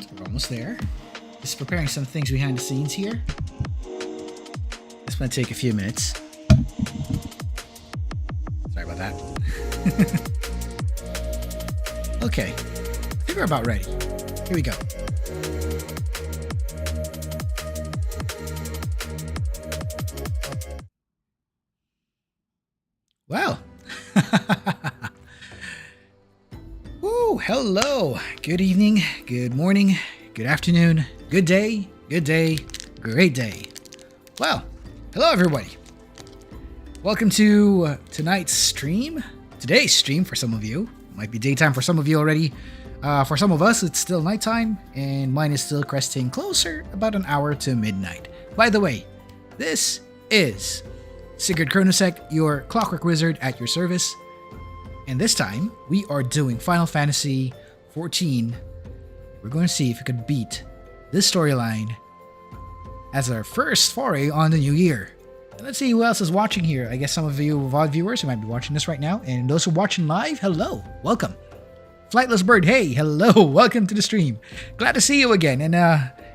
and we're almost there. Just preparing some things behind the scenes here. This might take a few minutes. Sorry about that. Okay, I think we're about ready. Here we go. Wow. Woo, hello. Good evening, good morning, good afternoon, good day, great day. Well, hello everybody. Welcome to tonight's stream. Today's stream for some of you. Might be daytime for some of you already. For some of us, it's still nighttime, and mine is still cresting closer, about an hour to midnight. By the way, this is Sigurd Chronosecht, your clockwork wizard at your service. And this time, we are doing Final Fantasy XIV. We're going to see if we could beat this storyline as our first foray on the new year. And let's see who else is watching here. I guess some of you VOD viewers who might be watching this right now. And those who are watching live, hello, welcome. Flightless Bird, hey, hello, welcome to the stream. Glad to see you again, and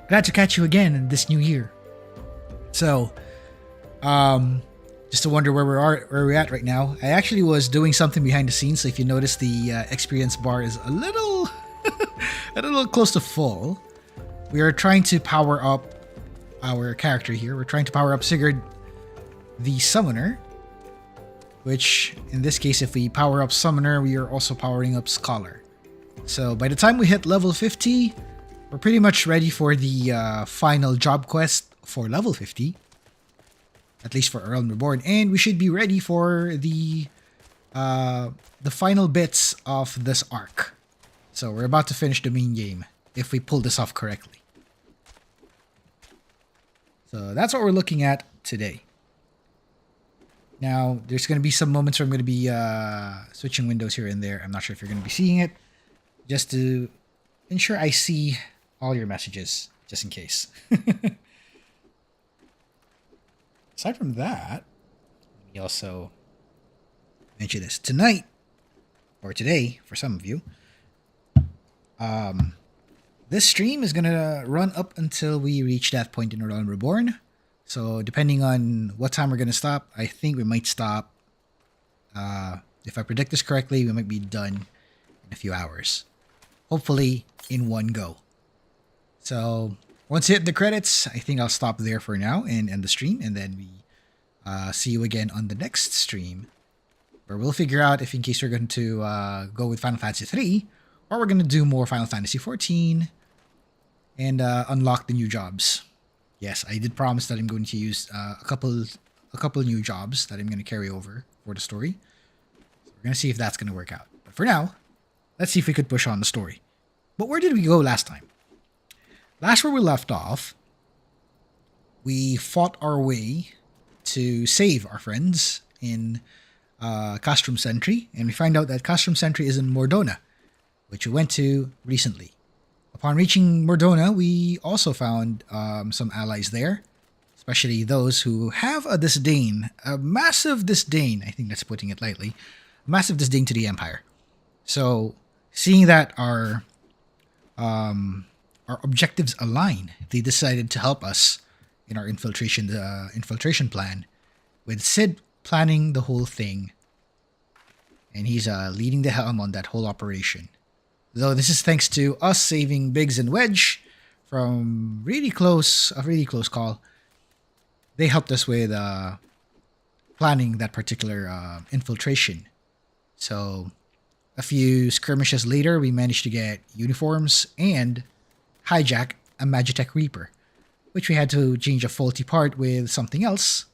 glad to catch you again in this new year. So, just to wonder where we're at right now. I actually was doing something behind the scenes, so if you notice, the experience bar is a little a little close to full. We are trying to power up our character here. We're trying to power up Sigurd the Summoner, which in this case, if we power up Summoner, we are also powering up Scholar. So by the time we hit level 50, we're pretty much ready for the final job quest for level 50. At least for Earl Reborn, and we should be ready for the final bits of this arc. So we're about to finish the main game if we pull this off correctly. So that's what we're looking at today. Now there's going to be some moments where I'm going to be switching windows here and there. I'm not sure if you're going to be seeing it, just to ensure I see all your messages, just in case. Aside from that, let me also mention this. Tonight, or today, for some of you, this stream is going to run up until we reach that point in Realm Reborn. So depending on what time we're going to stop, I think we might stop. If I predict this correctly, we might be done in a few hours. Hopefully in one go. So once you hit the credits, I think I'll stop there for now and end the stream, and then we see you again on the next stream, where we'll figure out if in case we're going to go with Final Fantasy 3, or we're going to do more Final Fantasy 14 and unlock the new jobs. Yes, I did promise that I'm going to use a couple new jobs that I'm going to carry over for the story. So we're going to see if that's going to work out. But for now, let's see if we could push on the story. But where did we go last time? Last where we left off, we fought our way to save our friends in Castrum Centri, and we find out that Castrum Centri is in Mordona, which we went to recently. Upon reaching Mordona, we also found some allies there, especially those who have a disdain, a massive disdain, I think that's putting it lightly, a massive disdain to the Empire. So, seeing that our objectives align, they decided to help us in our infiltration plan, with Sid planning the whole thing, and he's leading the helm on that whole operation. Though this is thanks to us saving Biggs and Wedge from a really close call. They helped us with planning that particular infiltration. So a few skirmishes later, we managed to get uniforms and hijack a Magitek Reaper, which we had to change a faulty part with something else.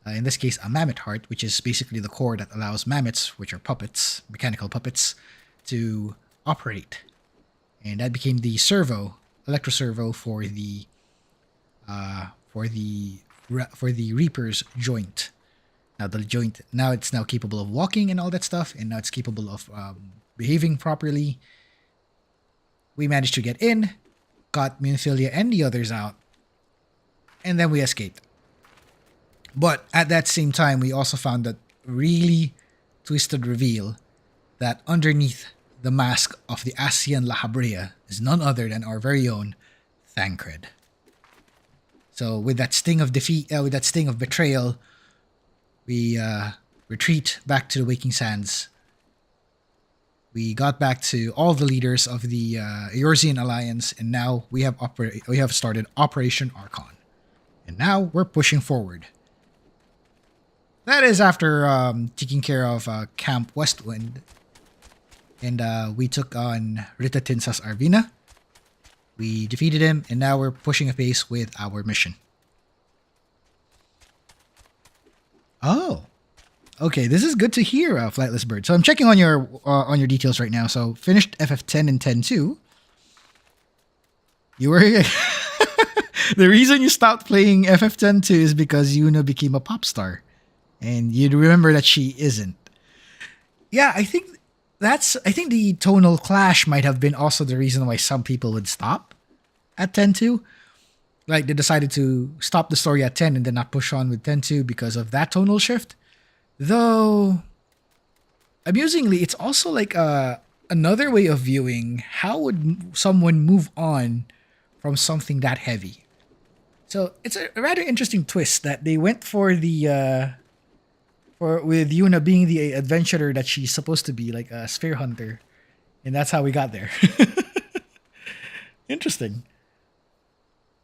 In this case, a mammoth heart, which is basically the core that allows mammoths, which are puppets, mechanical puppets, to operate. And that became the electro servo for the Reaper's joint. Now it's now capable of walking and all that stuff, and now it's capable of behaving properly. We managed to get in, got Munfilia and the others out, and then we escaped. But at that same time, we also found that really twisted reveal that underneath the mask of the Ascian Lahabrea is none other than our very own Thancred. So with that sting of defeat, with that sting of betrayal, we retreat back to the Waking Sands. We got back to all the leaders of the Eorzean Alliance, and now we have started Operation Archon. And now we're pushing forward. That is after taking care of Cape Westwind. And we took on Ritatinsas Arvina. We defeated him, and now we're pushing apace with our mission. Oh, okay. This is good to hear, Flightless Bird. So I'm checking on your details right now. So finished FF10 and 10-2. You were the reason you stopped playing FF10-2 is because Yuna became a pop star, and you'd remember that she isn't. Yeah, I think the tonal clash might have been also the reason why some people would stop at 10-2. Like, they decided to stop the story at 10 and then not push on with 10-2 because of that tonal shift. Though, amusingly, it's also like another way of viewing how would someone move on from something that heavy. So it's a rather interesting twist that they went for the with Yuna being the adventurer that she's supposed to be, like a sphere hunter, and that's how we got there. Interesting.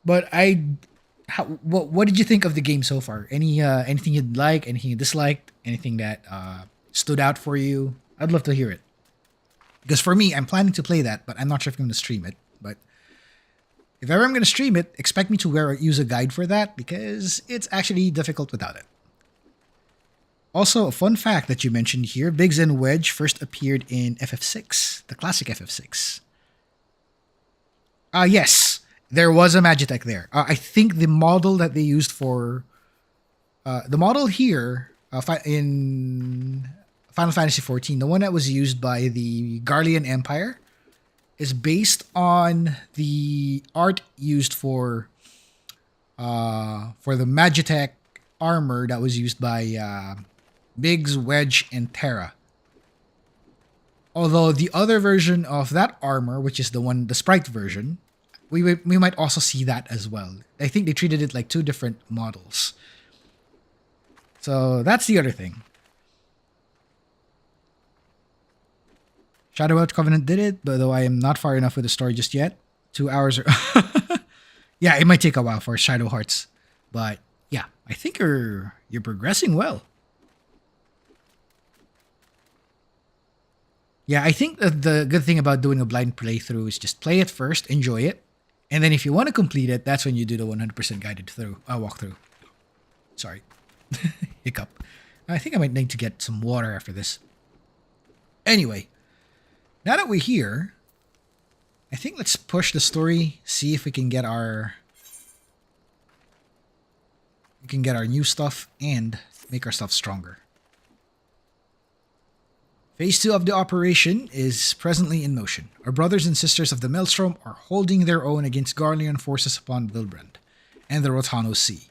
But what did you think of the game so far? Anything you'd like, anything you disliked, anything that stood out for you? I'd love to hear it. Because for me, I'm planning to play that, but I'm not sure if I'm going to stream it. But if ever I'm going to stream it, expect me to use a guide for that, because it's actually difficult without it. Also, a fun fact that you mentioned here, Biggs and Wedge first appeared in FF6, the classic FF6. Yes, there was a Magitek there. I think the model that they used for... the model here in Final Fantasy XIV, the one that was used by the Garlean Empire, is based on the art used for the Magitek armor that was used by Biggs, Wedge, and Terra. Although the other version of that armor, which is the sprite version, we might also see that as well. I think they treated it like two different models. So that's the other thing. Shadow Heart Covenant did it, but though I am not far enough with the story just yet. 2 hours or... Yeah, it might take a while for Shadow Hearts. But yeah, I think you're progressing well. Yeah, I think the good thing about doing a blind playthrough is just play it first, enjoy it, and then if you want to complete it, that's when you do the 100% guided walkthrough. Sorry. Hiccup. I think I might need to get some water after this. Anyway, now that we're here, I think let's push the story, see if we can get our new stuff and make our stuff stronger. Phase 2 of the operation is presently in motion. Our brothers and sisters of the Maelstrom are holding their own against Garlean forces upon Vilbrand and the Rotano Sea.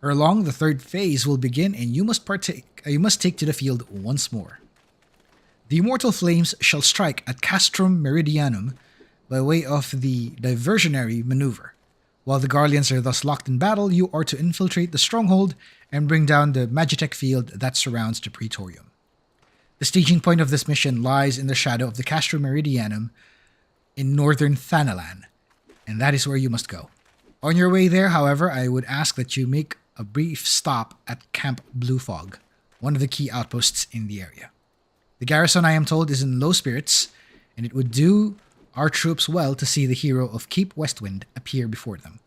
Ere long, the third phase will begin, and you must take to the field once more. The immortal flames shall strike at Castrum Meridianum by way of the diversionary maneuver. While the Garleans are thus locked in battle, you are to infiltrate the stronghold and bring down the Magitek field that surrounds the Praetorium. The staging point of this mission lies in the shadow of the Castrum Meridianum in northern Thanalan, and that is where you must go. On your way there, however, I would ask that you make a brief stop at Camp Blue Fog, one of the key outposts in the area. The garrison, I am told, is in low spirits, and it would do our troops well to see the hero of Cape Westwind appear before them.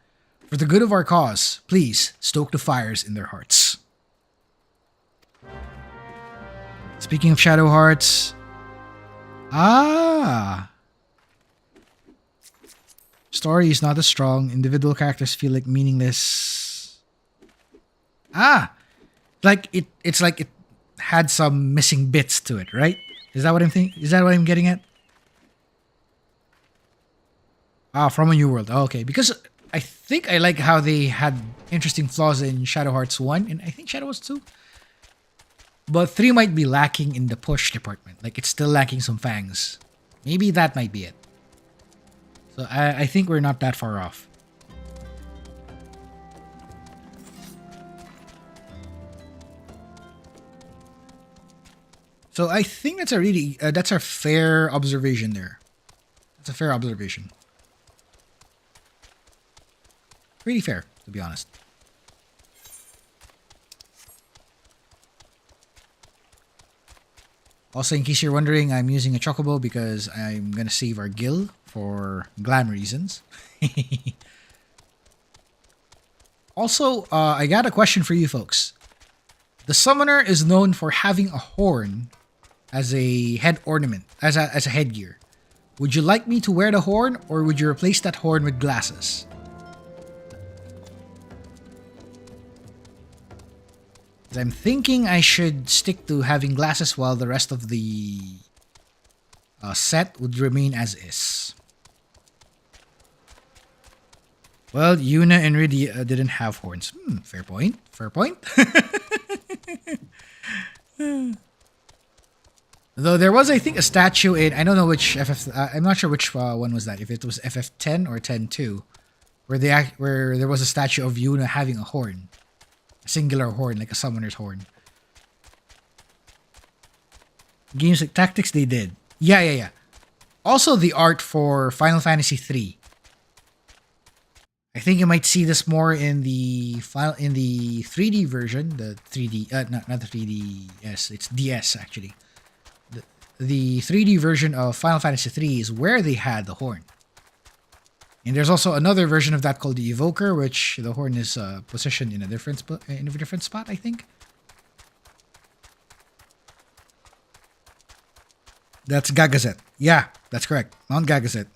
For the good of our cause, please stoke the fires in their hearts. Speaking of Shadow Hearts... Story is not as strong. Individual characters feel like meaningless. It's like it had some missing bits to it, right? Is that what I'm thinking? Is that what I'm getting at? From a New World. Oh, okay. Because I think I like how they had interesting flaws in Shadow Hearts 1 and I think Shadow Hearts 2. But 3 might be lacking in the push department. Like, it's still lacking some fangs. Maybe that might be it. So I think we're not that far off. So I think that's a really that's a fair observation there. That's a fair observation. Pretty fair, to be honest. Also, in case you're wondering, I'm using a chocobo because I'm gonna save our gil for glam reasons. Also, I got a question for you folks. The summoner is known for having a horn as a head ornament, as a headgear. Would you like me to wear the horn, or would you replace that horn with glasses? I'm thinking I should stick to having glasses while the rest of the set would remain as is. Well, Yuna and Rydia didn't have horns. Fair point. Fair point. Though there was, I think, a statue in, I don't know which FF, I'm not sure which one was that. If it was FF10 or 10-2, where there was a statue of Yuna having a horn. A singular horn, like a summoner's horn. Games like Tactics, they did. Yeah. Also, the art for Final Fantasy 3. I think you might see this more in the 3D version, the 3D, not the 3DS, it's DS actually. The 3D version of Final Fantasy 3 is where they had the horn. And there's also another version of that called the Evoker, which the horn is positioned in a different spot, I think. That's Gagazet. Yeah, that's correct. Mount Gagazet.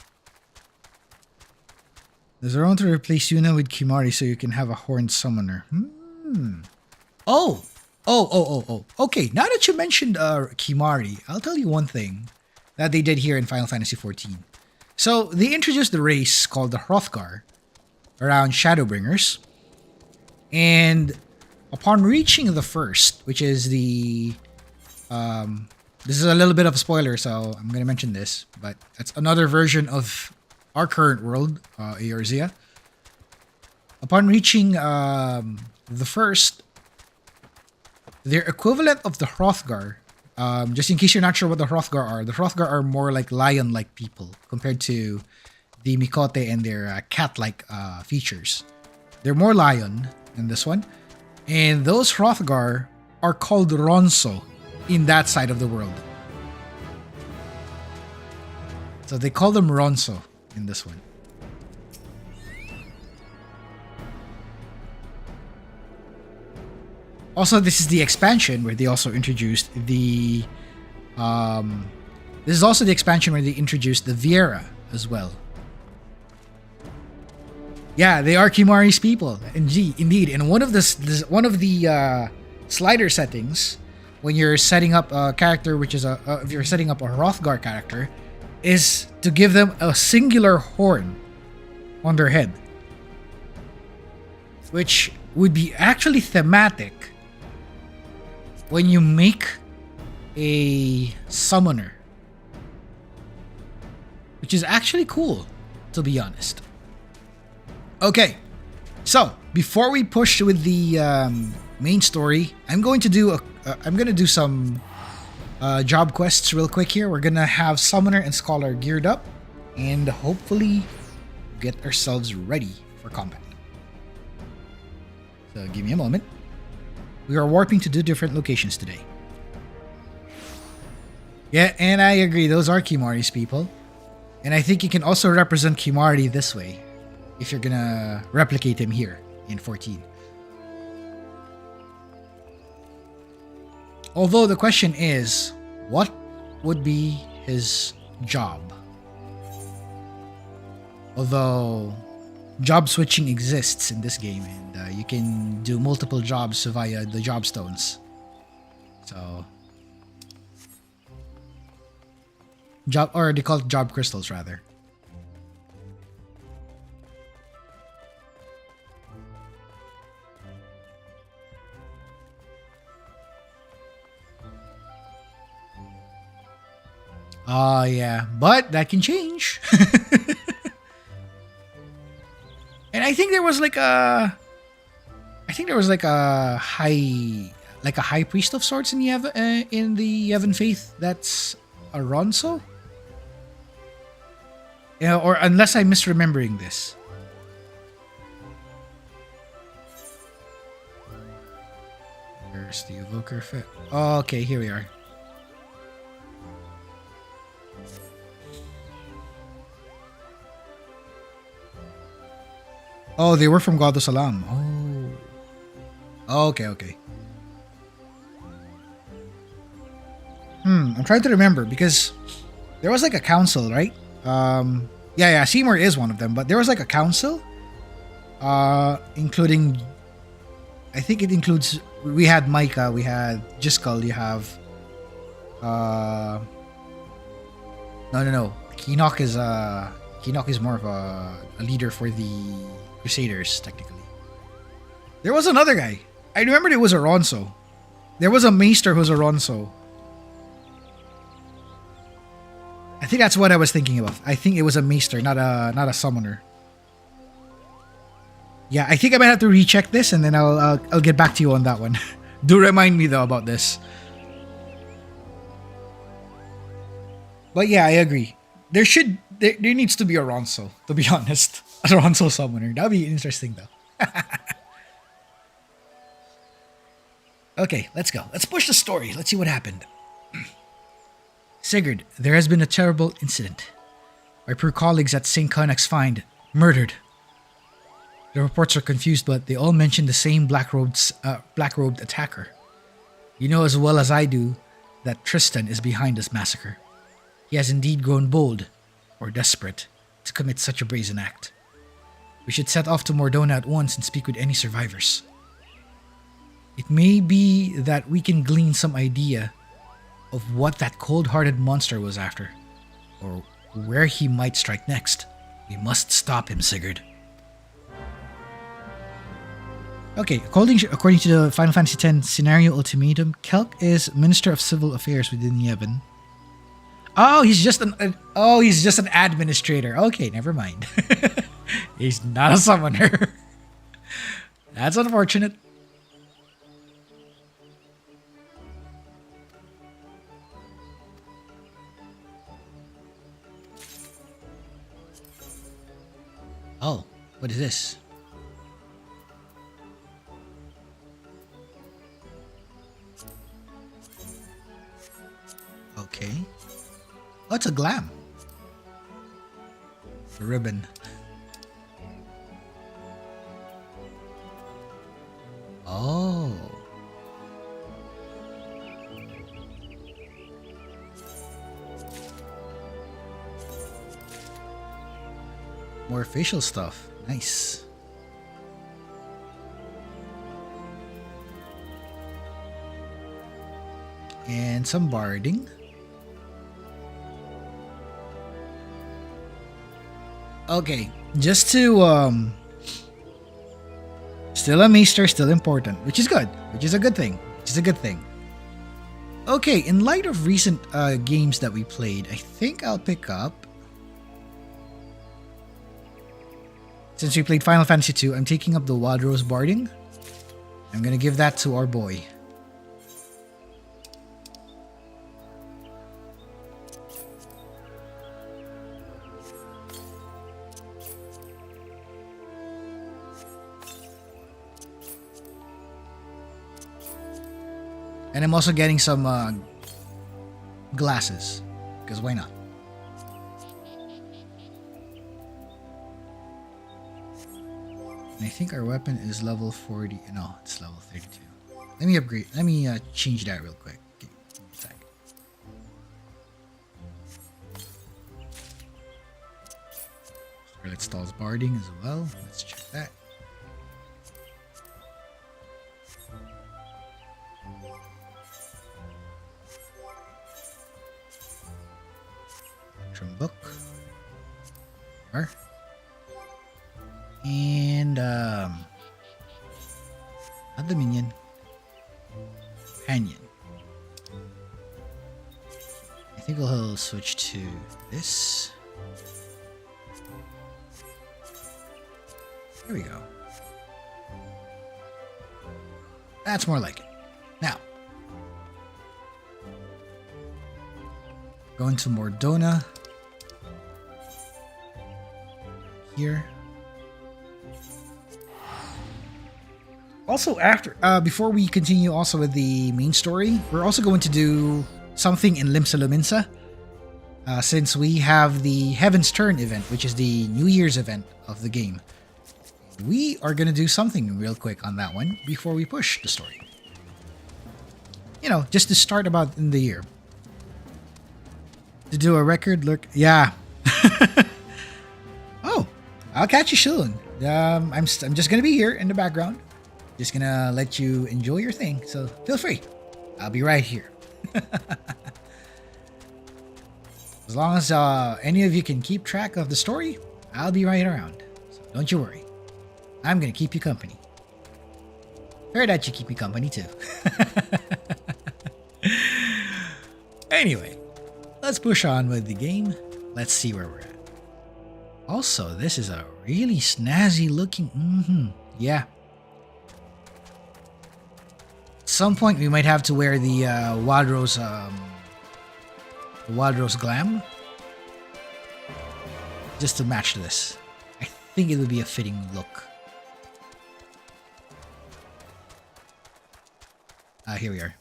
There's a room to replace Yuna with Kimari so you can have a horned summoner. Oh. Okay, now that you mentioned Kimari, I'll tell you one thing that they did here in Final Fantasy XIV. So, they introduced the race called the Hrothgar around Shadowbringers. And upon reaching the first, which is the... this is a little bit of a spoiler, so I'm going to mention this. But that's another version of our current world, Eorzea. Upon reaching the first, their equivalent of the Hrothgar... just in case you're not sure what the Hrothgar are more like lion-like people compared to the Mikote and their cat-like features. They're more lion in this one. And those Hrothgar are called Ronso in that side of the world. So they call them Ronso in this one. Also, this is the expansion where they also introduced the... this is also the expansion where they introduced the Viera as well. Yeah, they are Kimari's people. Indeed. And one of the slider settings, when you're setting up a character, which is if you're setting up a Hrothgar character, is to give them a singular horn on their head. Which would be actually thematic when you make a summoner, which is actually cool, to be honest. Okay, so before we push with the main story, I'm going to do some job quests real quick here. We're gonna have Summoner and Scholar geared up, and hopefully get ourselves ready for combat. So give me a moment. We are warping to 2 different locations today. Yeah, and I agree. Those are Kimari's people. And I think you can also represent Kimari this way if you're gonna replicate him here in 14. Although the question is, what would be his job? Although job switching exists in this game, and you can do multiple jobs via the job stones. So, they call it job crystals rather. Oh, yeah. But that can change. And I think there was like a... I think there was like a high... Like a high priest of sorts in the Yevon faith that's a Ronso? Yeah, or unless I'm misremembering this. Where's the evoker fit? Oh, okay, here we are. Oh, they were from God of Salam. Oh. Okay, okay. I'm trying to remember because there was like a council, right? Yeah, Seymour is one of them, but there was like a council, including, I think it includes, we had Micah, we had Jiskal, you have, no. Keenock is more of a leader for the Crusaders, technically. There was another guy. I remembered it was a Ronso. There was a Maester who's a Ronso. I think that's what I was thinking of. I think it was a Maester, not a summoner. Yeah, I think I might have to recheck this, and then I'll get back to you on that one. Do remind me though about this. But yeah, I agree. There needs to be a Ronso, to be honest. A Ronso summoner. That'd be interesting though. Okay, let's go. Let's push the story. Let's see what happened. Sigurd, there has been a terrible incident. My poor colleagues at St. Connex's Find, murdered. The reports are confused, but they all mention the same black-robed attacker. You know as well as I do that Tristan is behind this massacre. He has indeed grown bold, or desperate, to commit such a brazen act. We should set off to Mordona at once and speak with any survivors. It may be that we can glean some idea of what that cold-hearted monster was after, or where he might strike next. We must stop him, Sigurd. Okay, according to the Final Fantasy X scenario ultimatum, Kelp is Minister of Civil Affairs within Yevon. Oh, he's just an administrator. Okay, never mind. He's not a summoner. That's unfortunate. Oh, what is this? Okay. Oh, it's a glam. A ribbon. Oh. More facial stuff. Nice. And some barding. Okay, just to still a Maester, still important, which is good, which is a good thing. Okay, in light of recent games that we played, I think I'll pick up, since we played Final Fantasy II, I'm taking up the Wildrose barding. I'm gonna give that to our boy. And I'm also getting some glasses, because why not? And I think our weapon is level 40. No, it's level 32. Let me upgrade. Let me change that real quick. Okay, give me a sec. Scarlet Stall's barding as well. Let's check that. Book. And not the minion. Companion. I think I'll switch to this. There we go. That's more like it. Now, going to Mordona. Here. Also, before we continue also with the main story, we're also going to do something in Limsa Luminsa. Since we have the Heaven's Turn event, which is the New Year's event of the game. We are going to do something real quick on that one before we push the story. You know, just to start about in the year. To do a record look. Yeah. Oh, I'll catch you soon. I'm just going to be here in the background. Just going to let you enjoy your thing. So feel free. I'll be right here. As long as any of you can keep track of the story, I'll be right around. So don't you worry. I'm going to keep you company. Heard that you keep me company too. Anyway, let's push on with the game. Let's see where we're at. Also, this is a really snazzy looking... Yeah. At some point, we might have to wear the Wild Rose glam. Just to match this. I think it would be a fitting look. Here we are.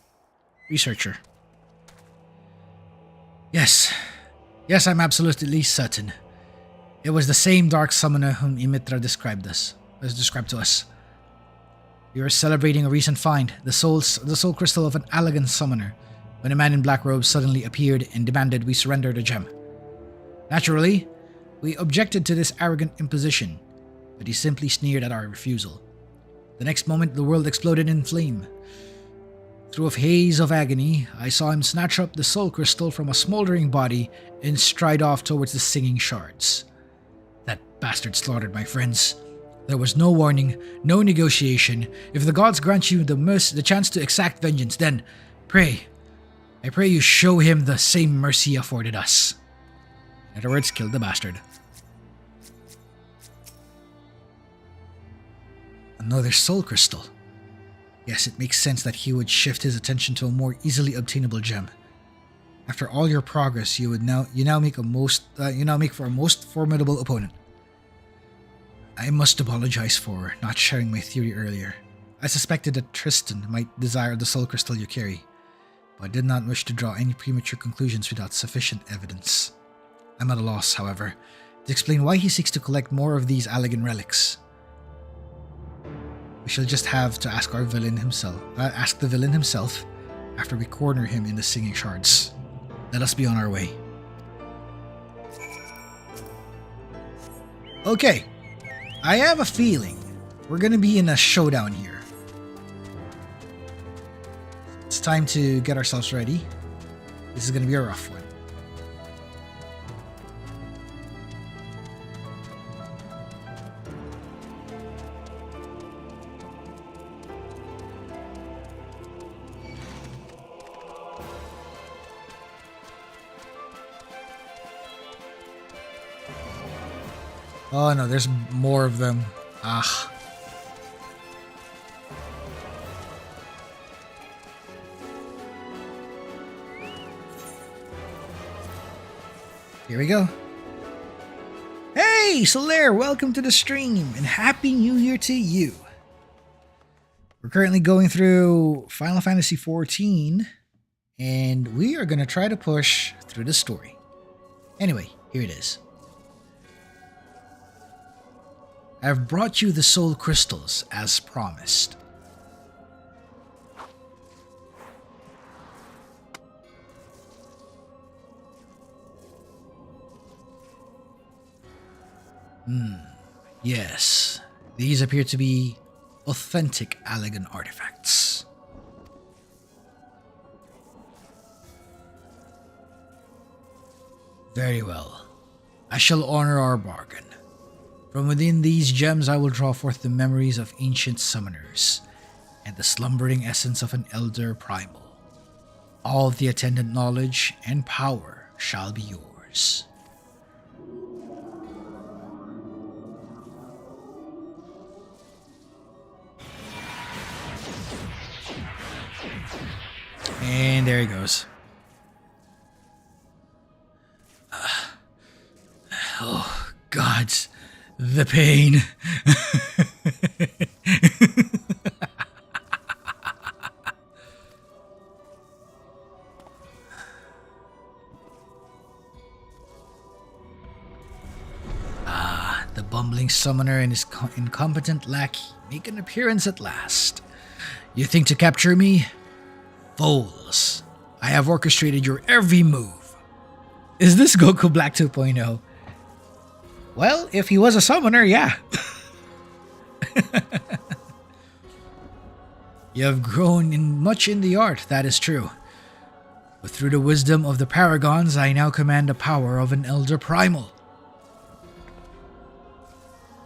Researcher. Yes. Yes, I'm absolutely certain. It was the same dark summoner whom Imitra described to us. We were celebrating a recent find, the soul crystal of an Allagan summoner, when a man in black robes suddenly appeared and demanded we surrender the gem. Naturally, we objected to this arrogant imposition, but he simply sneered at our refusal. The next moment, the world exploded in flame. Through a haze of agony, I saw him snatch up the soul crystal from a smoldering body and stride off towards the singing shards. That bastard slaughtered my friends. There was no warning, no negotiation. If the gods grant you the chance to exact vengeance, then I pray you show him the same mercy afforded us. In other words, kill the bastard. Another soul crystal. Yes, it makes sense that he would shift his attention to a more easily obtainable gem. After all your progress, you now make for a most formidable opponent. I must apologize for not sharing my theory earlier. I suspected that Tristan might desire the soul crystal you carry, but I did not wish to draw any premature conclusions without sufficient evidence. I'm at a loss, however, to explain why he seeks to collect more of these Allagan relics. We shall just have to ask the villain himself after we corner him in the singing shards. Let us be on our way. Okay, I have a feeling we're gonna be in a showdown here. It's time to get ourselves ready. This is gonna be a rough one. Oh no, there's more of them. Ah. Here we go. Hey, Solaire, welcome to the stream and Happy New Year to you. We're currently going through Final Fantasy XIV and we are going to try to push through the story. Anyway, here it is. I have brought you the soul crystals as promised. Yes, these appear to be authentic Allagan artifacts. Very well. I shall honor our bargain. From within these gems I will draw forth the memories of ancient summoners and the slumbering essence of an elder primal. All the attendant knowledge and power shall be yours. And there he goes. Oh, gods, the pain. The bumbling summoner and his incompetent lackey make an appearance at last. You think to capture me? Fools. I have orchestrated your every move. Is this Goku Black 2.0? Well, if he was a summoner, yeah. You have grown much in the art, that is true. But through the wisdom of the Paragons, I now command the power of an Elder Primal.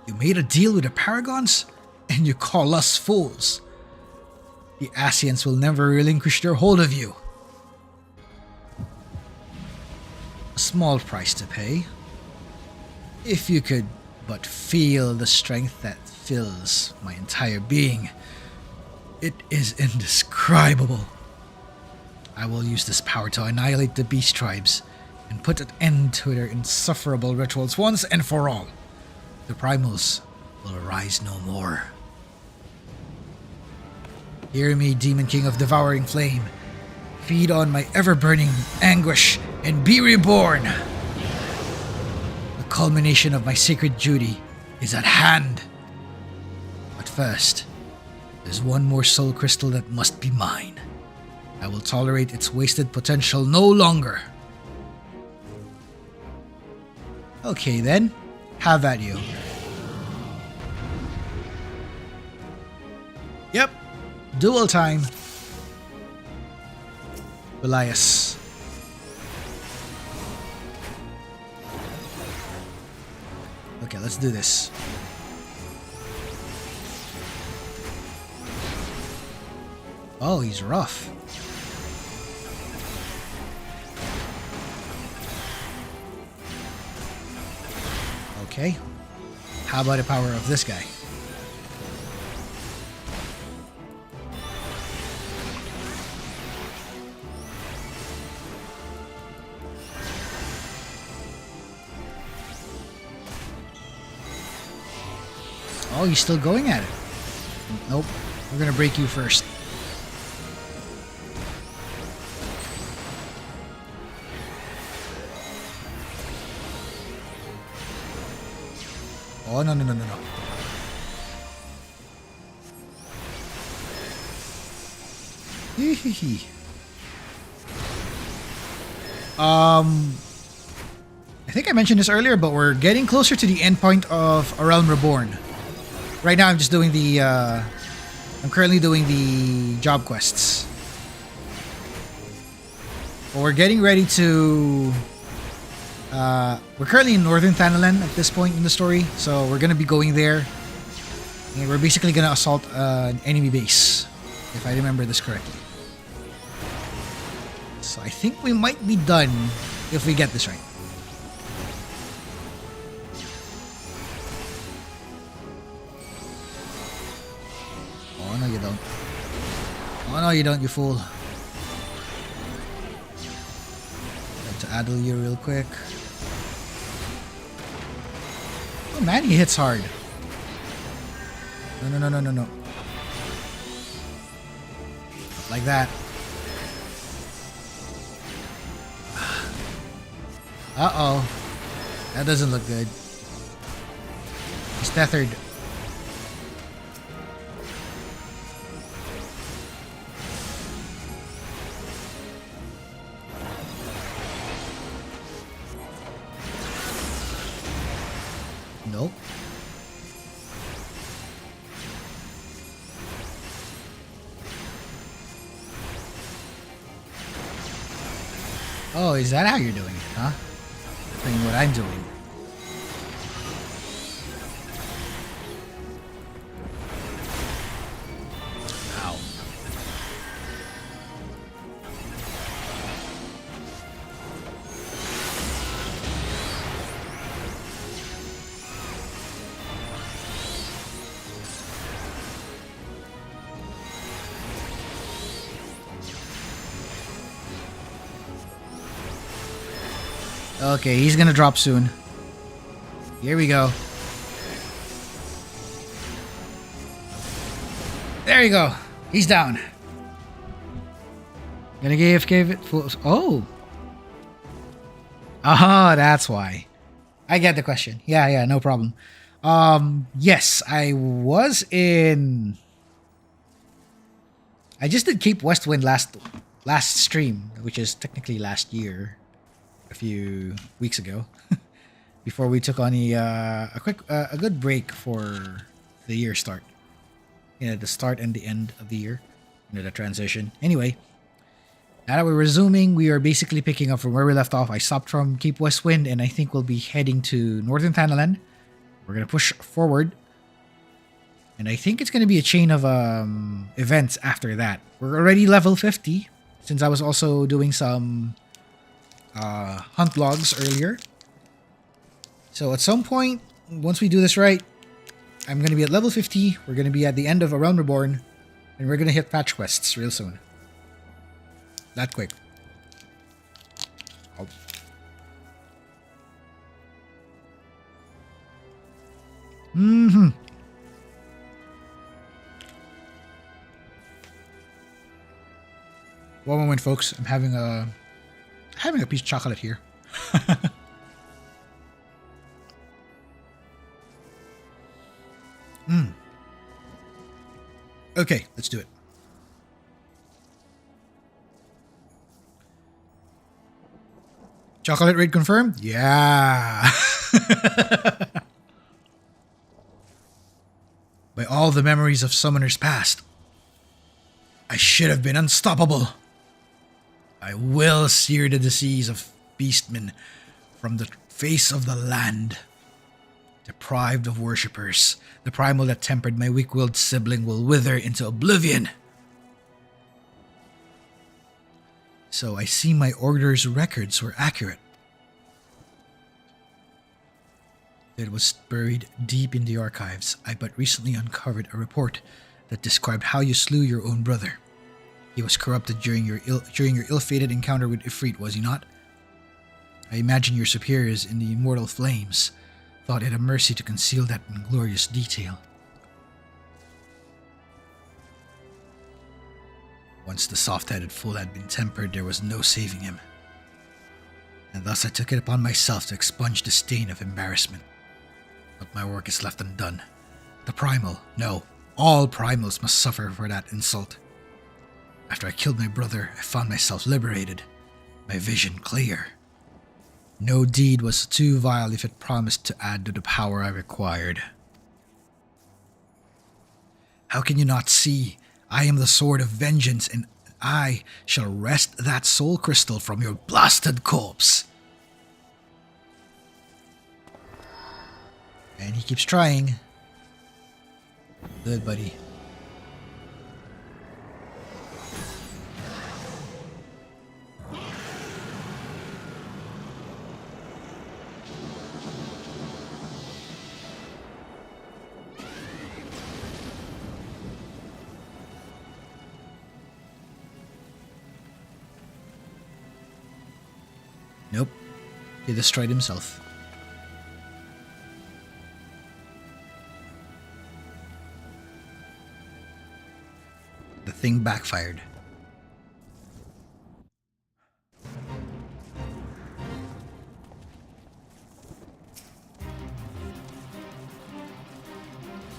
You made a deal with the Paragons, and you call us fools. The Ascians will never relinquish their hold of you. A small price to pay. If you could but feel the strength that fills my entire being. It is indescribable. I will use this power to annihilate the beast tribes and put an end to their insufferable rituals once and for all. The primals will arise no more. Hear me, Demon King of Devouring Flame. Feed on my ever-burning anguish and be reborn. The culmination of my sacred duty is at hand. But first, there's one more soul crystal that must be mine. I will tolerate its wasted potential no longer. Okay then, have at you. Yep, duel time. Elias. Okay, let's do this. Oh, he's rough. Okay. How about the power of this guy? Oh, he's still going at it. Nope. We're gonna break you first. Oh, no. Hee. I think I mentioned this earlier, but we're getting closer to the end point of A Realm Reborn. Right now, I'm just doing the, I'm currently doing the job quests. But we're getting ready to, we're currently in Northern Thanalan at this point in the story, so we're going to be going there. And we're basically going to assault an enemy base, if I remember this correctly. So I think we might be done if we get this right. Oh, no, you don't. Oh, no, you don't, you fool. Got to addle you real quick. Oh, man, he hits hard. No. Not like that. Uh-oh. That doesn't look good. He's tethered. Nope. Oh, is that how you're doing it, huh? Doing what I'm doing. Ow. Okay, he's gonna drop soon. Here we go. There you go. He's down. Gonna give it full. Oh. Oh, that's why. I get the question. Yeah, no problem. Yes, I was in. I just did Cape Westwind last stream, which is technically last year, a few weeks ago, before we took on a good break for the year start. The start and the end of the year, the transition. Anyway, now that we're resuming, we are basically picking up from where we left off. I stopped from Cape Westwind, and I think we'll be heading to Northern Thanalan. We're gonna push forward. And I think it's going to be a chain of events after that. We're already level 50, since I was also doing some hunt logs earlier. So at some point, once we do this right, I'm going to be at level 50. We're going to be at the end of A Realm Reborn. And we're going to hit patch quests real soon. That quick. Oh. Mm-hmm. One moment, folks. I'm having a piece of chocolate here. Okay, let's do it. Chocolate raid confirmed? Yeah. By all the memories of summoners past, I should have been unstoppable. I will sear the disease of beastmen from the face of the land. Deprived of worshippers, the primal that tempered my weak-willed sibling will wither into oblivion. So I see my order's records were accurate. It was buried deep in the archives. I but recently uncovered a report that described how you slew your own brother. He was corrupted during your ill-fated encounter with Ifrit, was he not? I imagine your superiors in the immortal flames thought it a mercy to conceal that inglorious detail. Once the soft-headed fool had been tempered, there was no saving him. And thus I took it upon myself to expunge the stain of embarrassment. But my work is left undone. The primal, no, all primals must suffer for that insult. After I killed my brother, I found myself liberated, my vision clear. No deed was too vile if it promised to add to the power I required. How can you not see? I am the sword of vengeance, and I shall wrest that soul crystal from your blasted corpse. And he keeps trying. Good, buddy. Nope. He destroyed himself. The thing backfired.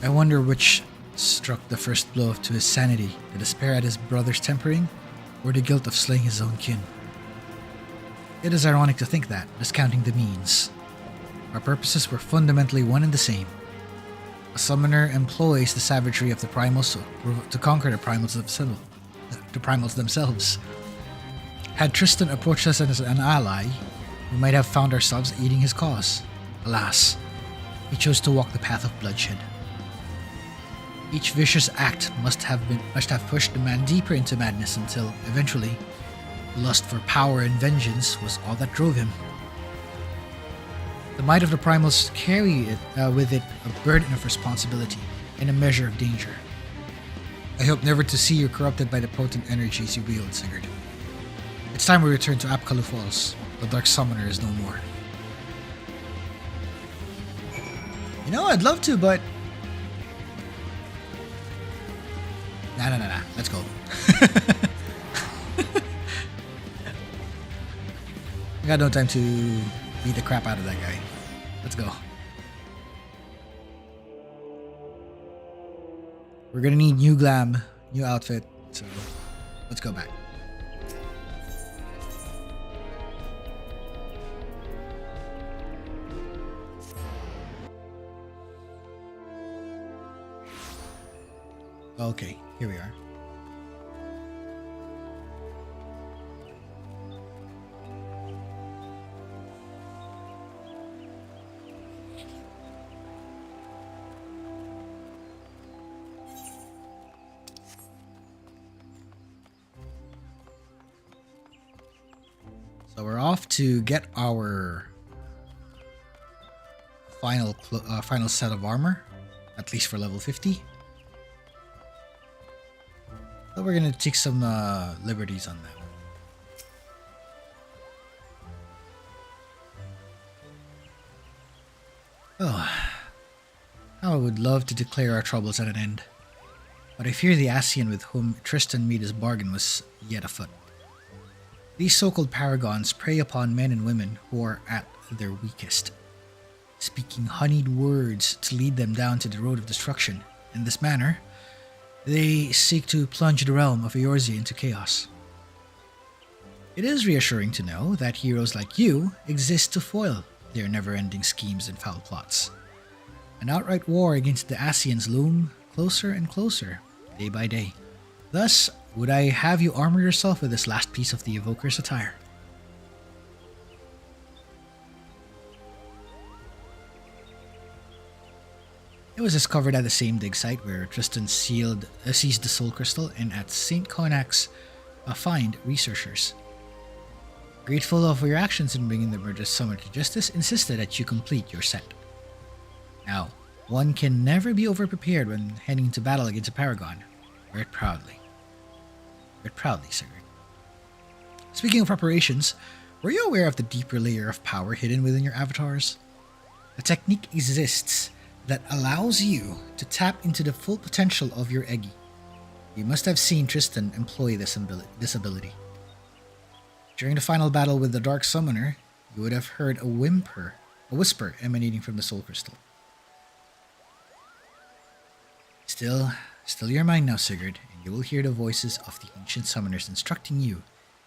I wonder which struck the first blow to his sanity, the despair at his brother's tempering, or the guilt of slaying his own kin. It is ironic to think that, discounting the means, our purposes were fundamentally one and the same. A summoner employs the savagery of the primals to conquer the primals themselves. Had Tristan approached us as an ally, we might have found ourselves aiding his cause. Alas, he chose to walk the path of bloodshed. Each vicious act must have pushed the man deeper into madness until, eventually, lust for power and vengeance was all that drove him. The might of the primals carry with it a burden of responsibility and a measure of danger. I hope never to see you corrupted by the potent energies you wield, Sigurd. It's time we return to Apkallu Falls. The Dark Summoner is no more. You know, I'd love to, but... Nah. Let's go. I got no time to beat the crap out of that guy. Let's go. We're gonna need new glam, new outfit, so let's go back. Okay, here we are. So we're off to get our final set of armor, at least for level 50. So we're gonna take some liberties on that. Oh, how I would love to declare our troubles at an end, but I fear the Ascian with whom Tristan made his bargain was yet afoot. These so-called paragons prey upon men and women who are at their weakest, speaking honeyed words to lead them down to the road of destruction. In this manner, they seek to plunge the realm of Eorzea into chaos. It is reassuring to know that heroes like you exist to foil their never-ending schemes and foul plots. An outright war against the Ascians loom closer and closer, day by day. Thus, would I have you armor yourself with this last piece of the Evoker's attire? It was discovered at the same dig site where Tristan seized the Soul Crystal, and at St. Connacht's find researchers. Grateful of your actions in bringing the murderous summoner to justice, insisted that you complete your set. Now, one can never be overprepared when heading into battle against a paragon. Wear it proudly. Wear it proudly, Sigurd. Speaking of preparations, were you aware of the deeper layer of power hidden within your avatars? A technique exists that allows you to tap into the full potential of your Eggy. You must have seen Tristan employ this ability. During the final battle with the Dark Summoner, you would have heard a whisper emanating from the Soul Crystal. Still your mind now, Sigurd, and you will hear the voices of the ancient summoners instructing you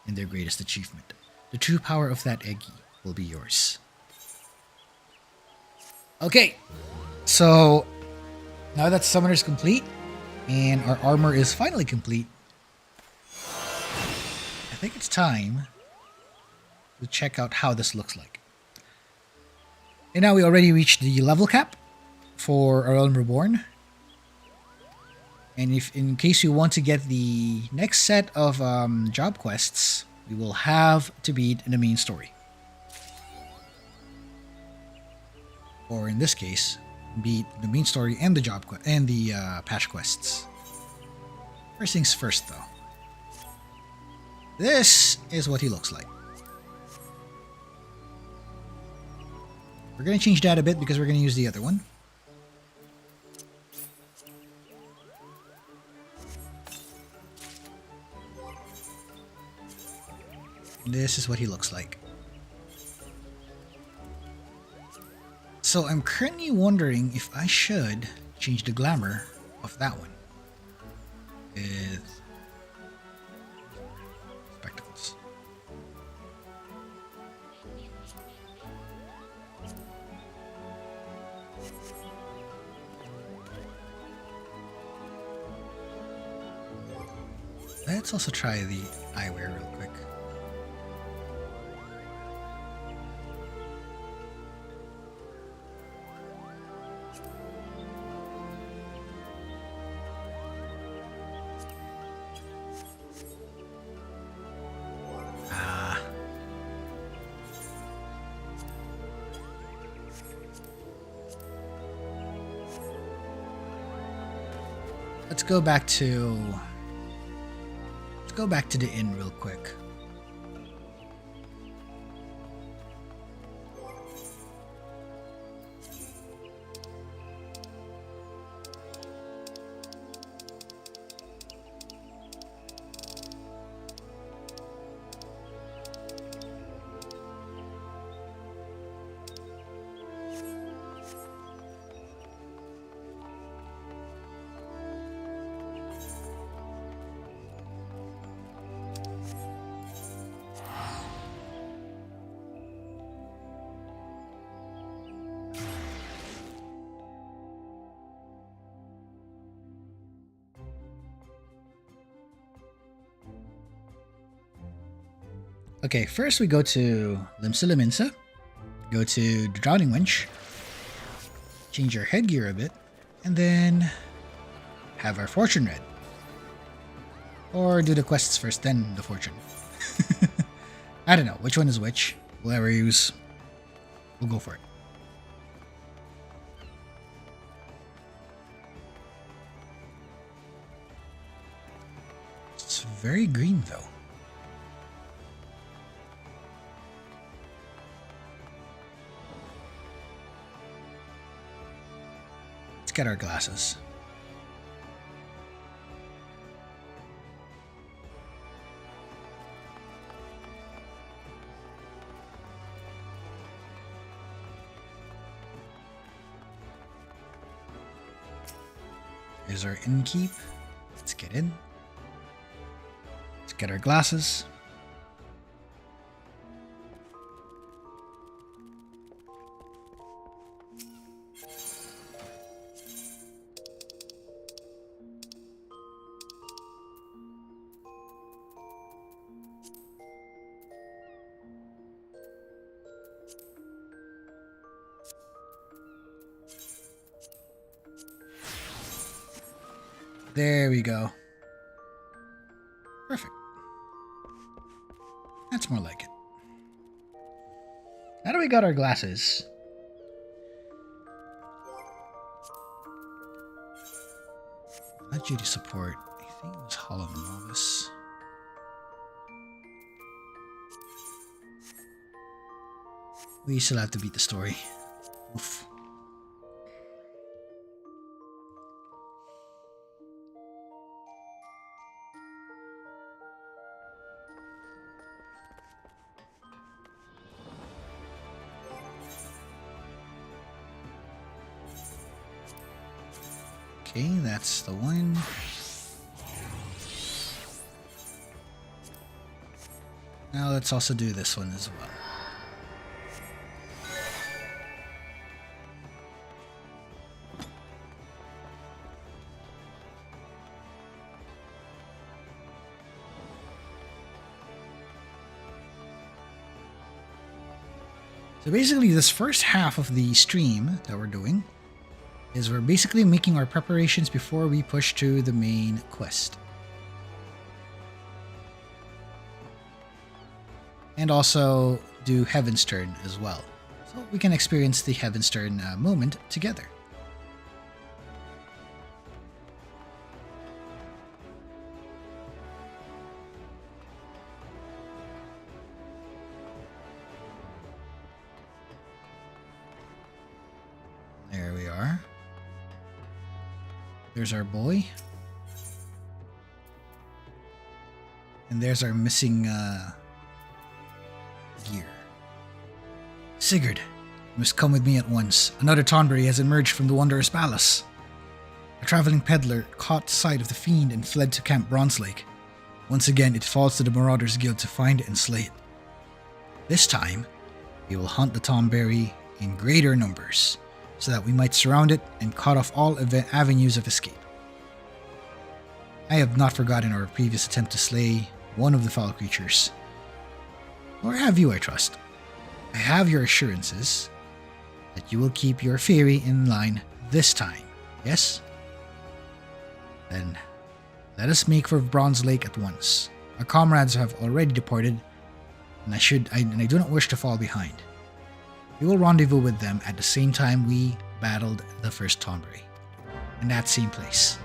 in their greatest achievement. The true power of that Eggy will be yours. Okay, so now that Summoner is complete and our armor is finally complete, I think it's time to check out how this looks like. And now we already reached the level cap for our Realm Reborn. And if in case you want to get the next set of job quests, we will have to beat the main story. Or in this case, beat the main story and the job and the patch quests. First things first, though. This is what he looks like. We're going to change that a bit because we're going to use the other one. This is what he looks like. So I'm currently wondering if I should change the glamour of that one with spectacles. Let's also try the eyewear real quick. Let's go back to the inn real quick. Okay, first we go to Limsa Liminsa, go to the Drowning Wench, change our headgear a bit, and then have our fortune read. Or do the quests first, then the fortune. I don't know which one is which. Whatever you use, we'll go for it. It's very green though. Let's get our glasses. Here's our innkeep. Let's get in. Let's get our glasses. There we go. Perfect. That's more like it. Now that we got our glasses, not duty support. I think it was Hollow Novice. We still have to beat the story. Oof. Okay, that's the one. Now let's also do this one as well. So basically this first half of the stream that we're doing is we're basically making our preparations before we push to the main quest. And also do Heaven's Turn as well. So we can experience the Heaven's Turn moment together. There we are. There's our boy. And there's our missing gear. Sigurd, you must come with me at once. Another Tonberry has emerged from the Wondrous Palace. A traveling peddler caught sight of the fiend and fled to Camp Bronze Lake. Once again, it falls to the Marauders Guild to find it and slay it. This time, we will hunt the Tonberry in greater numbers, so that we might surround it and cut off all avenues of escape. I have not forgotten our previous attempt to slay one of the foul creatures. Nor have you, I trust. I have your assurances that you will keep your fury in line this time, yes? Then, let us make for Bronze Lake at once. Our comrades have already departed, and I do not wish to fall behind. We will rendezvous with them at the same time we battled the first Tonberry, in that same place.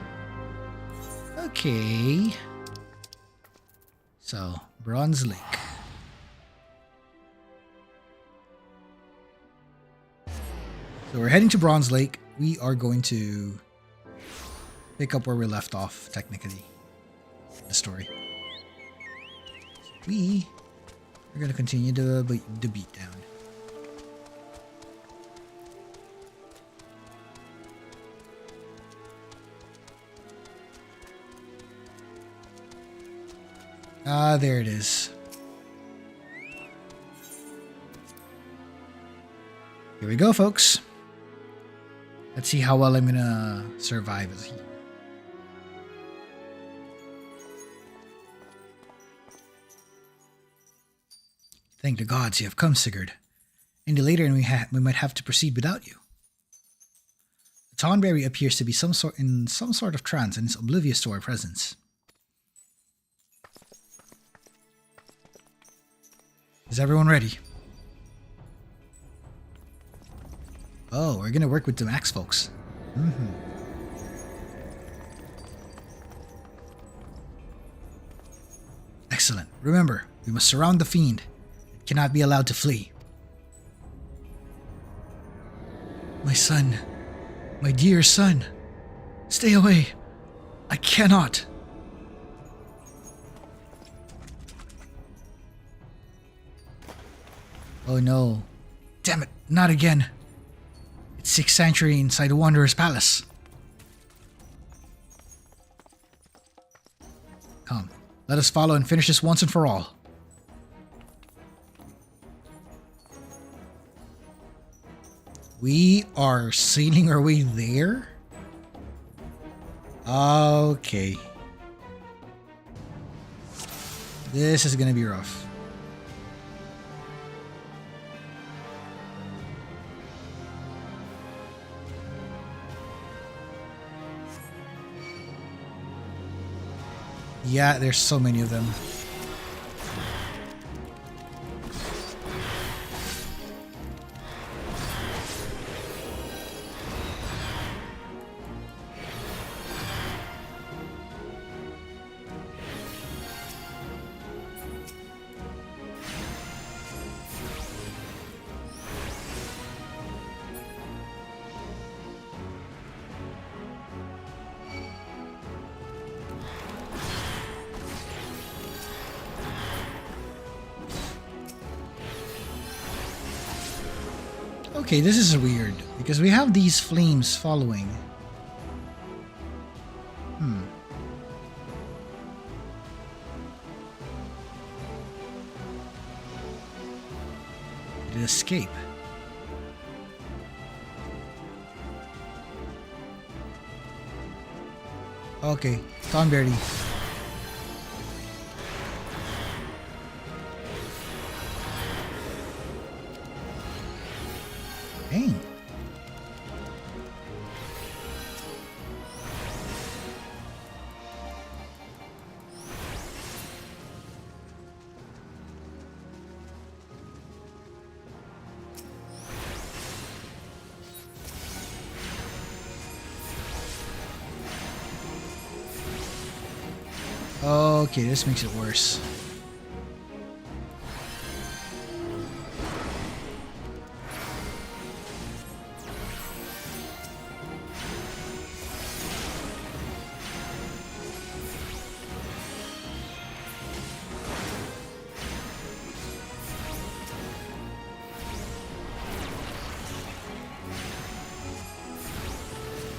Okay. So, Bronze Lake. So we're heading to Bronze Lake. We are going to pick up where we left off, technically, the story. So we are going to continue the beat down. Ah, there it is. Here we go, folks. Let's see how well I'm gonna survive as he. Thank the gods you have come, Sigurd. Any later and we might have to proceed without you. The Tonberry appears to be in some sort of trance and is oblivious to our presence. Is everyone ready? Oh, we're gonna work with the Max folks. Excellent. Remember, we must surround the fiend. It cannot be allowed to flee. My son. My dear son. Stay away. I cannot. Oh no. Damn it, not again. It's 6th century inside the Wanderer's Palace. Come, let us follow and finish this once and for all. We are sailing our way there? Okay. This is gonna be rough. Yeah, there's so many of them. Okay, this is weird, because we have these flames following. Did it escape? Okay, Thornberry. Dang. Okay, this makes it worse.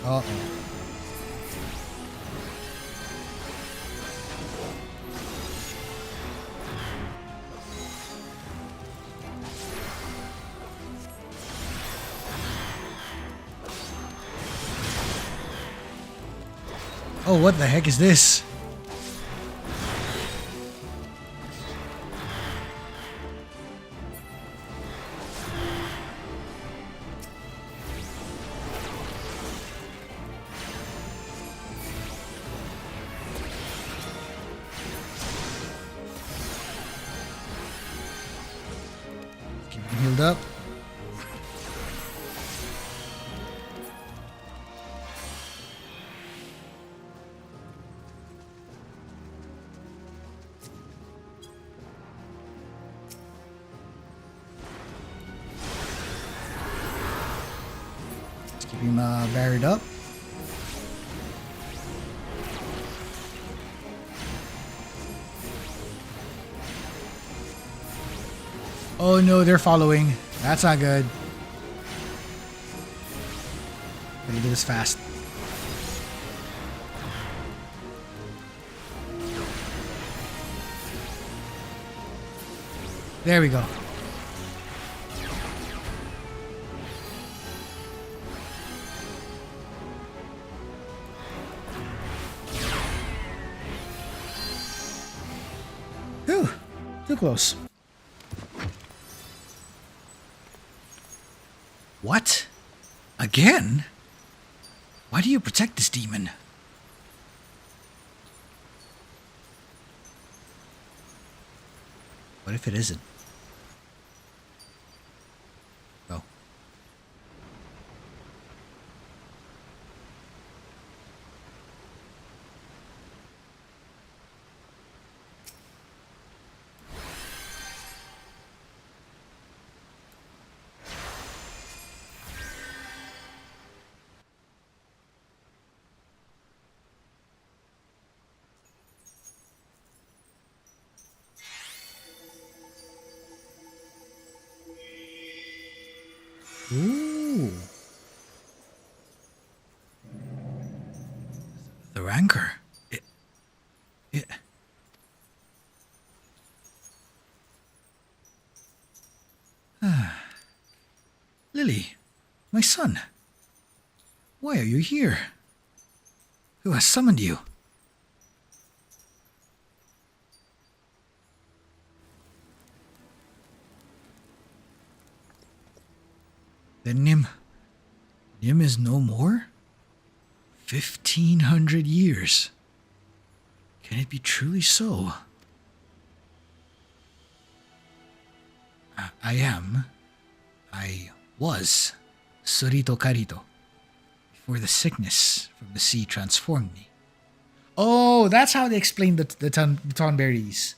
Uh-oh. Oh, what the heck is this? Keep him healed up. Keep him buried up. Oh no, they're following. That's not good. Gotta do this fast. There we go. Whew, too close. What? Again? Why do you protect this demon? What if it isn't? Go. Ooh. The rancor. It. Lily, my son. Why are you here? Who has summoned you? The Nim is no more? 1,500 years. Can it be truly so? I was Surito Carito before the sickness from the sea transformed me. Oh, that's how they explain the Tonberries.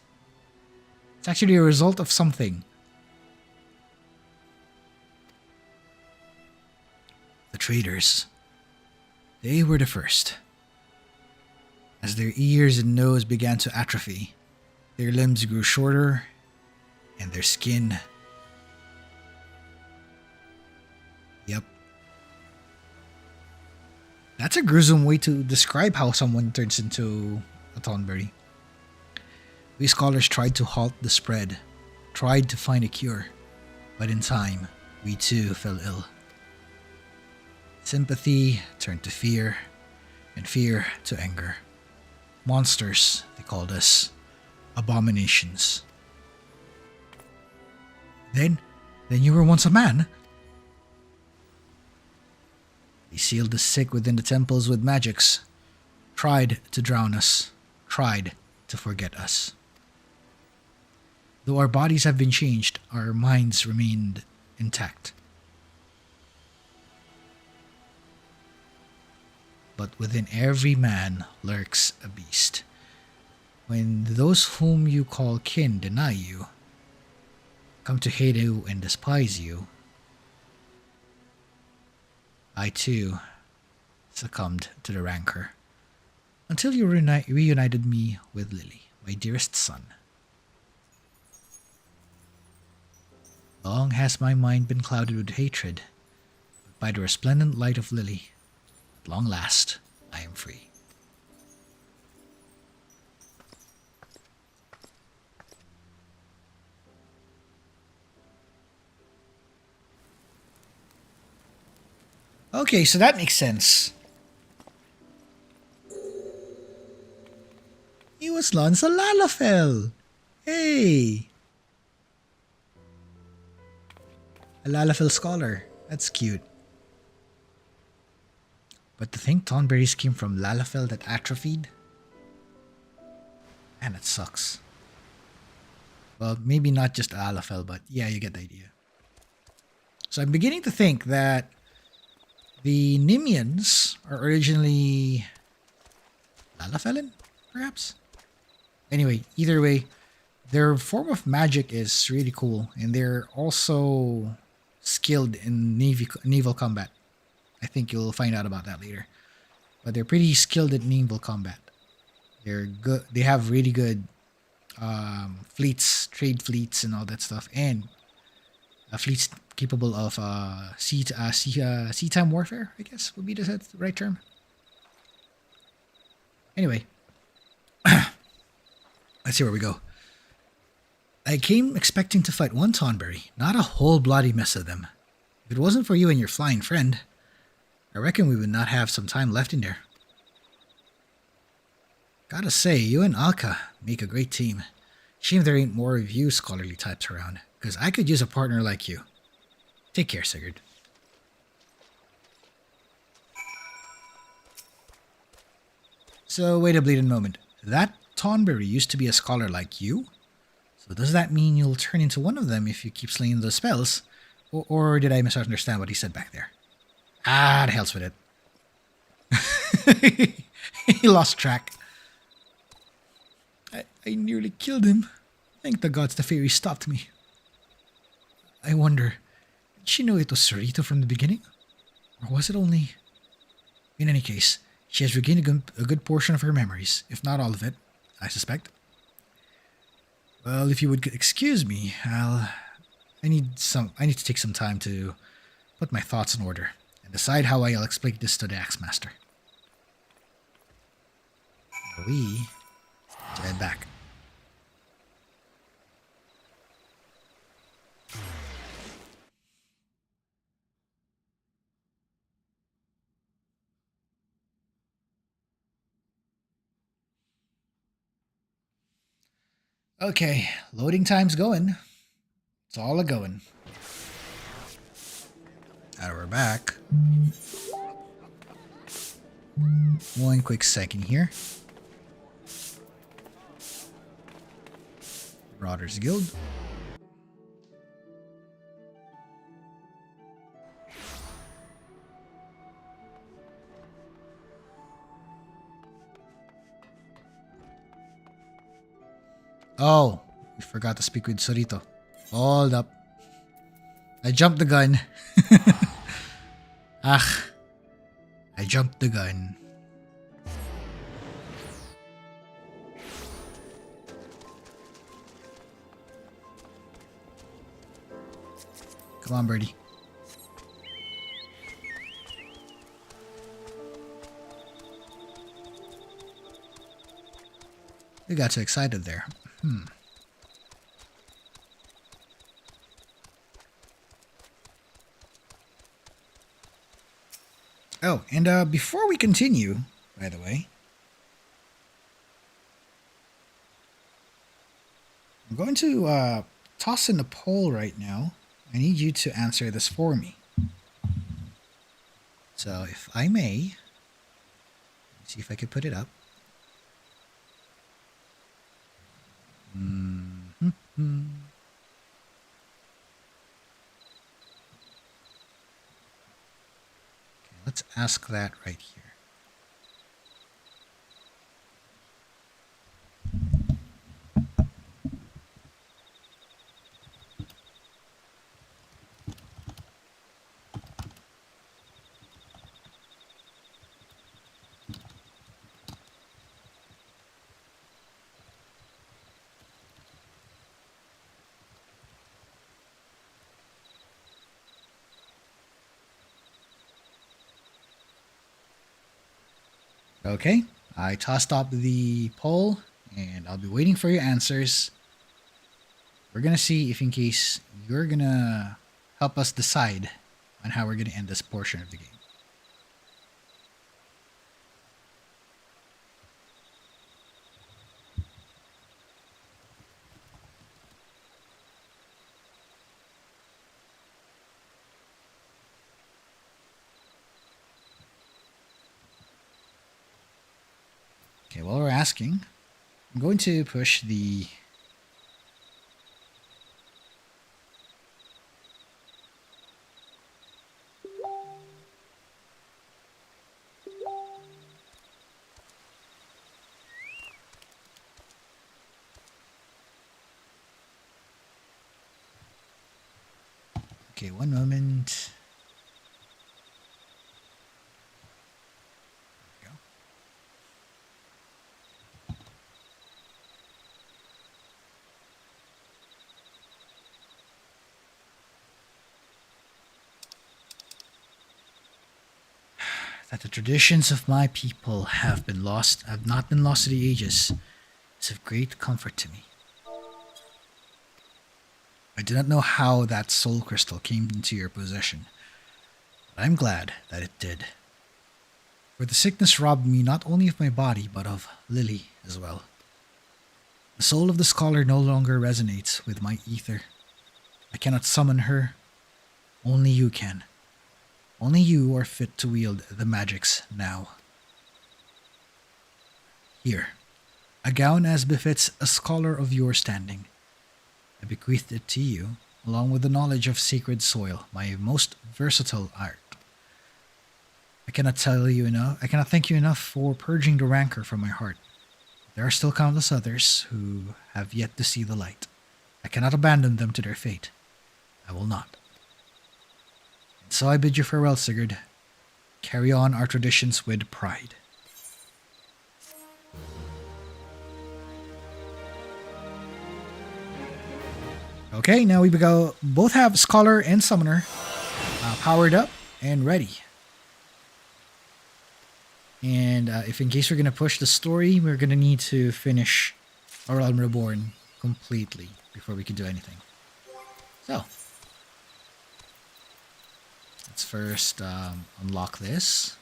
It's actually a result of something. The traders. They were the first. As their ears and nose began to atrophy, their limbs grew shorter, and their skin... Yep. That's a gruesome way to describe how someone turns into a Tonberry. We scholars tried to halt the spread, tried to find a cure, but in time, we too fell ill. Sympathy turned to fear, and fear to anger. Monsters, they called us. Abominations. Then you were once a man? They sealed the sick within the temples with magics, tried to drown us, tried to forget us. Though our bodies have been changed, our minds remained intact. But within every man lurks a beast. When those whom you call kin deny you, come to hate you and despise you, I too succumbed to the rancor, until you reunited me with Lily, my dearest son. Long has my mind been clouded with hatred, but by the resplendent light of Lily, at long last, I am free. Okay, so that makes sense. He was once a Lalafell. Hey! A Lalafell scholar. That's cute. But to think Tonberries came from Lalafell that atrophied? Man, that sucks. Well, maybe not just Lalafell, but yeah, you get the idea. So I'm beginning to think that the Nimians are originally Lalafellan, perhaps? Anyway, either way, their form of magic is really cool, and they're also skilled in naval combat. I think you'll find out about that later. But they're pretty skilled at naval combat. They're good. They have really good fleets, trade fleets, and all that stuff, and fleets capable of seatime warfare, I guess would be the right term. Anyway, let's see where we go. I came expecting to fight one Tonberry, not a whole bloody mess of them. If it wasn't for you and your flying friend, I reckon we would not have some time left in there. Gotta say, you and Alka make a great team. Shame there ain't more of you scholarly types around, because I could use a partner like you. Take care, Sigurd. So wait a bleeding moment. That Tonberry used to be a scholar like you? So does that mean you'll turn into one of them if you keep slinging those spells? Or did I misunderstand what he said back there? Ah, the hell's with it. He lost track. I nearly killed him. Thank the gods the fairy stopped me. I wonder, did she know it was Sarito from the beginning? Or was it only... In any case, she has regained a good portion of her memories, if not all of it, I suspect. Well, if you would excuse me, I need to take some time to put my thoughts in order and decide how I'll explain this to the Axemaster. We head back. Okay, loading time's going. It's all a going. And we're back. One quick second here. Marauders Guild. Oh, we forgot to speak with Sarito. Hold up. I jumped the gun. I jumped the gun. Come on, birdie. You got too excited there. Oh, and before we continue, by the way, I'm going to toss in a poll right now. I need you to answer this for me. So, if I may, see if I can put it up. Let's ask that right here. Okay, I tossed up the poll, and I'll be waiting for your answers. We're gonna see if in case you're gonna help us decide on how we're gonna end this portion of the game. Okay, while we're asking, I'm going to push the... Okay, one moment. That the traditions of my people have not been lost to the ages, is of great comfort to me. I do not know how that soul crystal came into your possession, but I'm glad that it did. For the sickness robbed me not only of my body, but of Lily as well. The soul of the scholar no longer resonates with my ether. I cannot summon her. Only you can. Only you are fit to wield the magics now. Here, a gown as befits a scholar of your standing. I bequeathed it to you, along with the knowledge of sacred soil, my most versatile art. I cannot thank you enough for purging the rancor from my heart. There are still countless others who have yet to see the light. I cannot abandon them to their fate. I will not. And so I bid you farewell, Sigurd. Carry on our traditions with pride. Okay, now we both have Scholar and Summoner powered up and ready. And if in case we're going to push the story, we're going to need to finish Our Realm Reborn completely before we can do anything. So, let's first unlock this.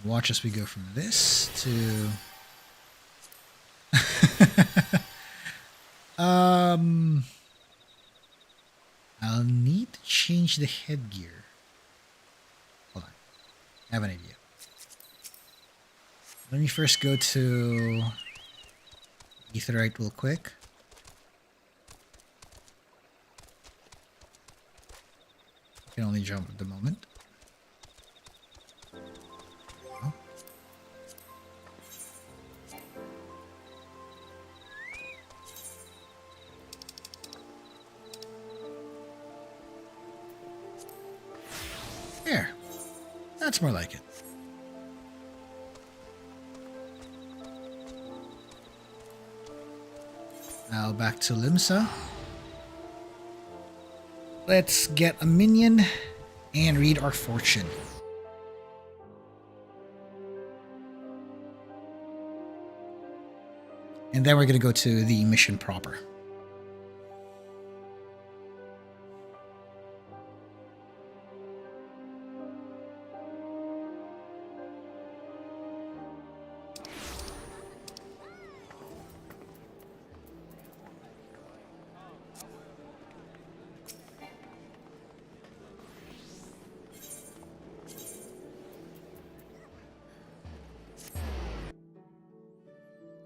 Watch as we go from this to... I'll need to change the headgear. Hold on. I have an idea. Let me first go to Aetheryte real quick. I can only jump at the moment. Oh. There. That's more like it. Now back to Limsa. Let's get a minion and read our fortune. And then we're going to go to the mission proper.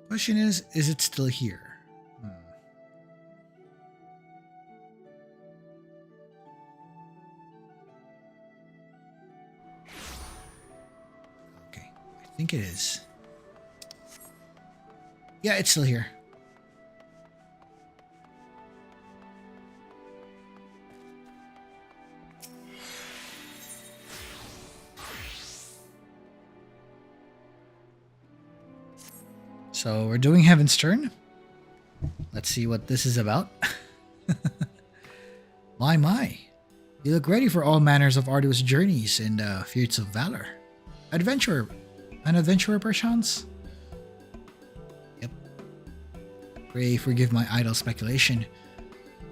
Question is it still here? Okay, I think it is. Yeah, it's still here. So we're doing Heaven's Turn. Let's see what this is about. My. You look ready for all manners of arduous journeys and feats of valor. An adventurer perchance? Yep. Pray forgive my idle speculation.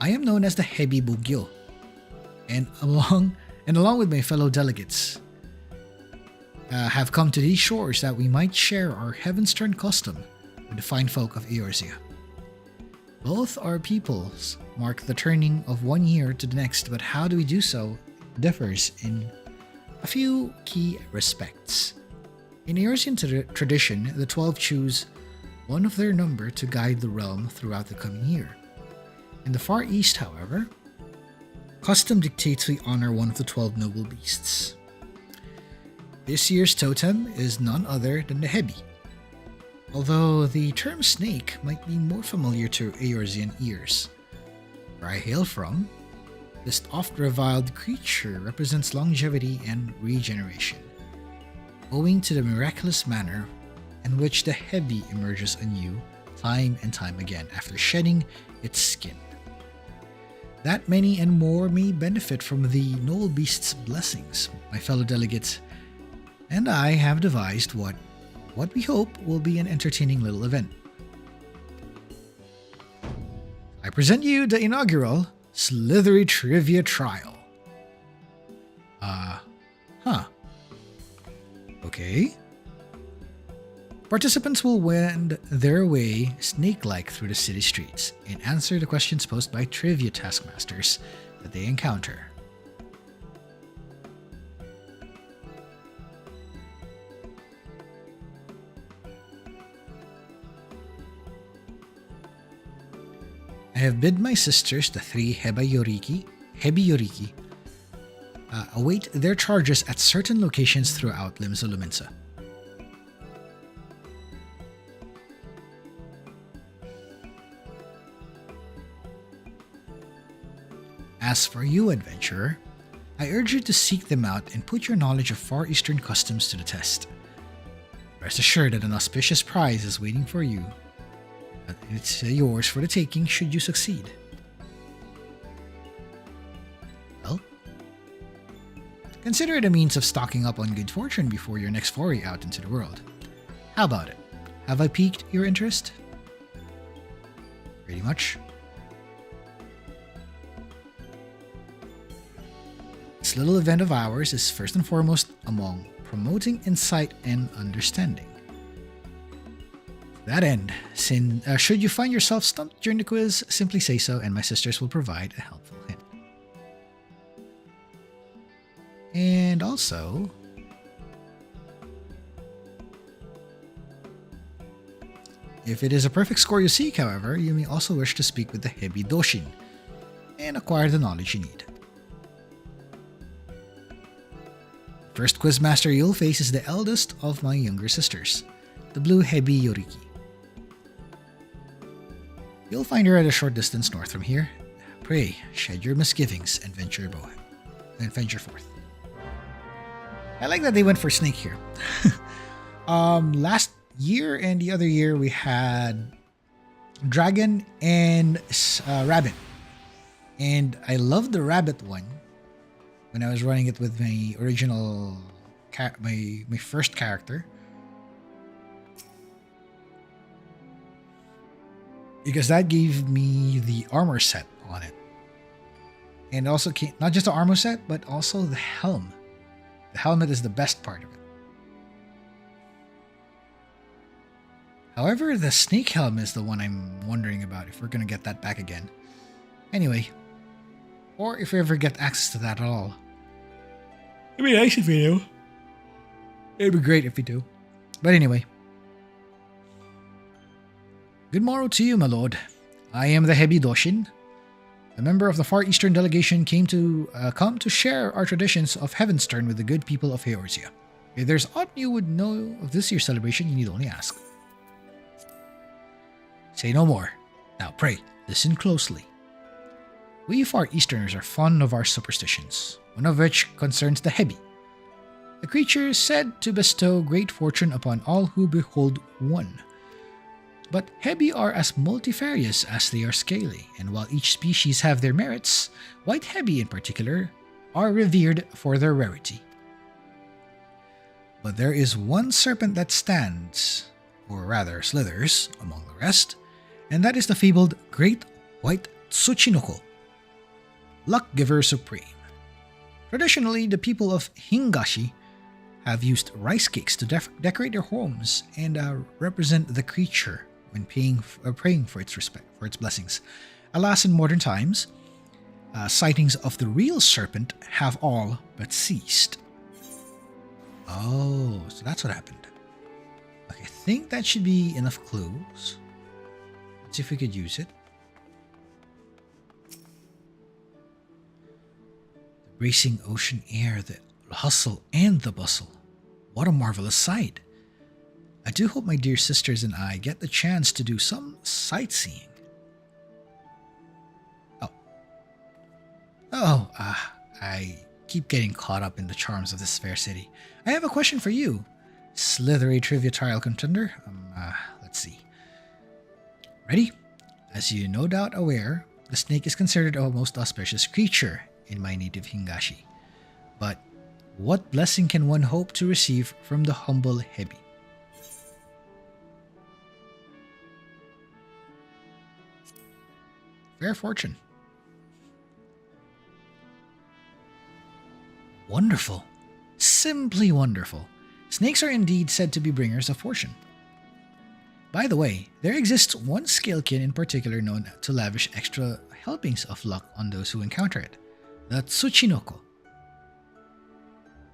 I am known as the Hebi Bugyo. And along with my fellow delegates, have come to these shores that we might share our Heaven's Turn custom with the fine folk of Eorzea. Both our peoples mark the turning of one year to the next, but how do we do so differs in a few key respects. In Eorzean tradition, the 12 choose one of their number to guide the realm throughout the coming year. In the Far East, however, custom dictates we honor one of the 12 noble beasts. This year's totem is none other than the Hebi. Although the term snake might be more familiar to Eorzean ears. Where I hail from, this oft-reviled creature represents longevity and regeneration, owing to the miraculous manner in which the Hebi emerges anew time and time again after shedding its skin. That many and more may benefit from the noble beast's blessings, my fellow delegates, and I have devised what we hope will be an entertaining little event. I present you the inaugural Slithery Trivia Trial. Okay. Participants will wend their way snake-like through the city streets and answer the questions posed by trivia taskmasters that they encounter. I have bid my sisters, the three Hebi Yoriki, await their charges at certain locations throughout Limsa. As for you, adventurer, I urge you to seek them out and put your knowledge of Far Eastern customs to the test. Rest assured that an auspicious prize is waiting for you. It's yours for the taking should you succeed. Well, consider it a means of stocking up on good fortune before your next foray out into the world. How about it? Have I piqued your interest? Pretty much. This little event of ours is first and foremost among promoting insight and understanding. To that end, should you find yourself stumped during the quiz, simply say so and my sisters will provide a helpful hint. And also, if it is a perfect score you seek, however, you may also wish to speak with the Hebi Doshin and acquire the knowledge you need. First quizmaster you'll face is the eldest of my younger sisters, the blue Hebi Yoriki. You'll find her at a short distance north from here. Pray, shed your misgivings and venture forth. I like that they went for snake here. Last year and the other year we had dragon and rabbit. And I love the rabbit one. When I was running it with my original, my first character, because that gave me the armor set on it, and also not just the armor set, but also the helm. The helmet is the best part of it. However, the snake helm is the one I'm wondering about if we're gonna get that back again. Anyway. Or if we ever get access to that at all. It'd be nice if we do. It'd be great if we do. But anyway. Good morrow to you, my lord. I am the Hebi Doshin. A member of the Far Eastern delegation come to share our traditions of Heavenstern with the good people of Eorzea. If there's aught you would know of this year's celebration, you need only ask. Say no more. Now pray, listen closely. We Far Easterners are fond of our superstitions, one of which concerns the Hebi, a creature said to bestow great fortune upon all who behold one. But Hebi are as multifarious as they are scaly, and while each species have their merits, white Hebi in particular are revered for their rarity. But there is one serpent that stands, or rather slithers, among the rest, and that is the fabled Great White Tsuchinoko, Luck Giver Supreme. Traditionally, the people of Hingashi have used rice cakes to decorate their homes and represent the creature when praying for its blessings. Alas, in modern times, sightings of the real serpent have all but ceased. Oh, so that's what happened. Okay, I think that should be enough clues. Let's see if we could use it. Racing ocean air, the hustle and the bustle. What a marvelous sight. I do hope my dear sisters and I get the chance to do some sightseeing. I keep getting caught up in the charms of this fair city. I have a question for you, slithery trivia trial contender. Let's see. Ready? As you no doubt aware, the snake is considered a most auspicious creature in my native Hingashi. But what blessing can one hope to receive from the humble Hebi? Fair fortune. Wonderful. Simply wonderful. Snakes are indeed said to be bringers of fortune. By the way, there exists one scalekin in particular known to lavish extra helpings of luck on those who encounter it, the Tsuchinoko.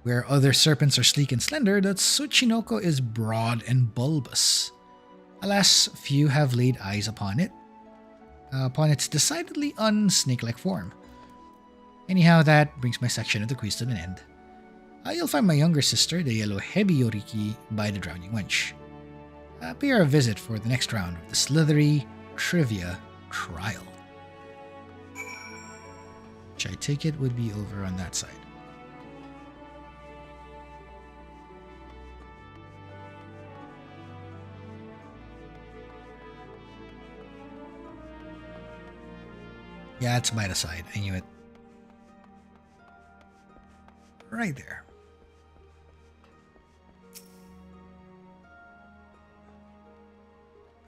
Where other serpents are sleek and slender, the Tsuchinoko is broad and bulbous. Alas, few have laid eyes upon it. upon its decidedly unsnake-like form. Anyhow, that brings my section of the quiz to an end. You'll find my younger sister, the yellow Hebi Yoriki, by the Drowning Wench. Pay her a visit for the next round of the Slithery Trivia Trial. Which I take it would be over on that side. Yeah, it's by the side. I knew it. Right there.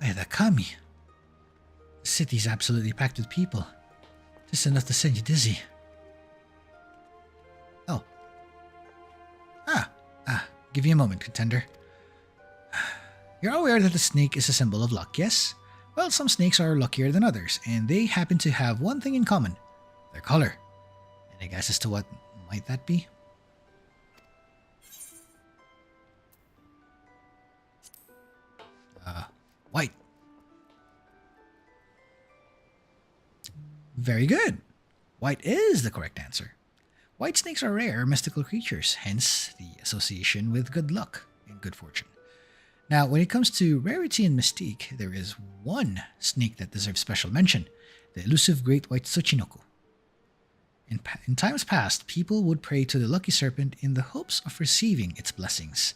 Hey, the Kami. The city's absolutely packed with people. Just enough to send you dizzy. Oh. Give me a moment, contender. You're aware that the snake is a symbol of luck, yes? Well, some snakes are luckier than others, and they happen to have one thing in common. Their color. Any guess as to what might that be? White. Very good. White is the correct answer. White snakes are rare, mystical creatures, hence the association with good luck and good fortune. Now, when it comes to rarity and mystique, there is one snake that deserves special mention, the elusive great white Tsuchinoko. In times past, people would pray to the lucky serpent in the hopes of receiving its blessings.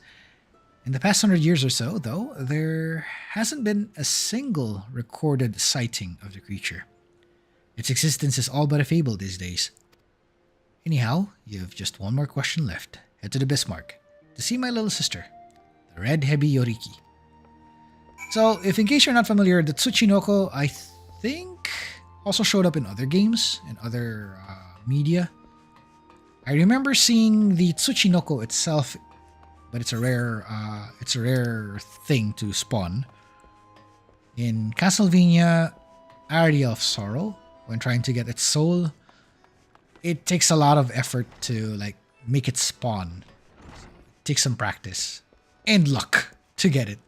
In the past 100 years or so, though, there hasn't been a single recorded sighting of the creature. Its existence is all but a fable these days. Anyhow, you have just one more question left. Head to the Bismarck to see my little sister, the Red Hebi Yoriki. So, if in case you're not familiar, the Tsuchinoko, I think, also showed up in other games and other media. I remember seeing the Tsuchinoko itself, but it's a rare thing to spawn. In Castlevania Area of Sorrow, when trying to get its soul, it takes a lot of effort to make it spawn. It takes some practice and luck to get it.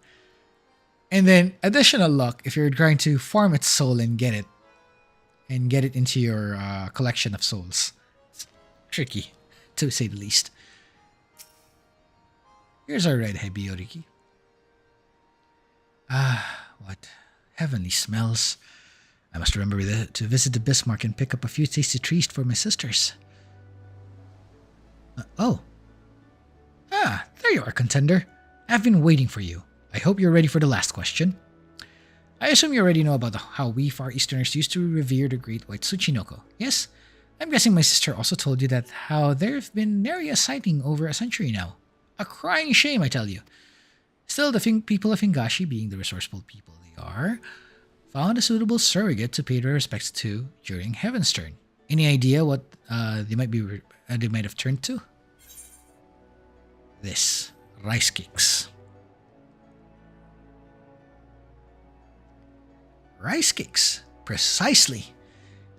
And then additional luck if you're trying to farm its soul and get it into your collection of souls. It's tricky, to say the least. Here's our red Hebi Yoriki. What heavenly smells. I must remember to visit the Bismarck and pick up a few tasty treats for my sisters. There you are, contender. I've been waiting for you. I hope you're ready for the last question. I assume you already know about how we Far Easterners used to revere the great white Tsuchinoko, yes? I'm guessing my sister also told you that how there have been nary a sighting over a century now. A crying shame, I tell you. Still, the people of Hingashi, being the resourceful people they are, found a suitable surrogate to pay their respects to during Heaven's Turn. Any idea what they might have turned to? This. Rice cakes. Rice cakes. Precisely.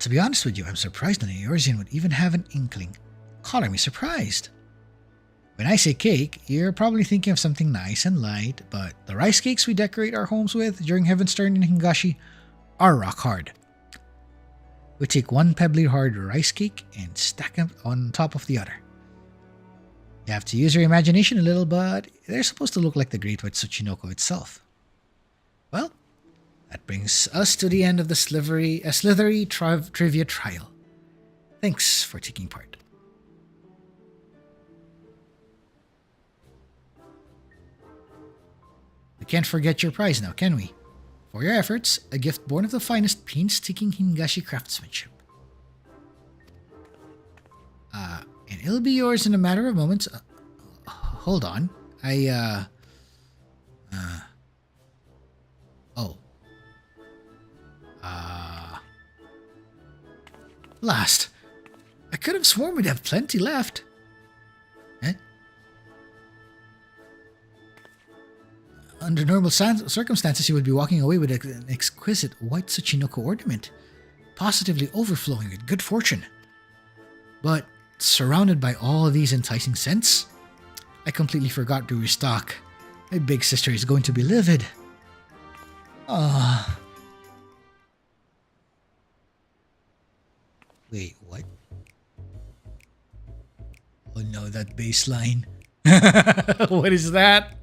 To be honest with you, I'm surprised that an Eorzean would even have an inkling. Calling me surprised. When I say cake, you're probably thinking of something nice and light, but the rice cakes we decorate our homes with during Heaven's Turn in Hingashi are rock hard. We take one pebbly hard rice cake and stack them on top of the other. You have to use your imagination a little, but they're supposed to look like the great white Tsuchinoko itself. Well, that brings us to the end of the slithery trivia trial. Thanks for taking part. We can't forget your prize now, can we? For your efforts, a gift born of the finest painstaking Hingashi craftsmanship. And it'll be yours in a matter of moments. Hold on. Last. I could have sworn we'd have plenty left. Under normal circumstances, you would be walking away with an exquisite white Tsuchinoko ornament, positively overflowing with good fortune. But surrounded by all these enticing scents, I completely forgot to restock. My big sister is going to be livid. Wait, what? Oh no, that baseline. What is that?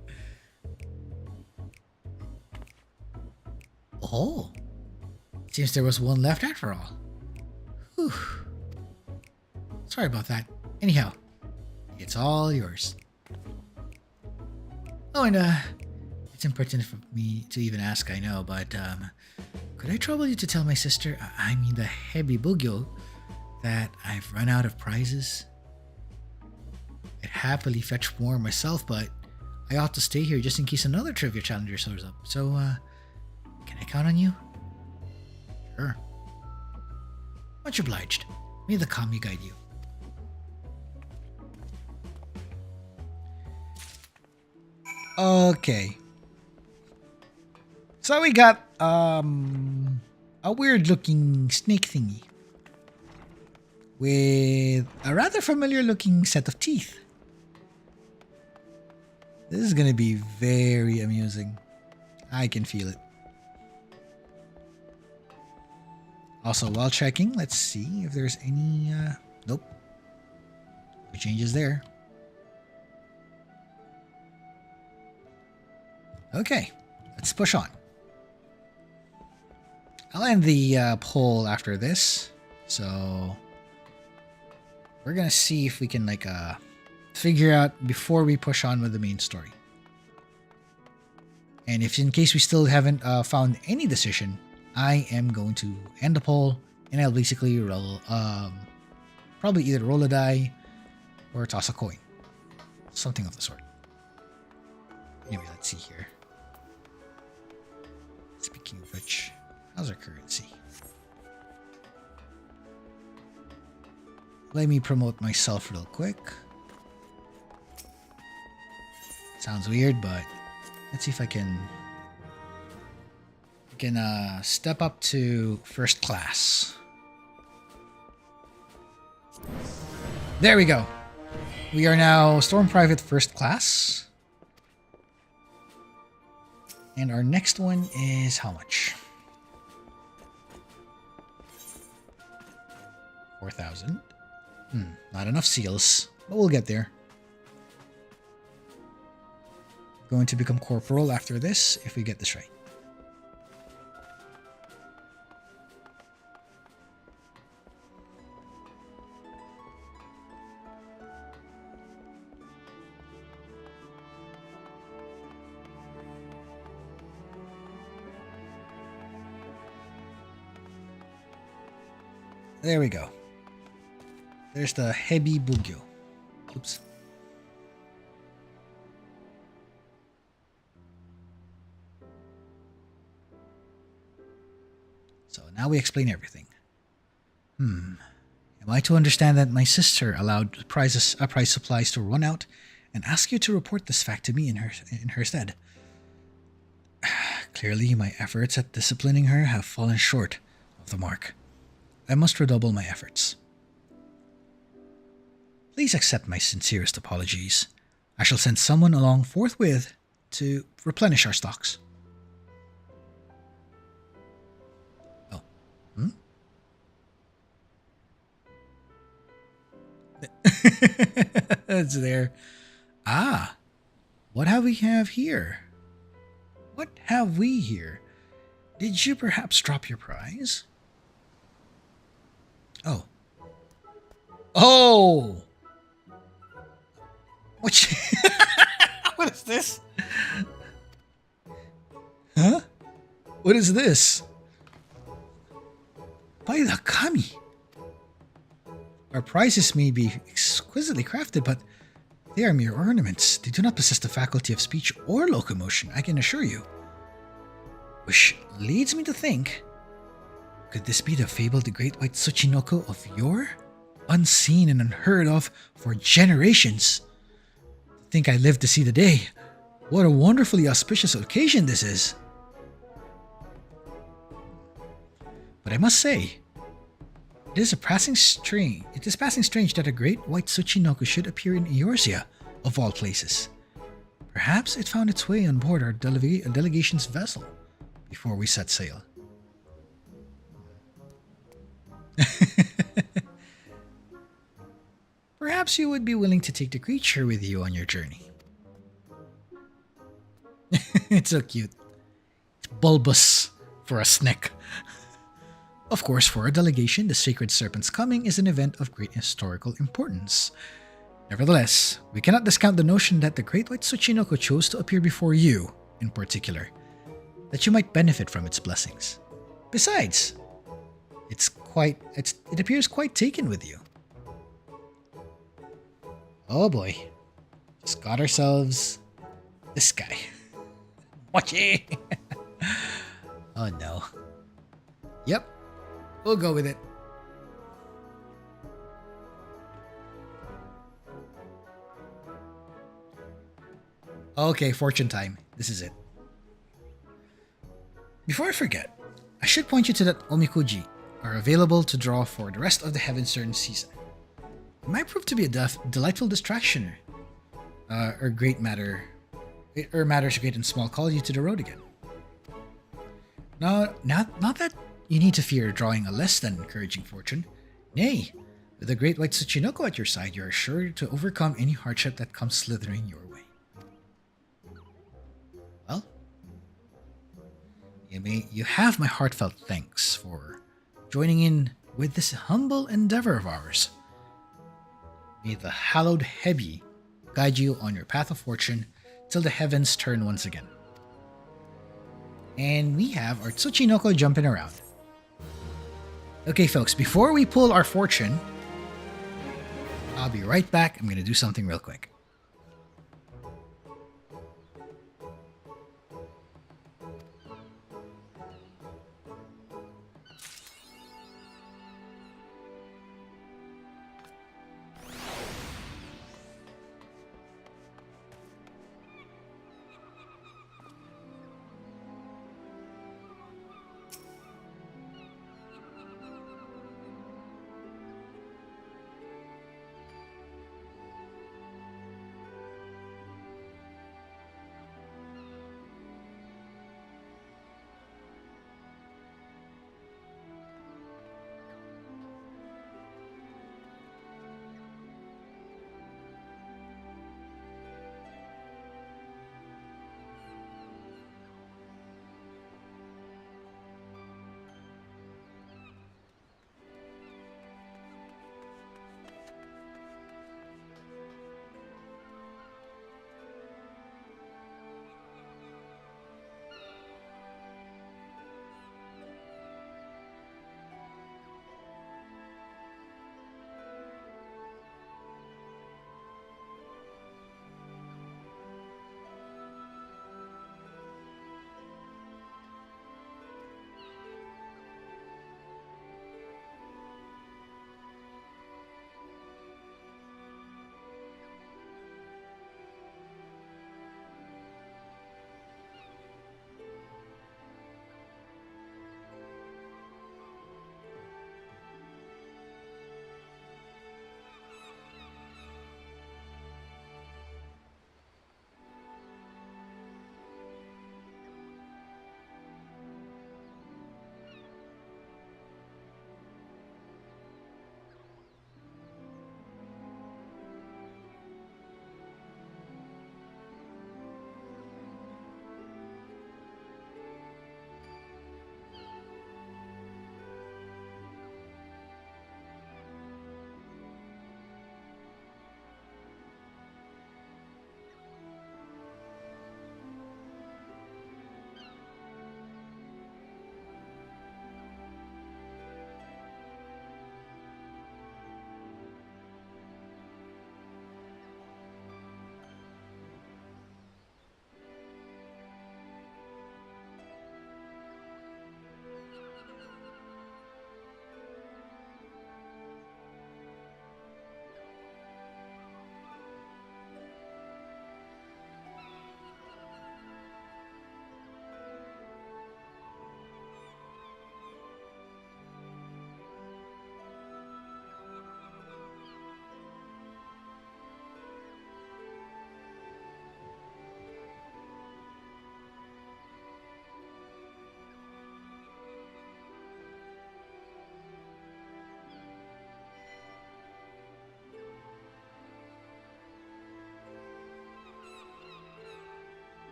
Oh. Seems there was one left after all. Whew. Sorry about that. Anyhow, it's all yours. Oh, and it's impertinent for me to even ask, I know, but could I trouble you to tell my sister, I mean the heavy bugyo, that I've run out of prizes? I'd happily fetch more myself, but I ought to stay here just in case another trivia challenger shows up. So, can I count on you? Sure. Much obliged. May the Kami guide you. Okay. So we got a weird looking snake thingy with a rather familiar looking set of teeth. This is gonna be very amusing. I can feel it. Also, while checking, let's see if there's any nope. No changes there. Okay, let's push on. I'll end the poll after this, so we're gonna see if we can like figure out before we push on with the main story. And if in case we still haven't found any decision, I am going to end the poll, and I'll basically roll, probably either roll a die or toss a coin, something of the sort. Anyway, let's see here. Speaking of which, how's our currency? Let me promote myself real quick. Sounds weird, but let's see if I can step up to first class. There we go. We are now Storm Private First Class. And our next one is how much? 4,000. Not enough seals, but we'll get there. Going to become corporal after this if we get this right. There we go. There's the Hebi Bugyo. Oops. So now we explain everything. Am I to understand that my sister allowed prize supplies to run out and ask you to report this fact to me in her stead? Clearly, my efforts at disciplining her have fallen short of the mark. I must redouble my efforts. Please accept my sincerest apologies. I shall send someone along forthwith to replenish our stocks. Oh. It's there. Ah. What have we here? What have we here? Did you perhaps drop your prize? Oh. Oh! What is this? Huh? What is this? By the kami! Our prizes may be exquisitely crafted, but they are mere ornaments. They do not possess the faculty of speech or locomotion, I can assure you. Which leads me to think, could this be the fabled Great White Tsuchinoko of yore? Unseen and unheard of for generations. To think I lived to see the day. What a wonderfully auspicious occasion this is. But I must say, it is passing strange that a Great White Tsuchinoko should appear in Eorzea, of all places. Perhaps it found its way on board our delegation's vessel before we set sail. perhaps you would be willing to take the creature with you on your journey. It's so cute. It's bulbous for a snake. Of course, for a delegation, the Sacred Serpent's coming is an event of great historical importance. Nevertheless, we cannot discount the notion that the Great White Tsuchinoko chose to appear before you, in particular, that you might benefit from its blessings. Besides, it appears quite taken with you. Oh boy. Just got ourselves this guy. Mochi! Oh no. Yep. We'll go with it. Okay, fortune time. This is it. Before I forget, I should point you to that omikuji are available to draw for the rest of the Heaven's Turn season. It might prove to be a delightful distraction or matters great and small call you to the road again. Now, not that you need to fear drawing a less than encouraging fortune. Nay, with the Great White Tsuchinoko at your side, you are sure to overcome any hardship that comes slithering your way. Well, you have my heartfelt thanks for joining in with this humble endeavor of ours. May the hallowed Hebi guide you on your path of fortune till the heavens turn once again. And we have our Tsuchinoko jumping around. Okay, folks, before we pull our fortune, I'll be right back. I'm going to do something real quick.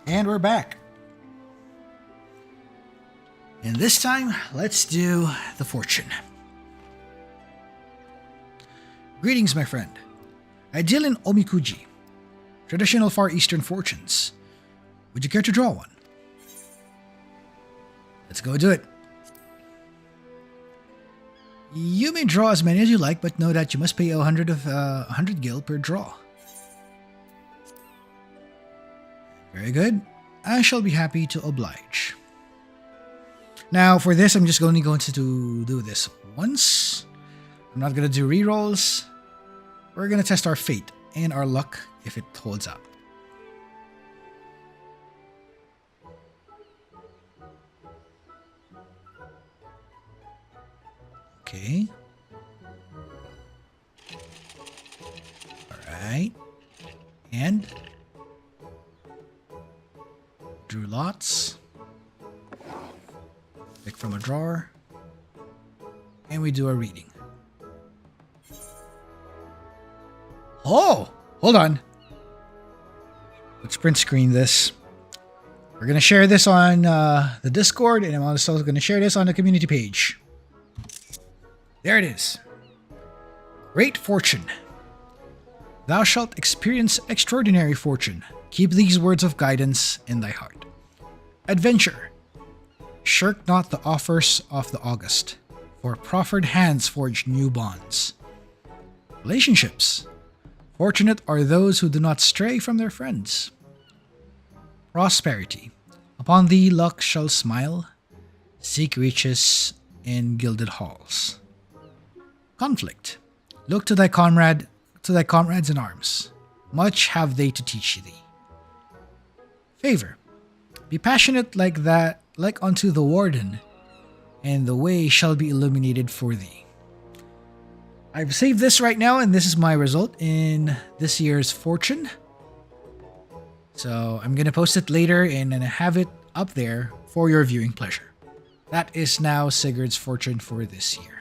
And we're back. And this time, let's do the fortune. Greetings, my friend. I deal in omikuji, traditional Far Eastern fortunes. Would you care to draw one? Let's go do it. You may draw as many as you like, but know that you must pay 100 gil per draw. Very good. I shall be happy to oblige. Now, for this, I'm just only going to do this once. I'm not going to do rerolls. We're going to test our fate and our luck if it holds up. Okay. Alright. And drew lots. Pick from a drawer. And we do a reading. Oh! Hold on. Let's print screen this. We're going to share this on the Discord, and I'm also going to share this on the community page. There it is. Great fortune. Thou shalt experience extraordinary fortune. Keep these words of guidance in thy heart. Adventure. Shirk not the offers of the august, for proffered hands forge new bonds. Relationships. Fortunate are those who do not stray from their friends. Prosperity. Upon thee luck shall smile. Seek riches in gilded halls. Conflict. Look to thy comrades in arms. Much have they to teach thee. Favor. Be passionate like unto the warden, and the way shall be illuminated for thee. I've saved this right now, and this is my result in this year's fortune. So I'm going to post it later and have it up there for your viewing pleasure. That is now Sigurd's fortune for this year.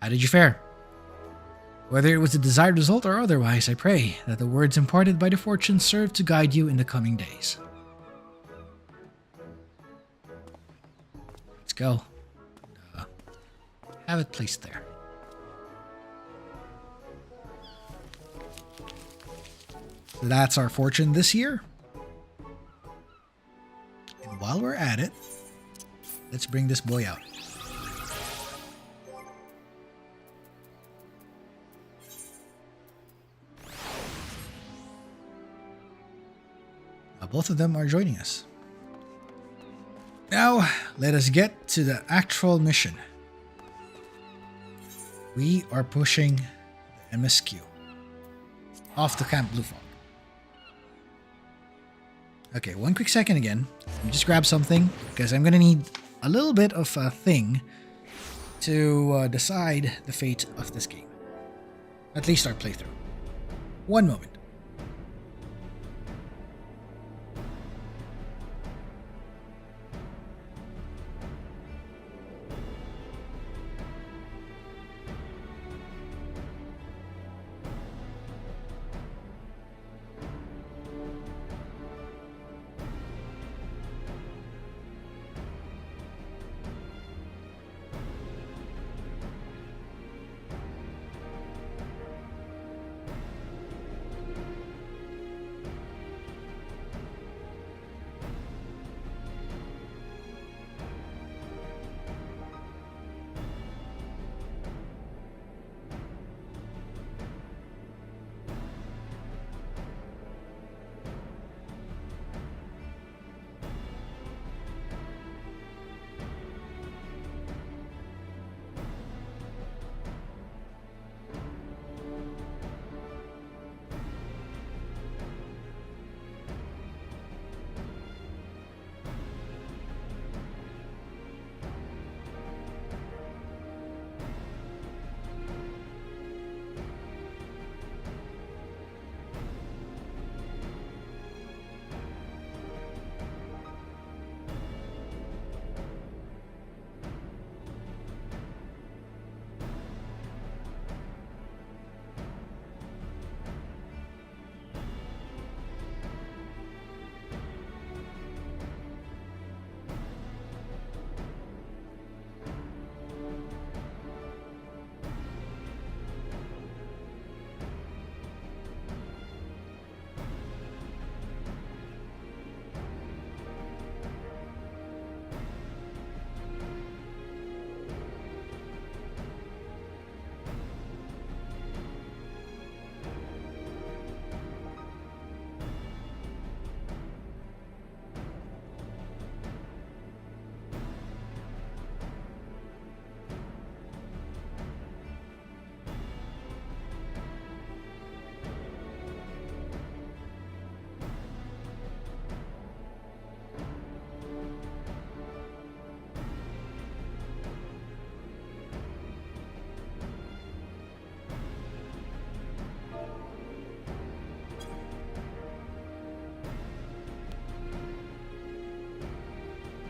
How did you fare? Whether it was the desired result or otherwise, I pray that the words imparted by the fortune serve to guide you in the coming days. Let's go. Have it placed there. So that's our fortune this year. And while we're at it, let's bring this boy out. Both of them are joining us. Now, let us get to the actual mission. We are pushing the MSQ off the Camp Blue Fog. Okay, one quick second again. Let me just grab something, because I'm going to need a little bit of a thing to decide the fate of this game. At least our playthrough. One moment.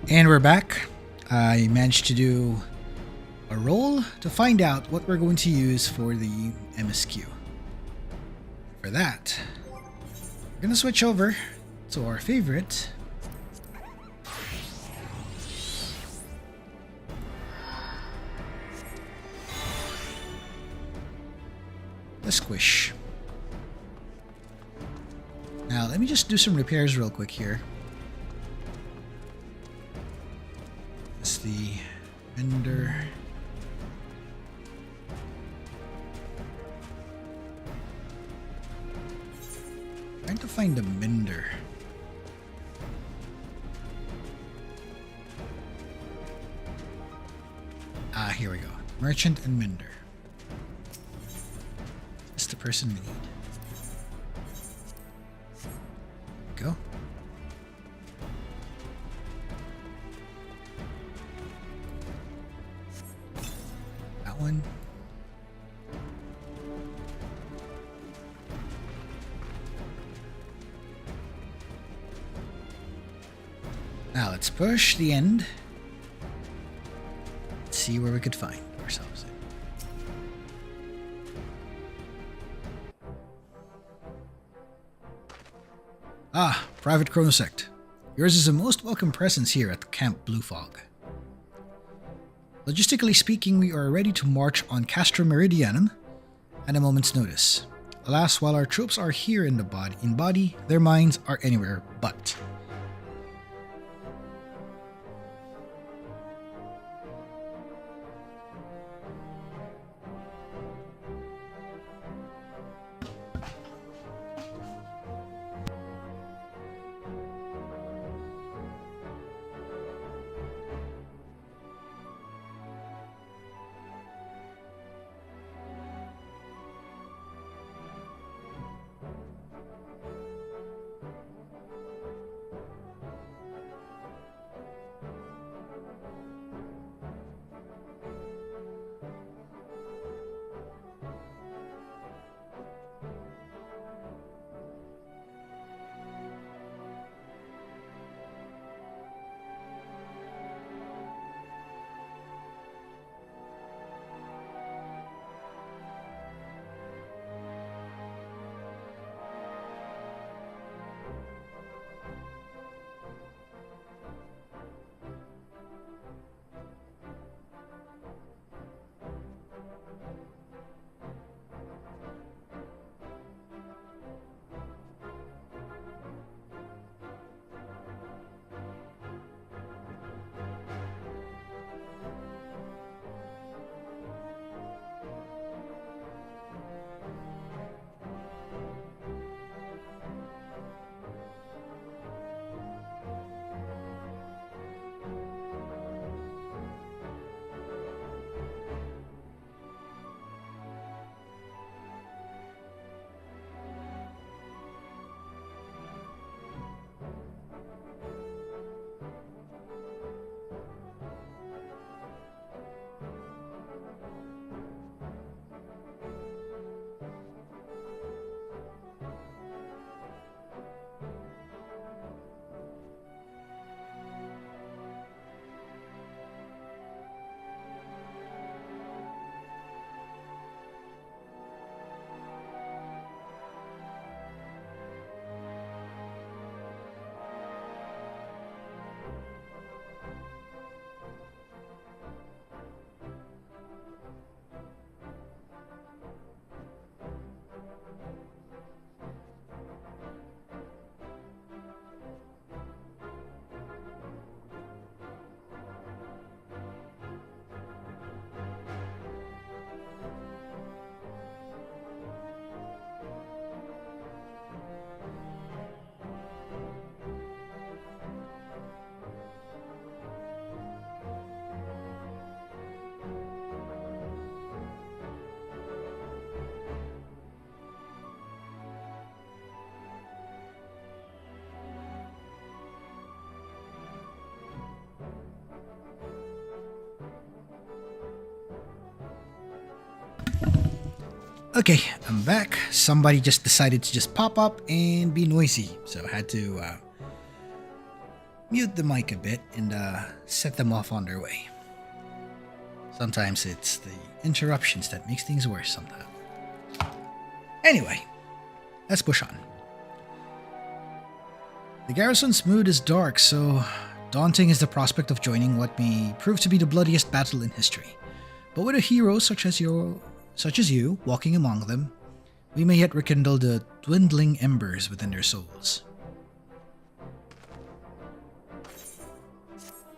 And we're back. I managed to do a roll to find out what we're going to use for the MSQ. For that, we're going to switch over to our favorite. The Squish. Now, let me just do some repairs real quick here. It's the Mender. Trying to find the Mender. Ah, here we go. Merchant and Mender. That's the person we need. Go. That one. Now let's push the end. Let's see where we could find ourselves. Ah, Private Chronosecht. Yours is a most welcome presence here at Camp Blue Fog. Logistically speaking, we are ready to march on Castrum Meridianum at a moment's notice. Alas, while our troops are here in body, their minds are anywhere but. Okay, I'm back. Somebody just decided to just pop up and be noisy, so I had to mute the mic a bit and set them off on their way. Sometimes it's the interruptions that makes things worse sometimes. Anyway, let's push on. The garrison's mood is dark, so daunting is the prospect of joining what may prove to be the bloodiest battle in history. But with a hero such as you walking among them, we may yet rekindle the dwindling embers within their souls.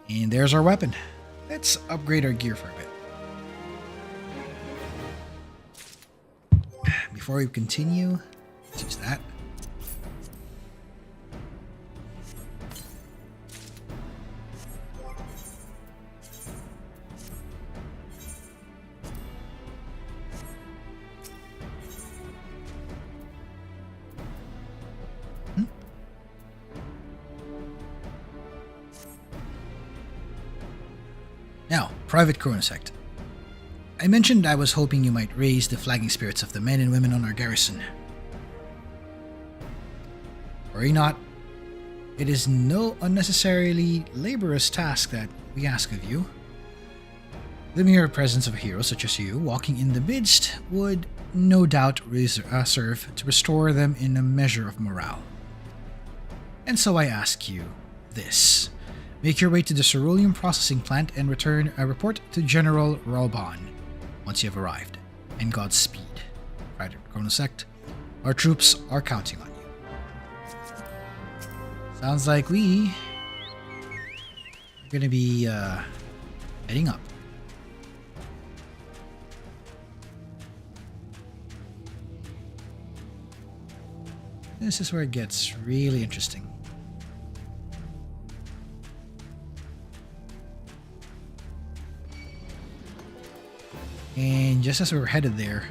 And there's our weapon. Let's upgrade our gear for a bit. Before we continue, let's use that. Now, Private Chronosecht. I mentioned I was hoping you might raise the flagging spirits of the men and women on our garrison. Worry not. It is no unnecessarily laborious task that we ask of you. The mere presence of a hero such as you walking in the midst would no doubt serve to restore them in a measure of morale. And so I ask you this. Make your way to the ceruleum processing plant and return a report to General Ralban once you have arrived. And Godspeed, Private Chronosecht. Our troops are counting on you. Sounds like we are going to be heading up. This is where it gets really interesting. And just as we were headed there,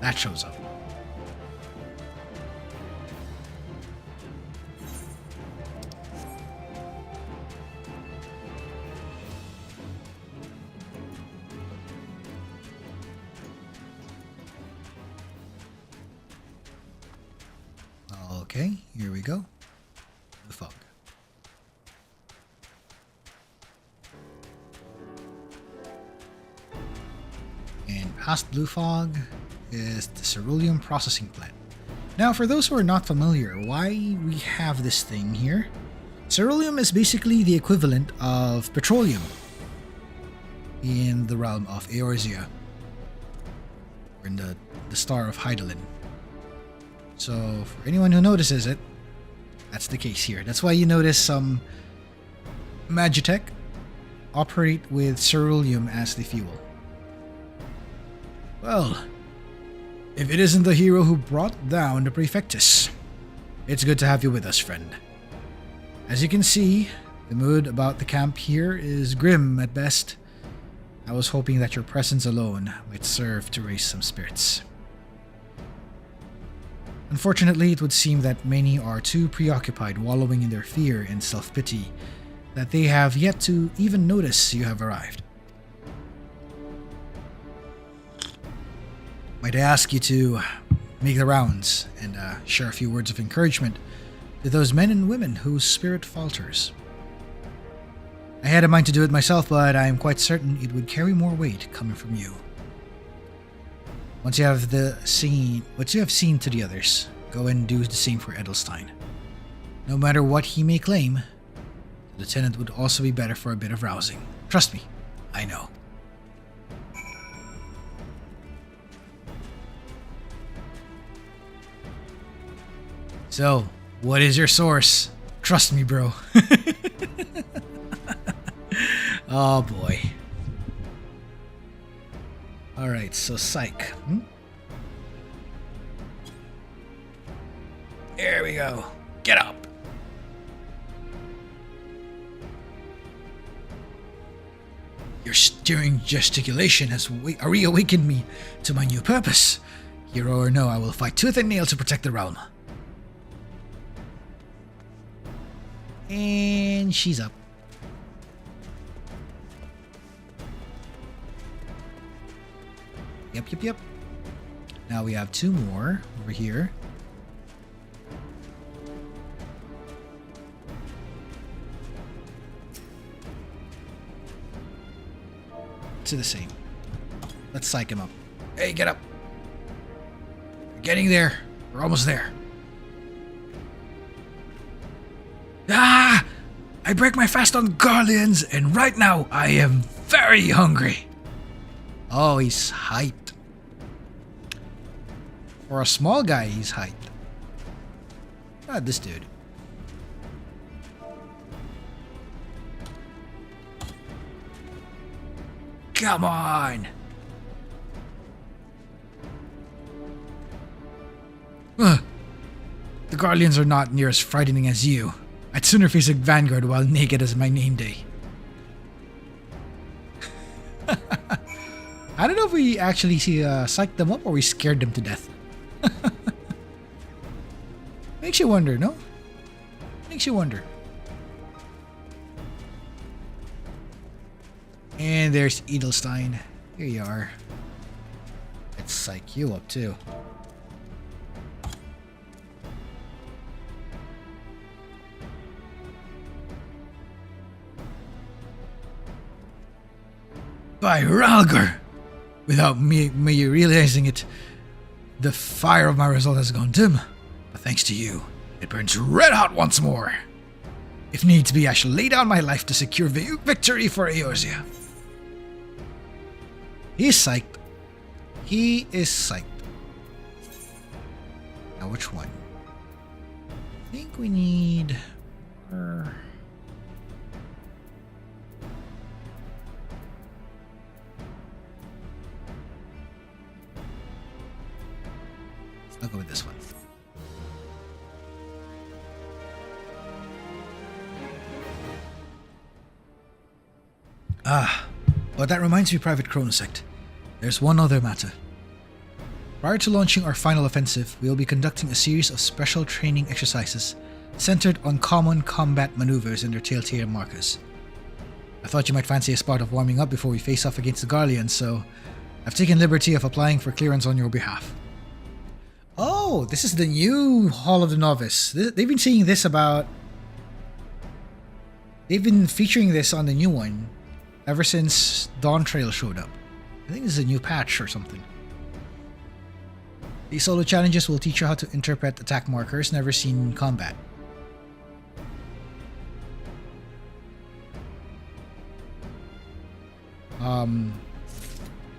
that shows up. Okay, here we go. The fog. And past Blue Fog is the ceruleum processing plant. Now, for those who are not familiar, why we have this thing here? Ceruleum is basically the equivalent of petroleum in the realm of Eorzea, or in the Star of Hydaelyn. So, for anyone who notices it, that's the case here. That's why you notice some Magitek operate with ceruleum as the fuel. Well, if it isn't the hero who brought down the Prefectus, it's good to have you with us, friend. As you can see, the mood about the camp here is grim at best. I was hoping that your presence alone might serve to raise some spirits. Unfortunately, it would seem that many are too preoccupied wallowing in their fear and self-pity that they have yet to even notice you have arrived. Might I ask you to make the rounds and share a few words of encouragement to those men and women whose spirit falters. I had in mind to do it myself, but I am quite certain it would carry more weight coming from you. Once you have seen to the others, go and do the same for Edelstein. No matter what he may claim, the lieutenant would also be better for a bit of rousing. Trust me, I know. So, what is your source? Trust me, bro. Oh boy. Alright, so psych. There we go. Get up. Your stirring gesticulation has reawakened me to my new purpose. Hero or no, I will fight tooth and nail to protect the realm. And she's up. Yep. Now we have two more over here. to the same. Let's psych him up. Hey, get up. We're getting there. We're almost there. Ah! I break my fast on Garleans, and right now I am very hungry. Oh, he's hyped. For a small guy, he's hyped. God, this dude. Come on! The Garleans are not near as frightening as you. I'd sooner face a vanguard while naked as my name day. I don't know if we actually psyched them up or we scared them to death. Makes you wonder, no? Makes you wonder. And there's Edelstein. Here you are. Let's psych you up too. By Ralgar! Without me realizing it, the fire of my resolve has gone dim. But thanks to you, it burns red hot once more. If needs be, I shall lay down my life to secure victory for Eorzea. He's psyched. He is psyched. Now which one? I think we need... I'll go with this one. But that reminds me, Private Chronosecht. There's one other matter. Prior to launching our final offensive, we will be conducting a series of special training exercises centered on common combat maneuvers and their telltale markers. I thought you might fancy a spot of warming up before we face off against the Garleans, so I've taken liberty of applying for clearance on your behalf. Oh, this is the new Hall of the Novice. They've been saying this about... They've been featuring this on the new one ever since Dawn Trail showed up. I think this is a new patch or something. These solo challenges will teach you how to interpret attack markers never seen in combat.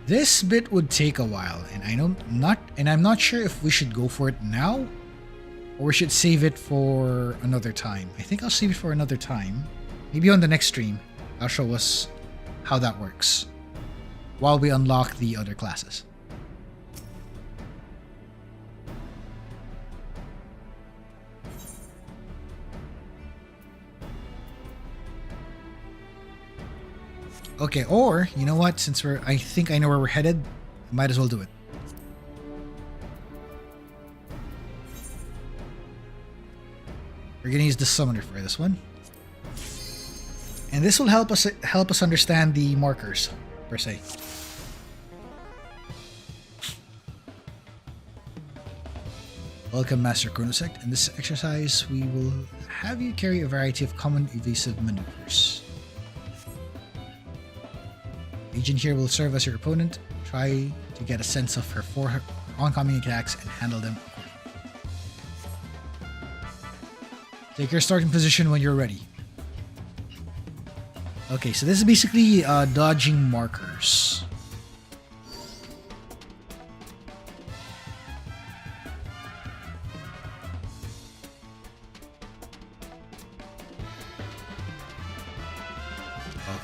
This bit would take a while, and I'm not sure if we should go for it now or we should save it for another time. I think I'll save it for another time. Maybe on the next stream, I'll show us how that works while we unlock the other classes. Okay, or, you know what, since I think I know where we're headed, I might as well do it. We're gonna use the summoner for this one. And this will help us understand the markers, per se. Welcome, Master Chronosecht. In this exercise, we will have you carry a variety of common evasive maneuvers. Agent here will serve as your opponent. Try to get a sense of her oncoming attacks and handle them accordingly. Take your starting position when you're ready. Okay, so this is basically dodging markers.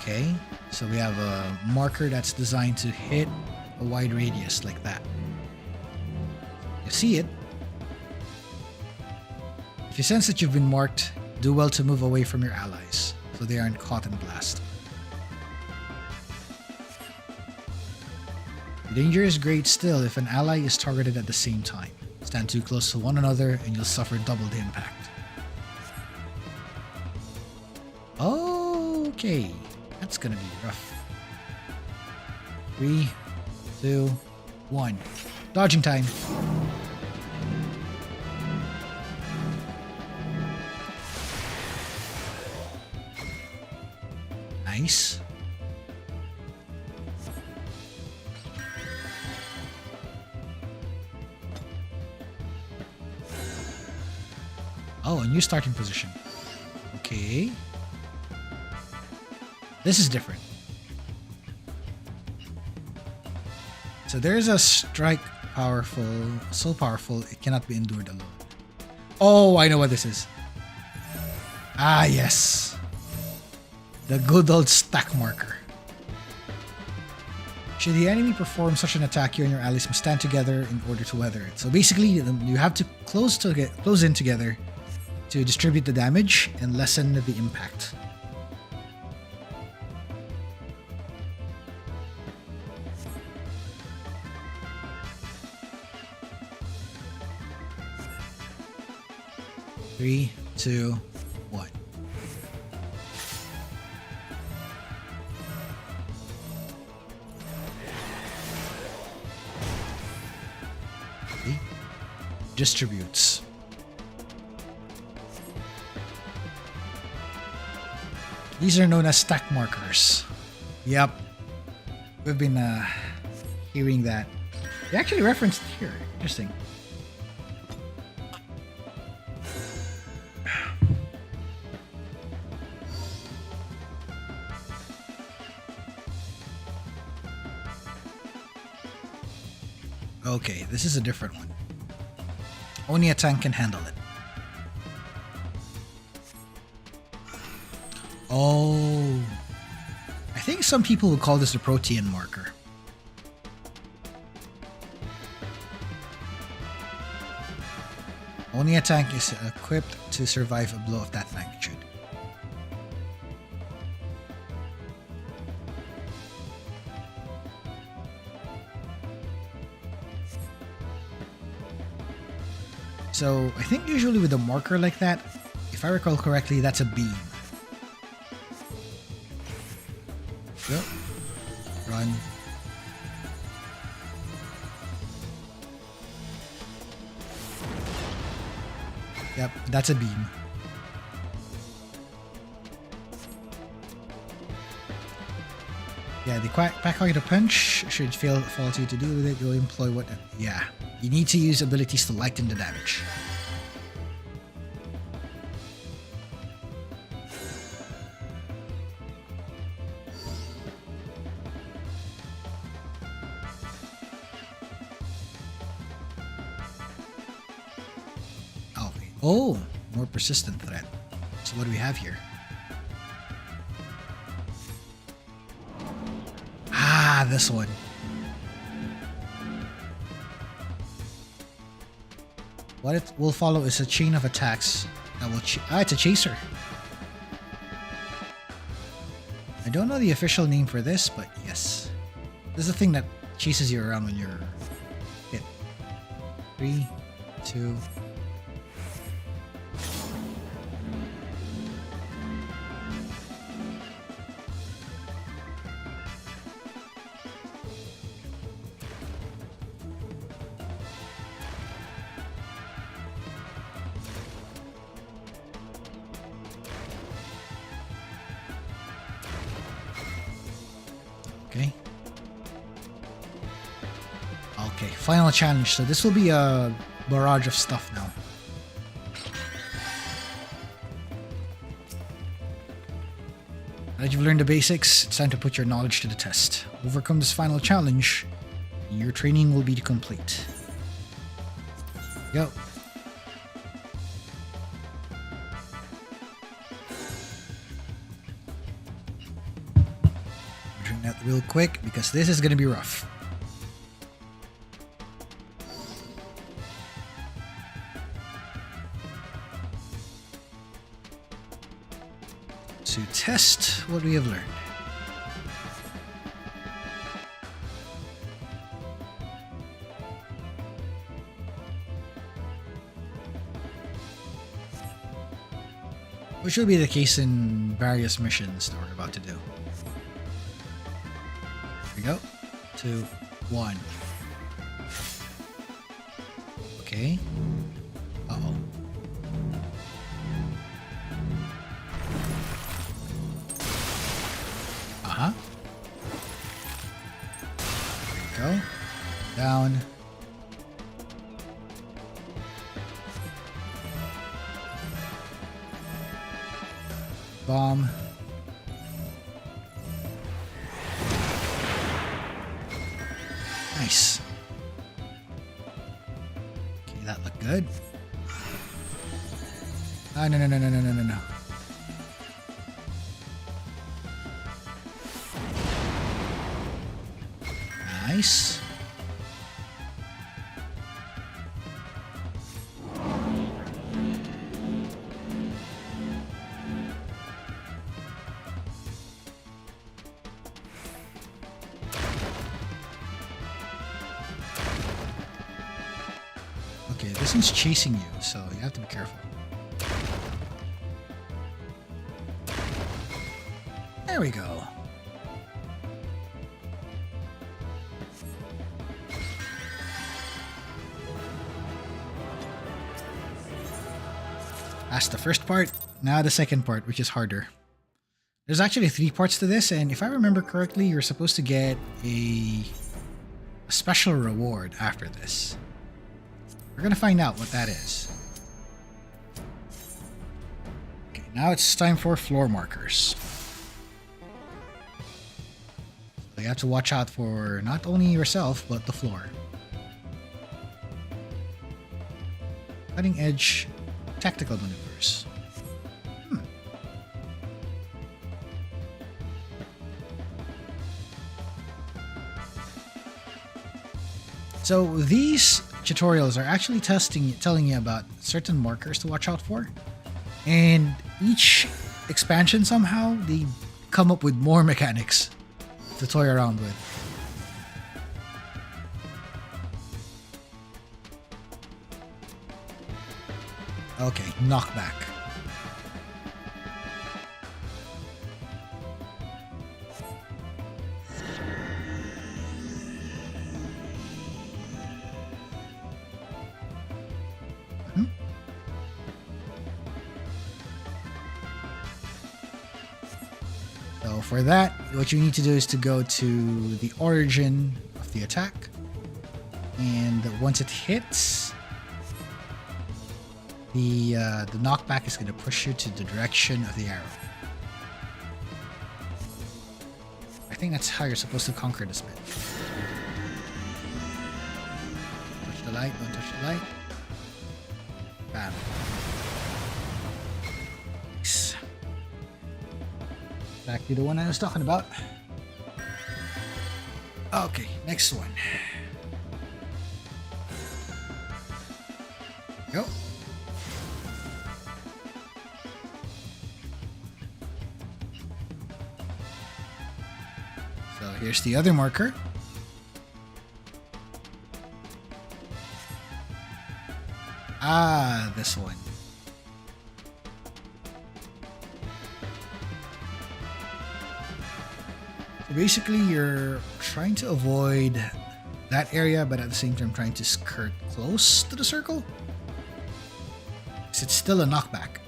Okay, so we have a marker that's designed to hit a wide radius like that. You see it. If you sense that you've been marked, do well to move away from your allies so they aren't caught in blast. The danger is great still if an ally is targeted at the same time. Stand too close to one another and you'll suffer double the impact. Okay, that's gonna be rough. 3, 2, 1. Dodging time. Nice. Oh, a new starting position. Okay. This is different. So there's a strike so powerful it cannot be endured alone. Oh, I know what this is. Ah, yes. The good old stack marker. Should the enemy perform such an attack, you and your allies must stand together in order to weather it. So basically, you have to close in together to distribute the damage and lessen the impact. Three, two, one. Okay. Distributes. These are known as stack markers. Yep. We've been hearing that. They actually referenced here. Interesting. Okay, this is a different one. Only a tank can handle it. Oh. I think some people would call this the Protean marker. Only a tank is equipped to survive a blow of that magnitude. So I think usually with a marker like that, if I recall correctly, that's a beam. Yep. Run. Yep, that's a beam. Yeah, the Pack-Pocket Punch should fall to you to do with it. You'll employ what? Yeah. You need to use abilities to lighten the damage. Okay. Oh, more persistent threat. So what do we have here? Ah, this one. What it will follow is a chain of attacks that will it's a chaser. I don't know the official name for this, but yes. This is the thing that chases you around when you're hit. 3, 2. Okay. Okay, final challenge. So this will be a barrage of stuff now. Now that you've learned the basics, it's time to put your knowledge to the test. Overcome this final challenge, and your training will be complete. Go. Drink that real quick because this is going to be rough. To test what we have learned. Which will be the case in various missions that we're about to do. Here we go. 2, 1. Okay. Uh-oh. Uh-huh. There we go. Down. bomb. Nice. Okay, that looked good. Ah, no. Nice. Okay, this one's chasing you, so you have to be careful. There we go. That's the first part. Now the second part, which is harder. There's actually 3 parts to this, and if I remember correctly, you're supposed to get a special reward after this. We're gonna find out what that is. Okay, now it's time for floor markers. So you have to watch out for not only yourself, but the floor. Cutting edge tactical maneuvers. So these tutorials are actually telling you about certain markers to watch out for, and each expansion somehow they come up with more mechanics to toy around with. Okay, knockback. So for that, what you need to do is to go to the origin of the attack, and once it hits, the knockback is going to push you to the direction of the arrow. I think that's how you're supposed to conquer this bit. Touch the light, don't touch the light. Bam. Nice. Exactly the one I was talking about. Okay, next one. Go. So here's the other marker. Ah, this one. So basically, you're trying to avoid that area, but at the same time trying to skirt close to the circle. It's still a knockback.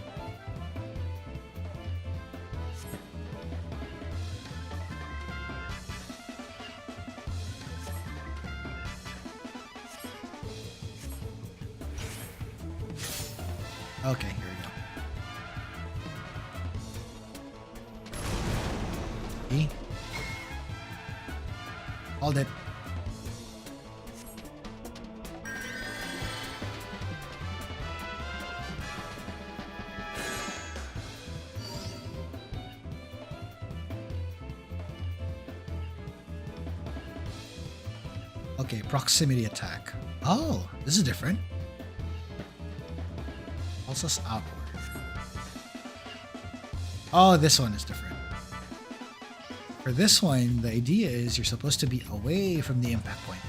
Okay, here we go. E. Hold it. Okay, proximity attack. Oh, this is different. Pulses outward. Oh, this one is different. For this one, the idea is you're supposed to be away from the impact point.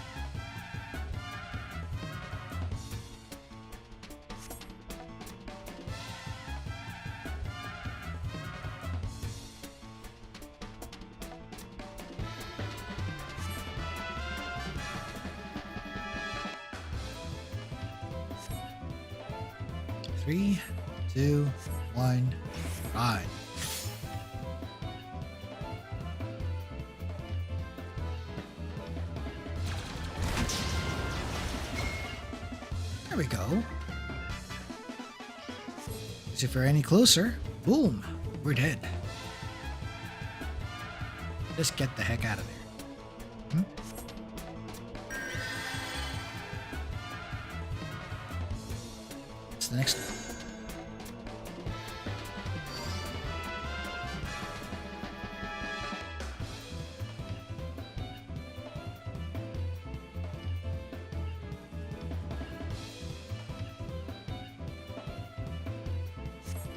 Three, two, one, ride. There we go. So if you're any closer, boom, We're dead. Just get the heck out of there. Hmm? What's the next one?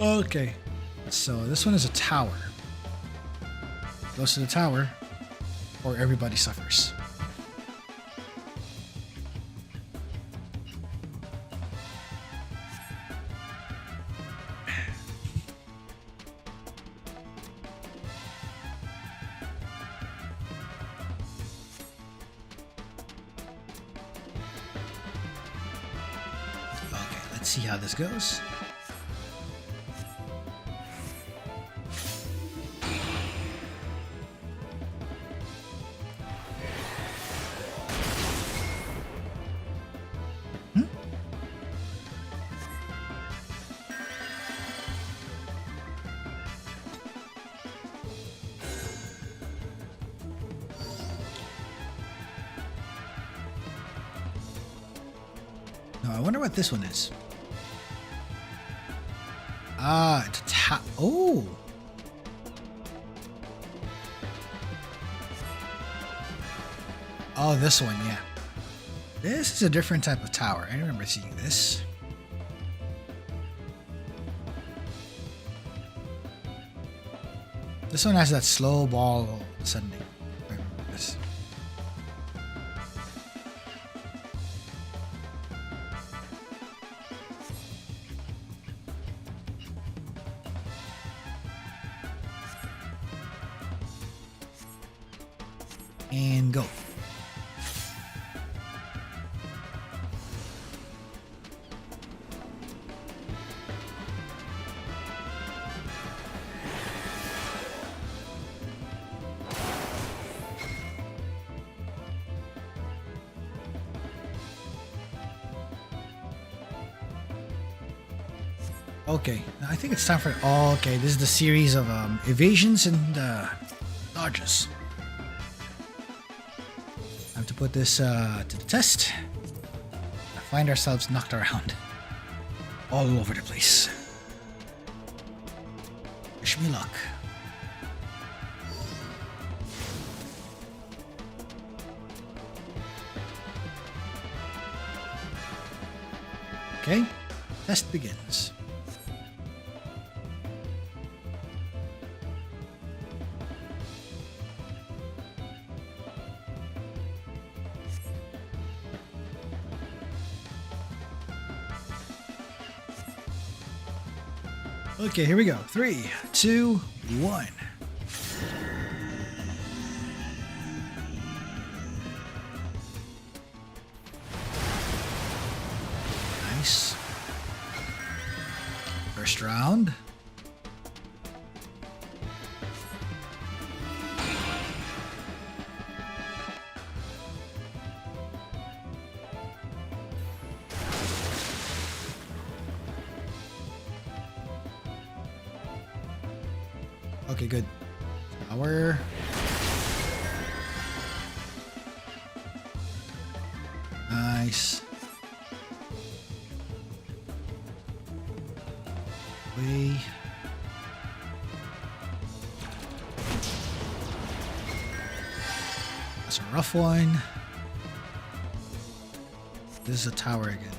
Okay, so this one is a tower. Goes to the tower, or everybody suffers. Okay, let's see how this goes. I wonder what this one is. Ah, it's a oh! Oh, this one, yeah. This is a different type of tower. I remember seeing this. This one has that slow ball ascending. I remember this. And go. Okay, I think it's time for... Oh, okay, this is the series of evasions and dodges. Time to put this to the test. Find ourselves knocked around all over the place. Wish me luck. Okay, test begins. Okay, here we go. 3, 2, 1. Nice. First round. Okay, good. Tower. Nice. Way. That's a rough one. This is a tower again.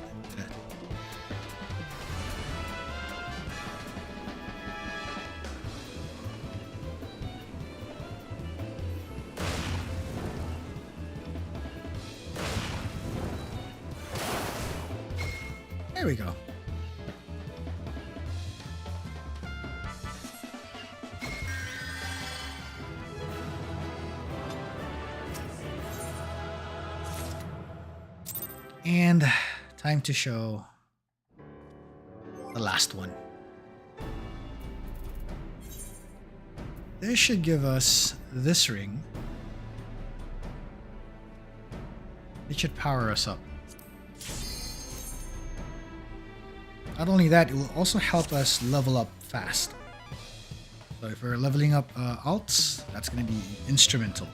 There we go. And time to show the last one. This should give us this ring. It should power us up. Not only that, it will also help us level up fast. So if we're leveling up alts, that's going to be instrumental.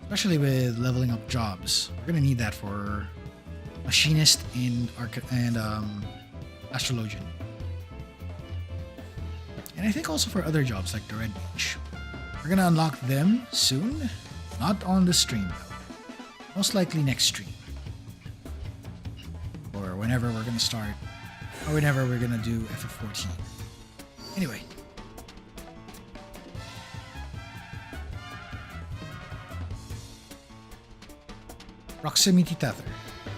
Especially with leveling up jobs. We're going to need that for machinist and astrologian. And I think also for other jobs like the Red Mage. We're going to unlock them soon. Not on the stream though. Most likely next stream. Or whenever we're going to start. Or whenever we're going to do FF14. Anyway. Proximity tether.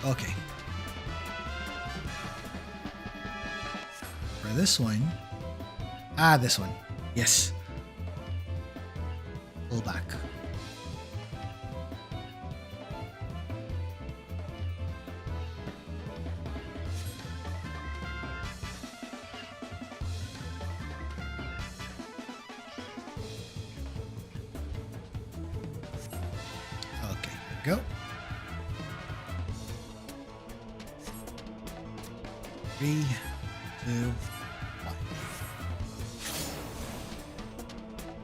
Okay. For this one. This one. Yes. Pull back. Okay, go. 3, 2, 1.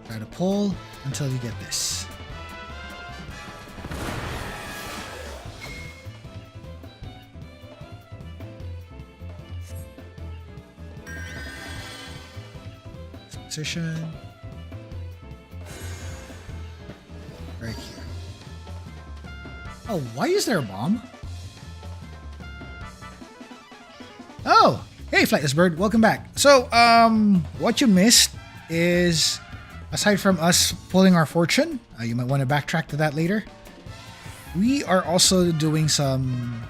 Try to pull until you get this. Position. Right here. Oh, why is there a bomb? Oh, hey, Flightless Bird, welcome back. So, what you missed is, aside from us pulling our fortune, you might want to backtrack to that later. We are also doing some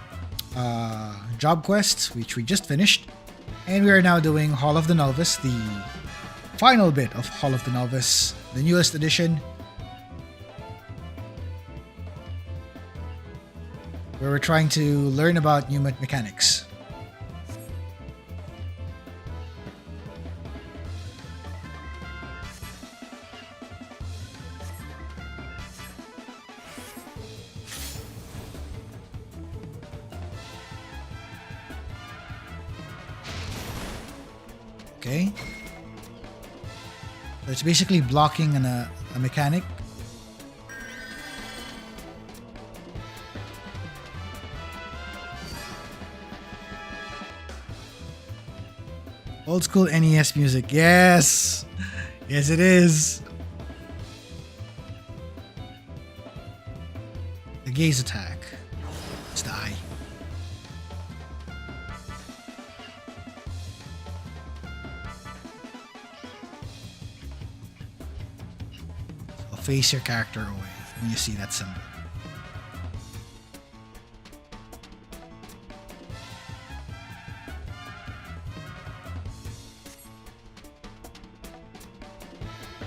job quests, which we just finished, and we are now doing Hall of the Novice, the final bit of Hall of the Novice, the newest edition, where we're trying to learn about new mechanics. Okay. So it's basically blocking a mechanic. Old school NES music. Yes! Yes, it is. The gaze attack. It's the eye. So face your character away when you see that symbol.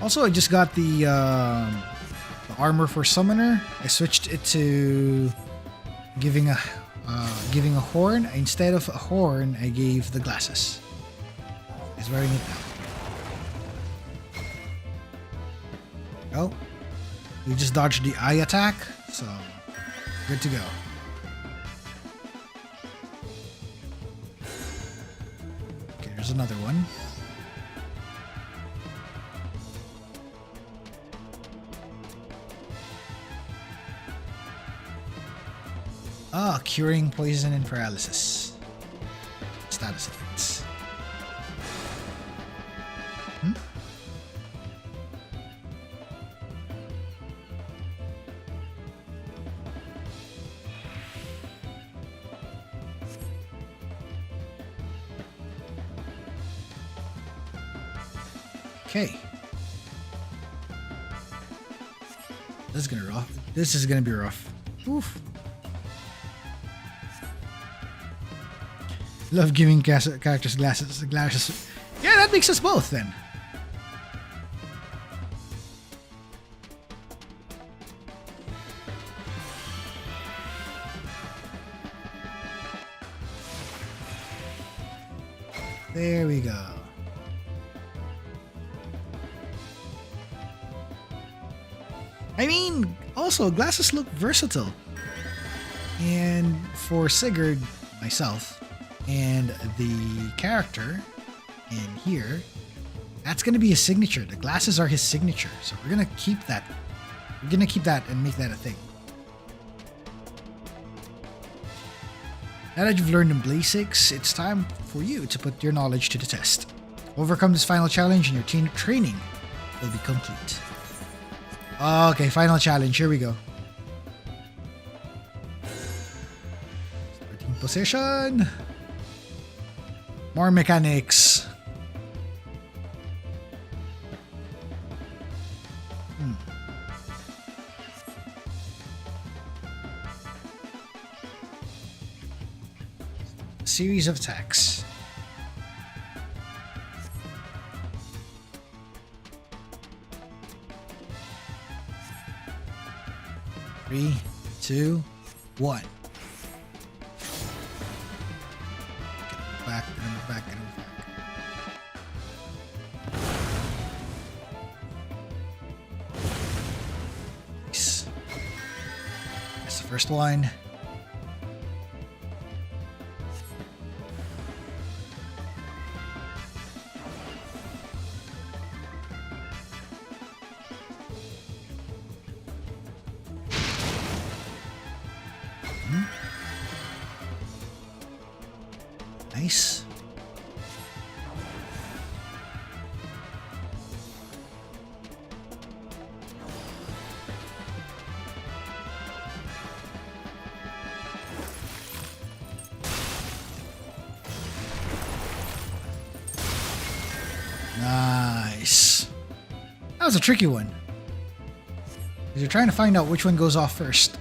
Also, I just got the armor for summoner. I switched it to giving a horn. Instead of a horn, I gave the glasses. He's wearing it now. Oh, we just dodged the eye attack, so good to go. Okay, there's another one. Curing poison and paralysis. Status effects. Okay. This is gonna be rough. Oof. Love giving characters glasses. Yeah, that makes us both then. There we go. I mean, also glasses look versatile. And for Sigurd, myself, and the character in here, That's going to be his signature. The glasses are his signature. So we're going to keep that. We're going to keep that and make that a thing. Now that you've learned the basics, it's time for you to put your knowledge to the test. Overcome this final challenge and your team training will be complete. Okay, final challenge. Here we go. Starting position. More mechanics. Series of attacks. Three, two, one. Get him back, get him back, get him back. Nice. That's the first one. Nice. Nice. That was a tricky one. Because you're trying to find out which one goes off first.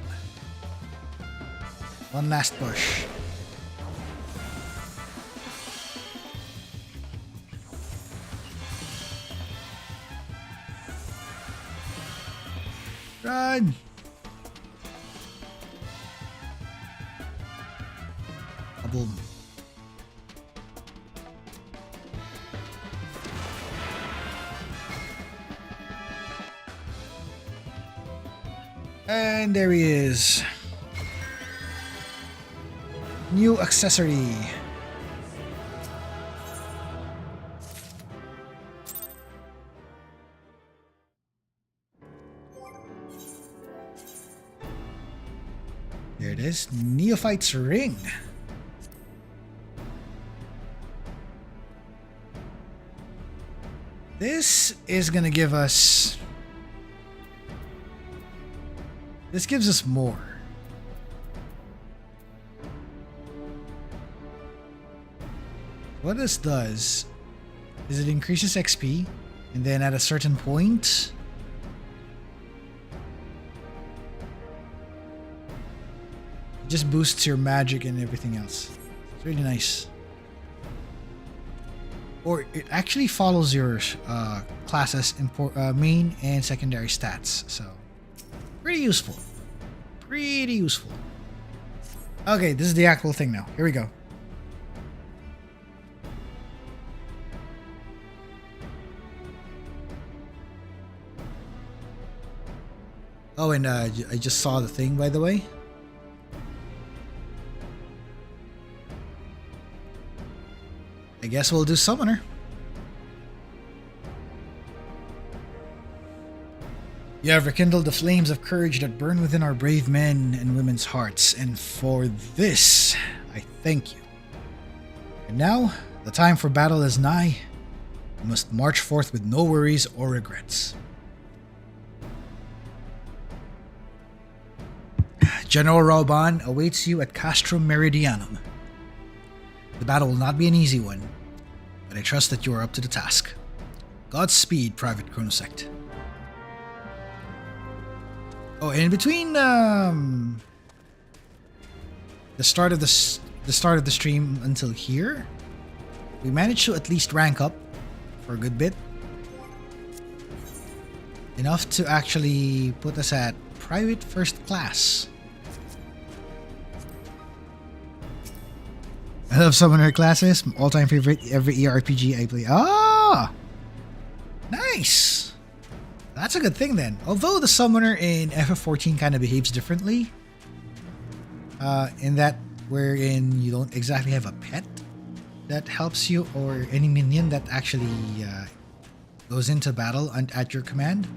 One last push. Run! Boom. And there he is. New accessory. There it is. Neophyte's Ring. This is going to give us... This gives us more. What this does is it increases XP, and then at a certain point, it just boosts your magic and everything else. It's really nice. Or it actually follows your class's main and secondary stats, so pretty useful. Pretty useful. Okay, this is the actual thing now. Here we go. Oh, and I just saw the thing, by the way. I guess we'll do Summoner. You have rekindled the flames of courage that burn within our brave men and women's hearts, and for this, I thank you. And now, the time for battle is nigh. You must march forth with no worries or regrets. General Rauban awaits you at Castrum Meridianum. The battle will not be an easy one, but I trust that you are up to the task. Godspeed, Private Chronosecht. Oh, and in between the start of the stream until here, we managed to at least rank up for a good bit. Enough to actually put us at Private First Class. I love Summoner classes. My all-time favorite every ERPG I play. Ah! Nice! That's a good thing then. Although the Summoner in FF14 kind of behaves differently. In that wherein you don't exactly have a pet that helps you or any minion that actually goes into battle at your command.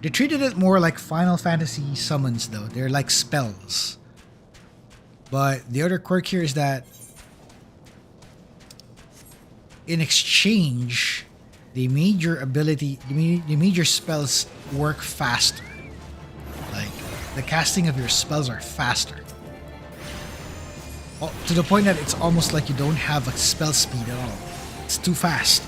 They treated it more like Final Fantasy summons though. They're like spells. But the other quirk here is that in exchange, they made your spells work faster. Like, the casting of your spells are faster. To the point that it's almost like you don't have a spell speed at all. It's too fast.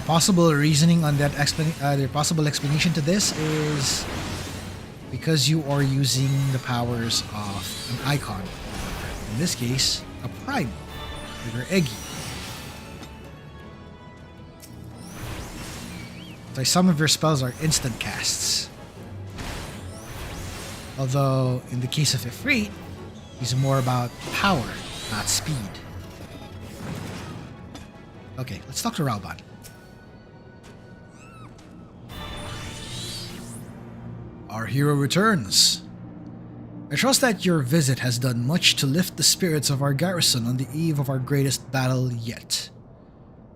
Possible reasoning on that the possible explanation to this is because you are using the powers of an icon. In this case, a prime, or Eggy. So some of your spells are instant casts. Although, in the case of Ifrit, he's more about power, not speed. Okay, let's talk to Ralban. Our hero returns. I trust that your visit has done much to lift the spirits of our garrison on the eve of our greatest battle yet.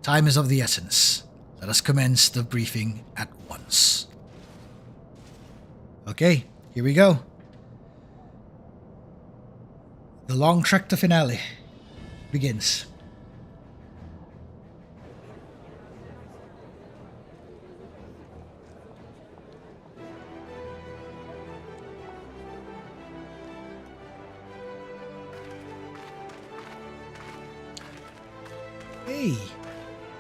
Time is of the essence. Let us commence the briefing at once. Okay, here we go. The long trek to finale begins. Hey,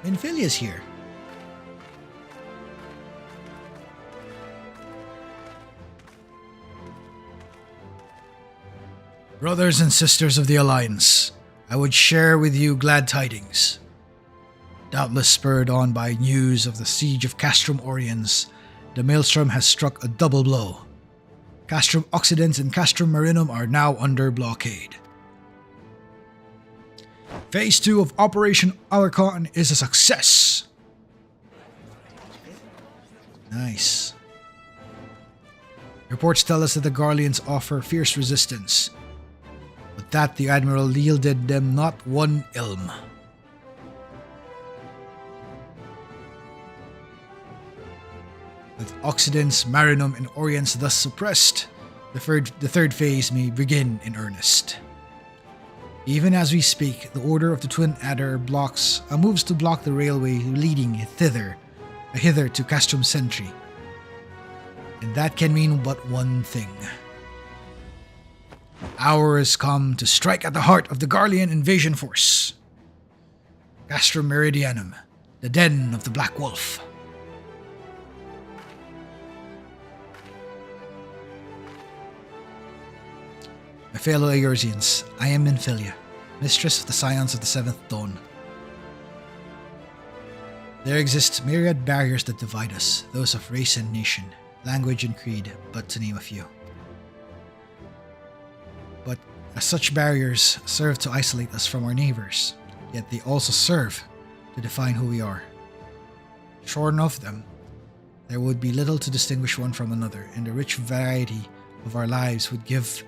Minfilia's here. Brothers and sisters of the Alliance, I would share with you glad tidings. Doubtless spurred on by news of the siege of Castrum Oriens, the Maelstrom has struck a double blow. Castrum Occidens and Castrum Marinum are now under blockade. Phase 2 of Operation Archon is a success. Nice. Reports tell us that the Garleans offer fierce resistance, but that the Admiral yielded them not one ilm. With Occidens, Marinum, and Orients thus suppressed, the third phase may begin in earnest. Even as we speak, the Order of the Twin Adder moves to block the railway leading hither to Castrum Centri. And that can mean but one thing. The hour has come to strike at the heart of the Garlean invasion force. Castrum Meridianum, the den of the Black Wolf. My fellow Eorzeans, I am Minfilia, mistress of the Scions of the Seventh Dawn. There exist myriad barriers that divide us, those of race and nation, language and creed, but to name a few. But as such barriers serve to isolate us from our neighbors, yet they also serve to define who we are. Shorn of them, there would be little to distinguish one from another, and the rich variety of our lives would give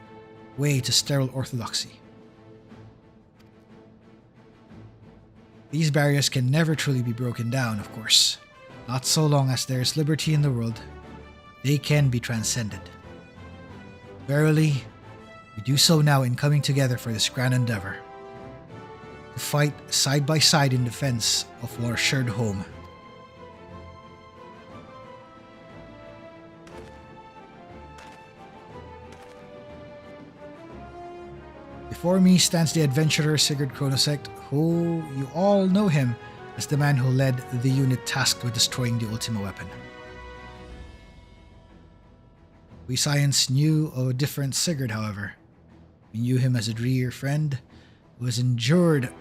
way to sterile orthodoxy. These barriers can never truly be broken down, of course, not so long as there is liberty in the world. They can be transcended. Verily, we do so now in coming together for this grand endeavor, to fight side by side in defense of our shared home. Before me stands the adventurer Sigurd Chronosecht, who you all know him as the man who led the unit tasked with destroying the Ultima Weapon. We Scions knew of a different Sigurd, however. We knew him as a dear friend who has endured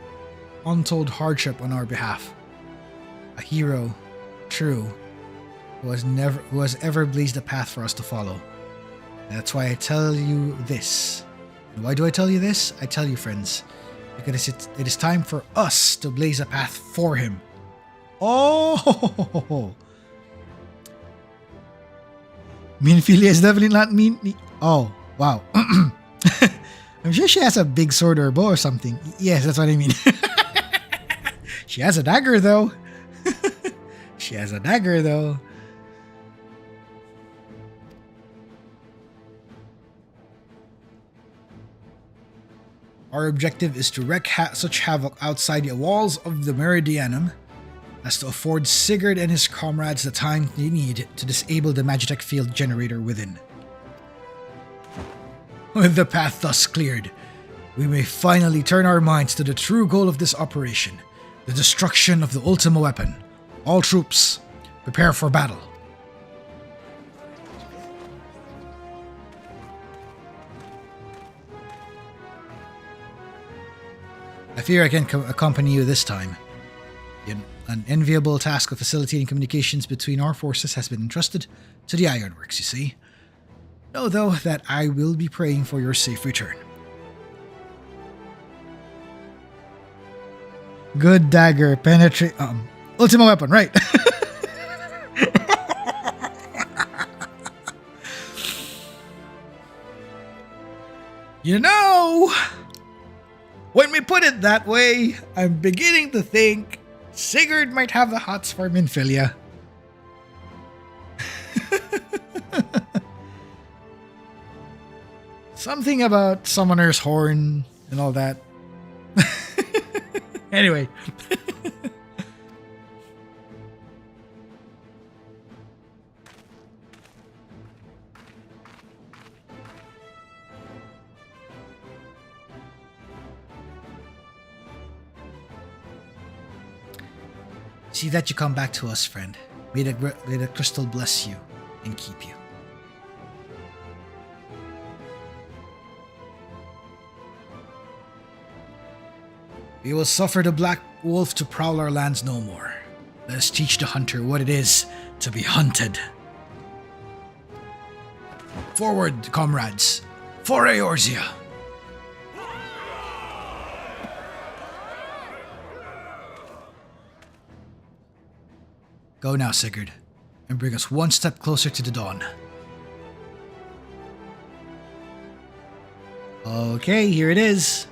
untold hardship on our behalf. A hero, true, who has ever blazed a path for us to follow. And that's why I tell you this. And why do I tell you this? I tell you, friends, because it is time for us to blaze a path for him. Oh! Minfilia is definitely not mean. Oh, wow. I'm sure she has a big sword or a bow or something. Yes, that's what I mean. She has a dagger, though. She has a dagger, though. Our objective is to wreak such havoc outside the walls of the Meridianum as to afford Sigurd and his comrades the time they need to disable the Magitek field generator within. With the path thus cleared, we may finally turn our minds to the true goal of this operation, the destruction of the Ultima Weapon. All troops, prepare for battle. I fear I can't accompany you this time. An unenviable task of facilitating communications between our forces has been entrusted to the Ironworks, you see. Know, though, that I will be praying for your safe return. Good dagger, penetrate... Ultima Weapon, right. You know... When we put it that way, I'm beginning to think Sigurd might have the hots for Minfilia. Something about Summoner's Horn and all that. Anyway. See that you come back to us, friend. May the crystal bless you and keep you. We will suffer the Black Wolf to prowl our lands no more. Let us teach the hunter what it is to be hunted. Forward, comrades, for Eorzea! Go now, Sigurd, and bring us one step closer to the dawn. Okay, here it is.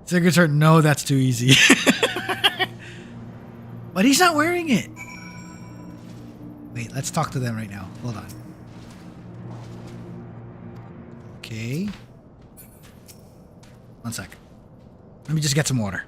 Sigurd's hurt. No, that's too easy. But he's not wearing it. Wait, let's talk to them right now. Hold on. Okay. One sec. Let me just get some water.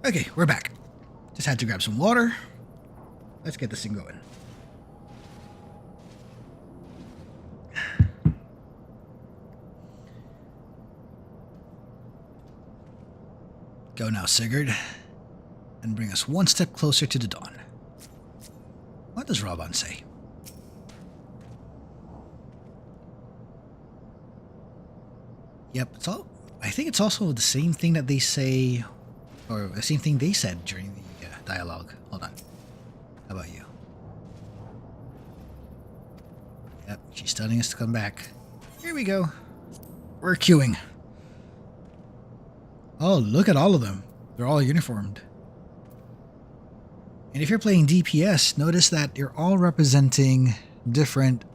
Okay, we're back. Just had to grab some water. Let's get this thing going. Go now, Sigurd, and bring us one step closer to the dawn. What does Raban say? Yep, I think it's also the same thing that they say, or the same thing they said during the dialogue. Hold on. How about you? Yep, she's telling us to come back. Here we go. We're queuing. Oh, look at all of them. They're all uniformed. And if you're playing DPS, notice that you're all representing different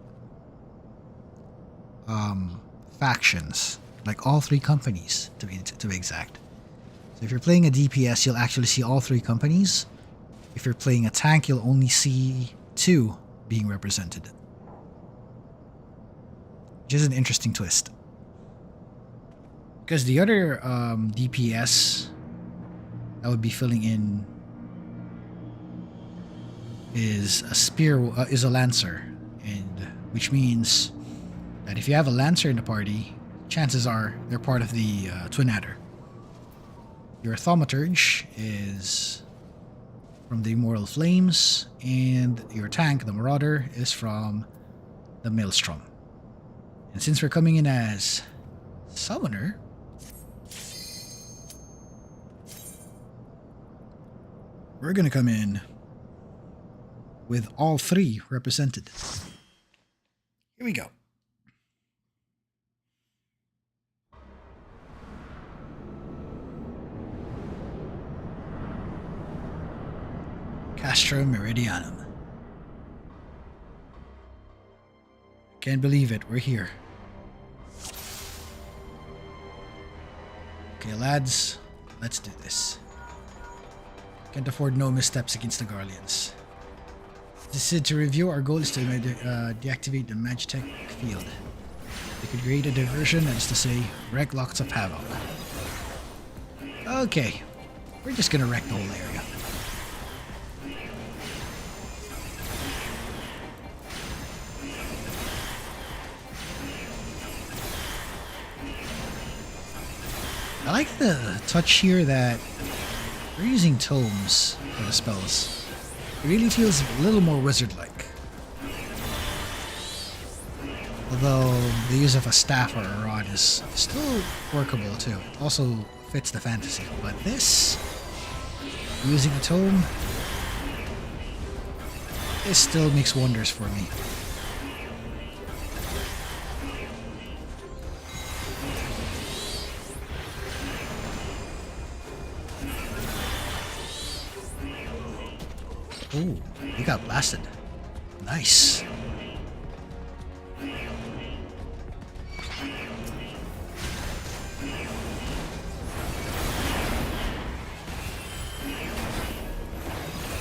factions. Like all three companies, to be exact. So if you're playing a DPS, you'll actually see all three companies. If you're playing a tank, you'll only see two being represented. Which is an interesting twist. Because the other DPS that would be filling in is a lancer, and which means that if you have a lancer in the party, chances are they're part of the Twin Adder. Your Thaumaturge is from the Immortal Flames, and your tank, the Marauder, is from the Maelstrom. And since we're coming in as Summoner, we're gonna come in with all three represented. Here we go. Castrum Meridianum. Can't believe it, we're here. Okay, lads, let's do this. Can't afford no missteps against the Garleans. To review, our goal is to deactivate the Magitek field. They could create a diversion, that is to say, wreak lots of havoc. Okay, we're just gonna wreck the whole area. I like the touch here that we're using tomes for the spells. It really feels a little more wizard-like. Although the use of a staff or a rod is still workable too. It also fits the fantasy. But this, using a tome, this still makes wonders for me. Ooh, he got blasted. Nice.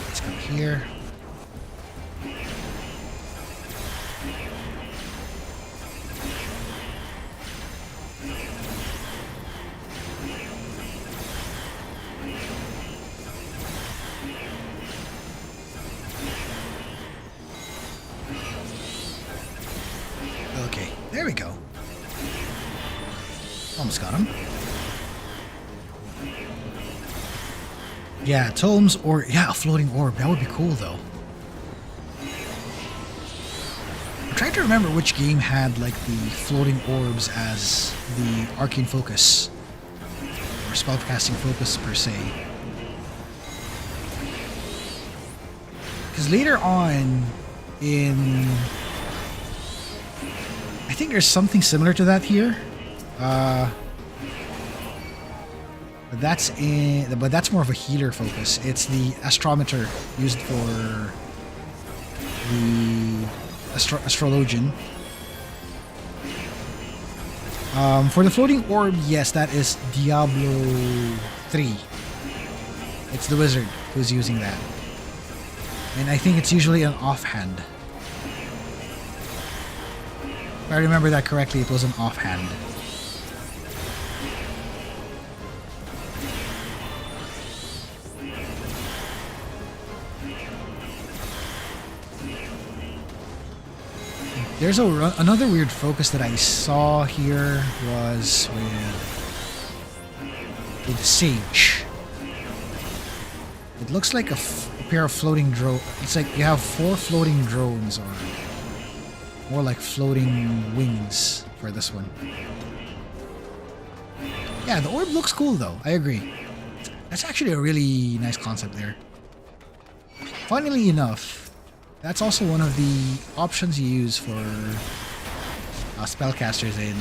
Let's go here. Okay, there we go. Almost got him. Yeah, tomes or, yeah, a floating orb. That would be cool, though. I'm trying to remember which game had, like, the floating orbs as the arcane focus. Or spellcasting focus, per se. Because later on in... I think there's something similar to that here. But that's more of a healer focus. It's the astrometer used for the astrologian. For the floating orb, yes, that is Diablo 3. It's the wizard who's using that. And I think it's usually an offhand. If I remember that correctly, it was an offhand. There's another weird focus that I saw here was with Sage. It looks like a pair of floating drone. It's like you have 4 floating drones, or more like floating wings for this one. Yeah, the orb looks cool though. I agree. That's actually a really nice concept there. Funnily enough, that's also one of the options you use for spellcasters in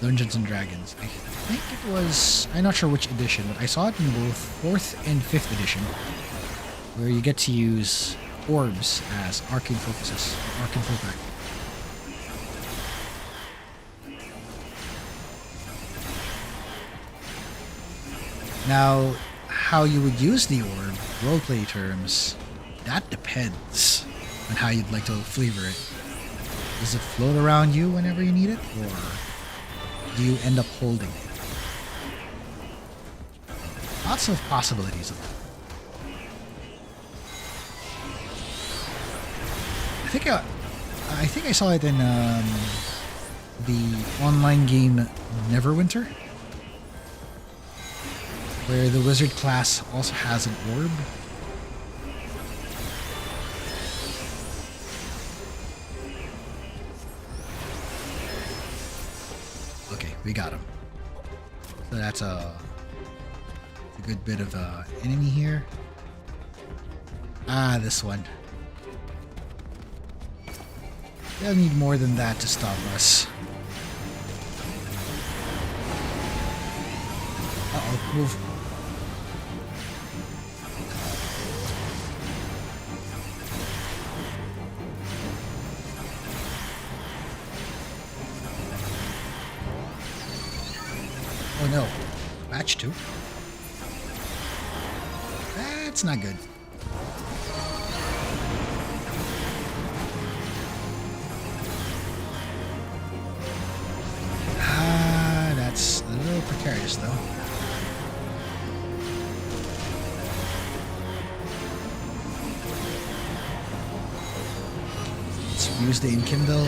Dungeons and Dragons. I think it was, I'm not sure which edition, but I saw it in both 4th and 5th edition, where you get to use orbs as arcane focuses, or arcane foci. Now, how you would use the orb, roleplay terms, that depends on how you'd like to flavor it. Does it float around you whenever you need it, or do you end up holding it? Lots of possibilities of that. I think I saw it in the online game Neverwinter, where the wizard class also has an orb. Okay, we got him. So that's a good bit of enemy here. Ah, this one. They'll need more than that to stop us. Uh-oh, move. Oh no. Batch 2? That's not good. That's a little precarious though. Let's use the Enkindle.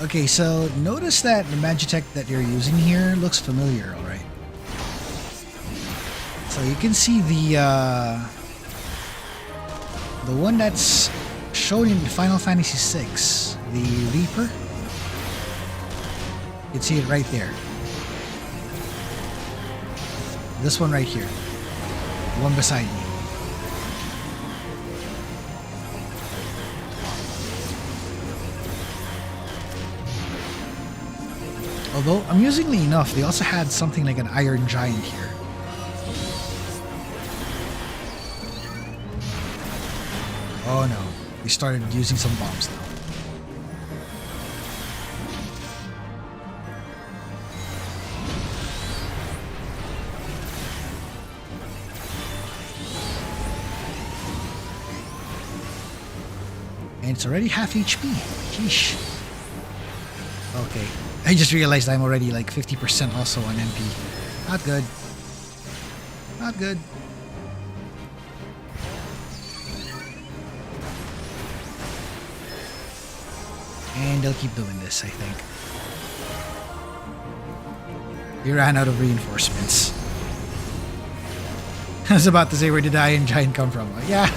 Okay, so notice that the Magitek that you're using here looks familiar, alright? So you can see the one that's shown in Final Fantasy VI, the Reaper. You can see it right there. This one right here. The one beside me. Although, amusingly enough, they also had something like an Iron Giant here. Oh no, we started using some bombs now. And it's already half HP. Sheesh. Okay. I just realized I'm already like 50% also on MP. Not good. Not good. And they'll keep doing this, I think. We ran out of reinforcements. I was about to say, where did the Iron Giant come from? Yeah.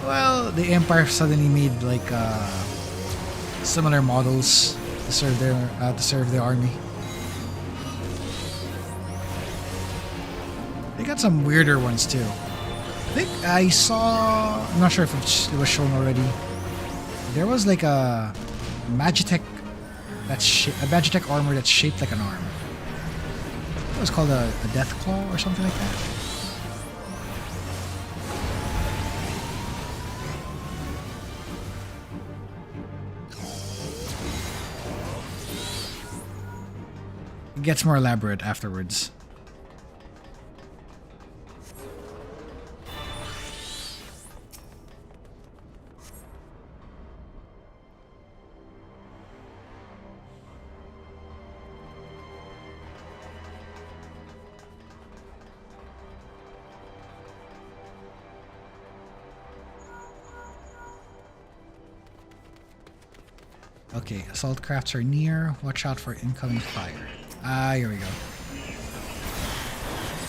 Well, the Empire suddenly made like similar models to serve their army. They got some weirder ones too. I think I saw, I'm not sure if it was shown already. There was like a Magitek Magitek armor that's shaped like an arm. It was called a Death Claw or something like that. gets more elaborate afterwards. Okay, assault crafts are near. Watch out for incoming fire. Ah, here we go.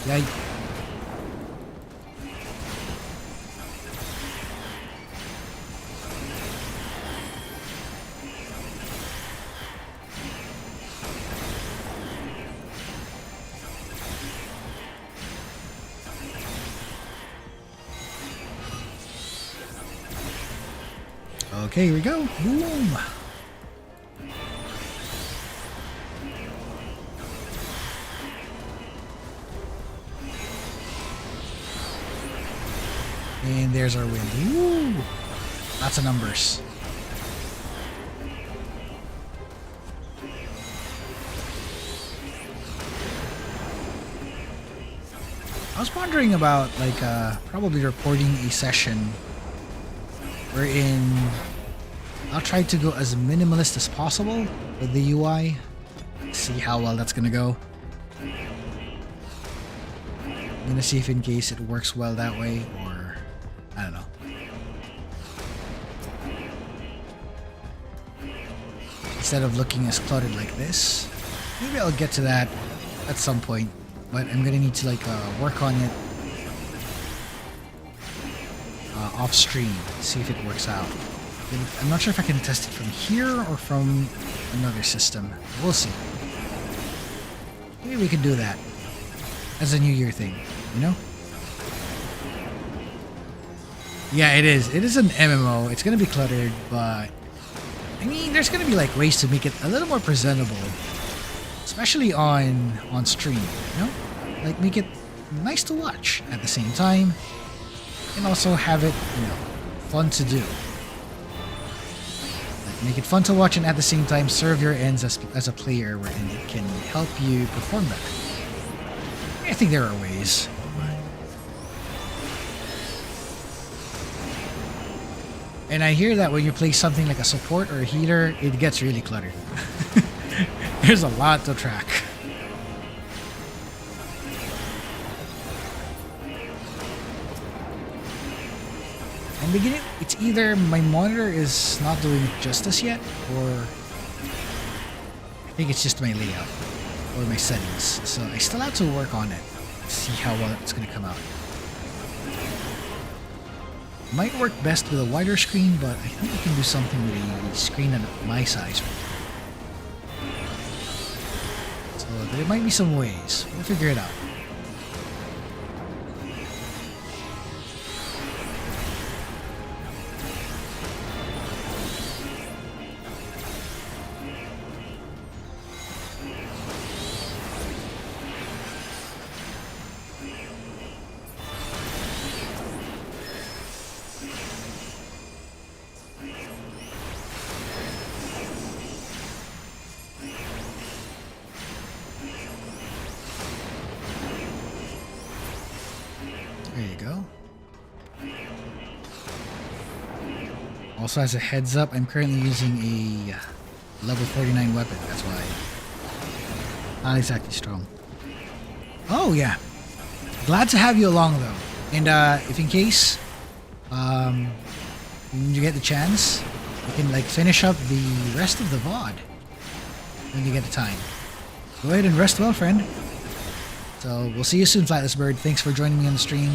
Yikes. Okay, here we go. Boom. And there's our wind. Woo! Lots of numbers. I was wondering about probably reporting a session wherein I'll try to go as minimalist as possible with the UI. See how well that's gonna go. I'm gonna see if in case it works well that way, or I don't know. Instead of looking as cluttered like this, maybe I'll get to that at some point. But I'm gonna need to work on it off stream, see if it works out. I'm not sure if I can test it from here or from another system. We'll see. Maybe we can do that as a New Year thing, you know? Yeah, it is. It is an MMO. It's gonna be cluttered, but I mean, there's gonna be ways to make it a little more presentable, especially on stream. You know, make it nice to watch at the same time, and also have it, fun to do. Make it fun to watch and at the same time serve your ends as a player, wherein it can help you perform better. I think there are ways. And I hear that when you play something like a support or a healer, it gets really cluttered. There's a lot to track. I'm beginning. It's either my monitor is not doing it justice yet, or I think it's just my layout or my settings. So I still have to work on it. See how well it's going to come out. Might work best with a wider screen, but I think I can do something with a screen at my size. So there might be some ways. We'll figure it out. There you go. Also, as a heads up, I'm currently using a level 49 weapon. That's why. Not exactly strong. Oh, yeah. Glad to have you along, though. And if in case you get the chance, you can finish up the rest of the VOD when you get the time. Go ahead and rest well, friend. So we'll see you soon, Flightless Bird. Thanks for joining me on the stream.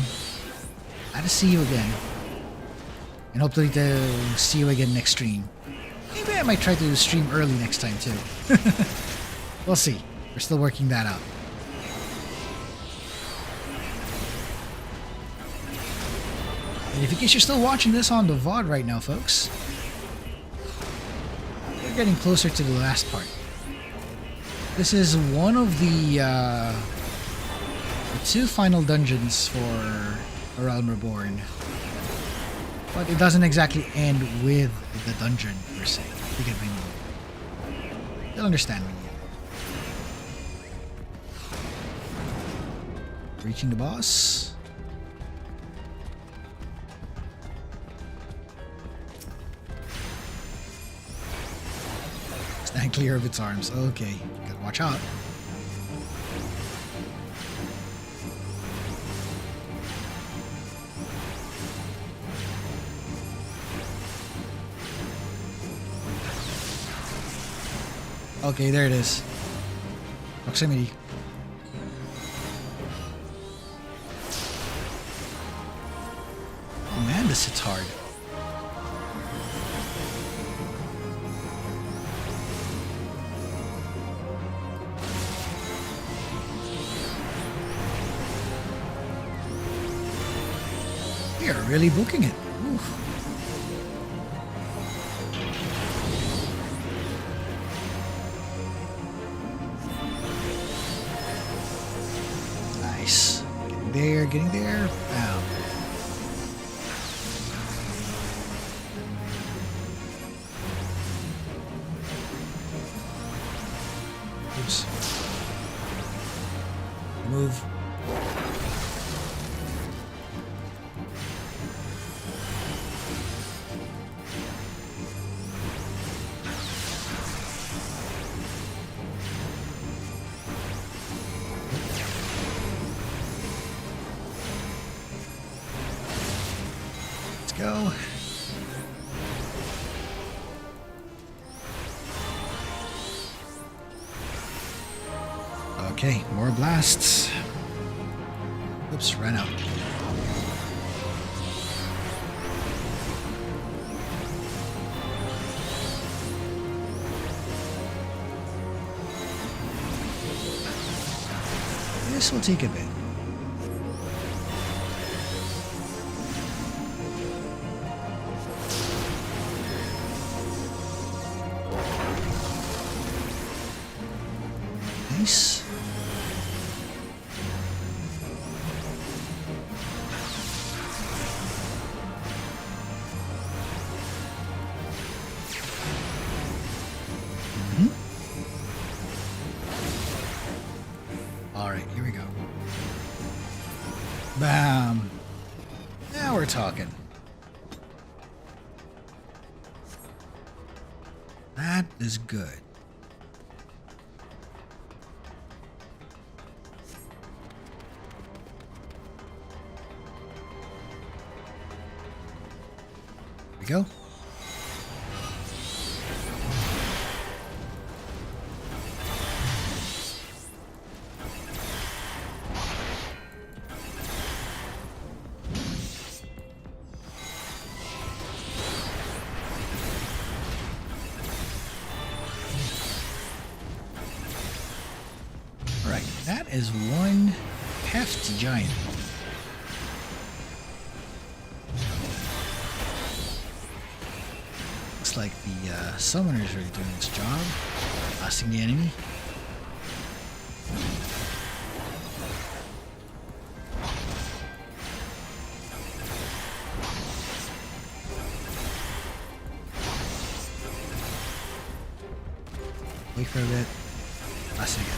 Glad to see you again. And hopefully to see you again next stream. Maybe I might try to stream early next time too. We'll see. We're still working that out. And if in case you're still watching this on the VOD right now, folks, we're getting closer to the last part. This is one of the two final dungeons for A Realm Reborn, but it doesn't exactly end with the dungeon per se. You get me. You'll understand me. Reaching the boss. Stand clear of its arms. Okay, gotta watch out. Okay, there it is. Proximity. Oh man, this hits hard. We are really booking it. Oof. Nice. Getting there. Bam. Oops. Move. Go. Okay, more blasts. Oops, ran out. This will take a bit. Nice. All right, here we go. Bam. Now we're talking. That is good. Go. All right, that is one hefty giant. Like the summoners are doing its job, blasting the enemy. Wait for a bit, blast it again.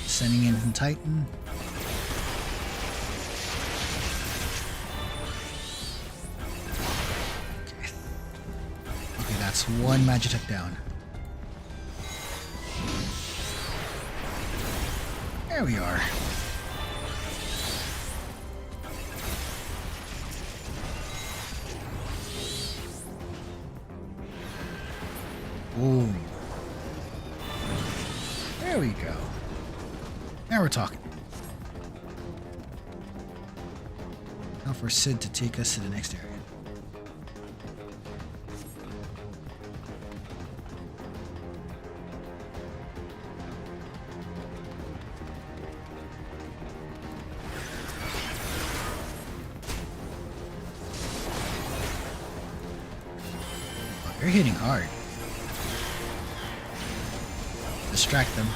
Sending in from Titan. Okay, that's one Magitek down. There we are. Boom. There we go. Now we're talking. Now for Sid to take us to the next area. Oh, they're hitting hard. Distract them.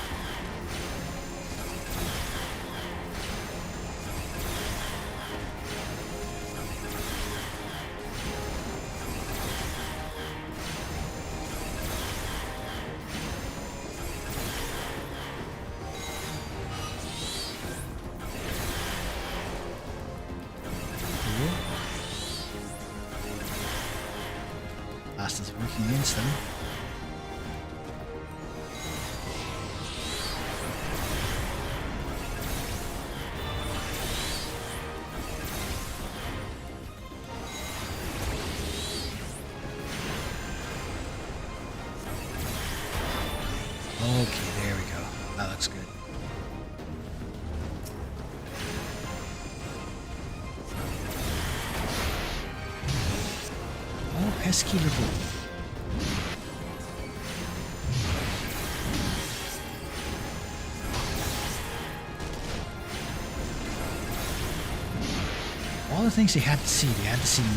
working against them. Okay, there we go. That looks good. Oh, pesky little. All the things they had to see me.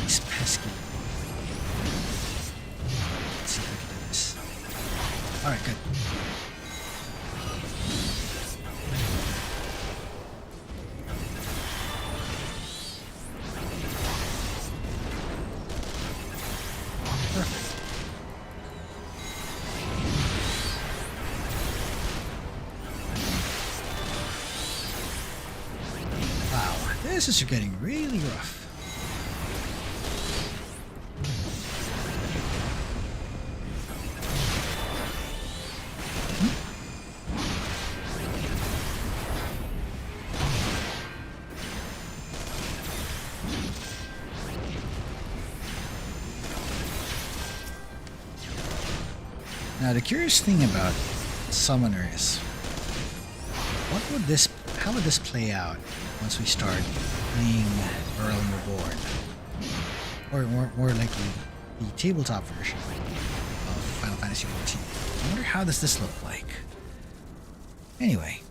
These pesky. Let's see if we can do this. Alright, good. Perfect. Wow, this is getting really rough. Now the curious thing about Summoner is, how would this play out once we start playing Realm Reborn? Or more likely, the tabletop version of Final Fantasy XIV. I wonder how does this look like? Anyway,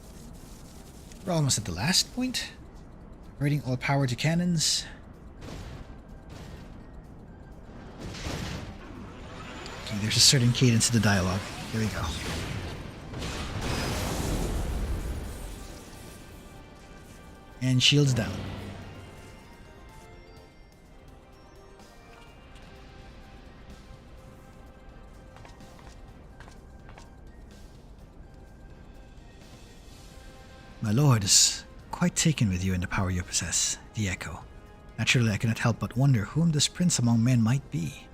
we're almost at the last point. Rating all power to cannons. Okay, there's a certain cadence to the dialogue. Here we go. And shields down. My lord is quite taken with you and the power you possess, the Echo. Naturally, I cannot help but wonder whom this prince among men might be,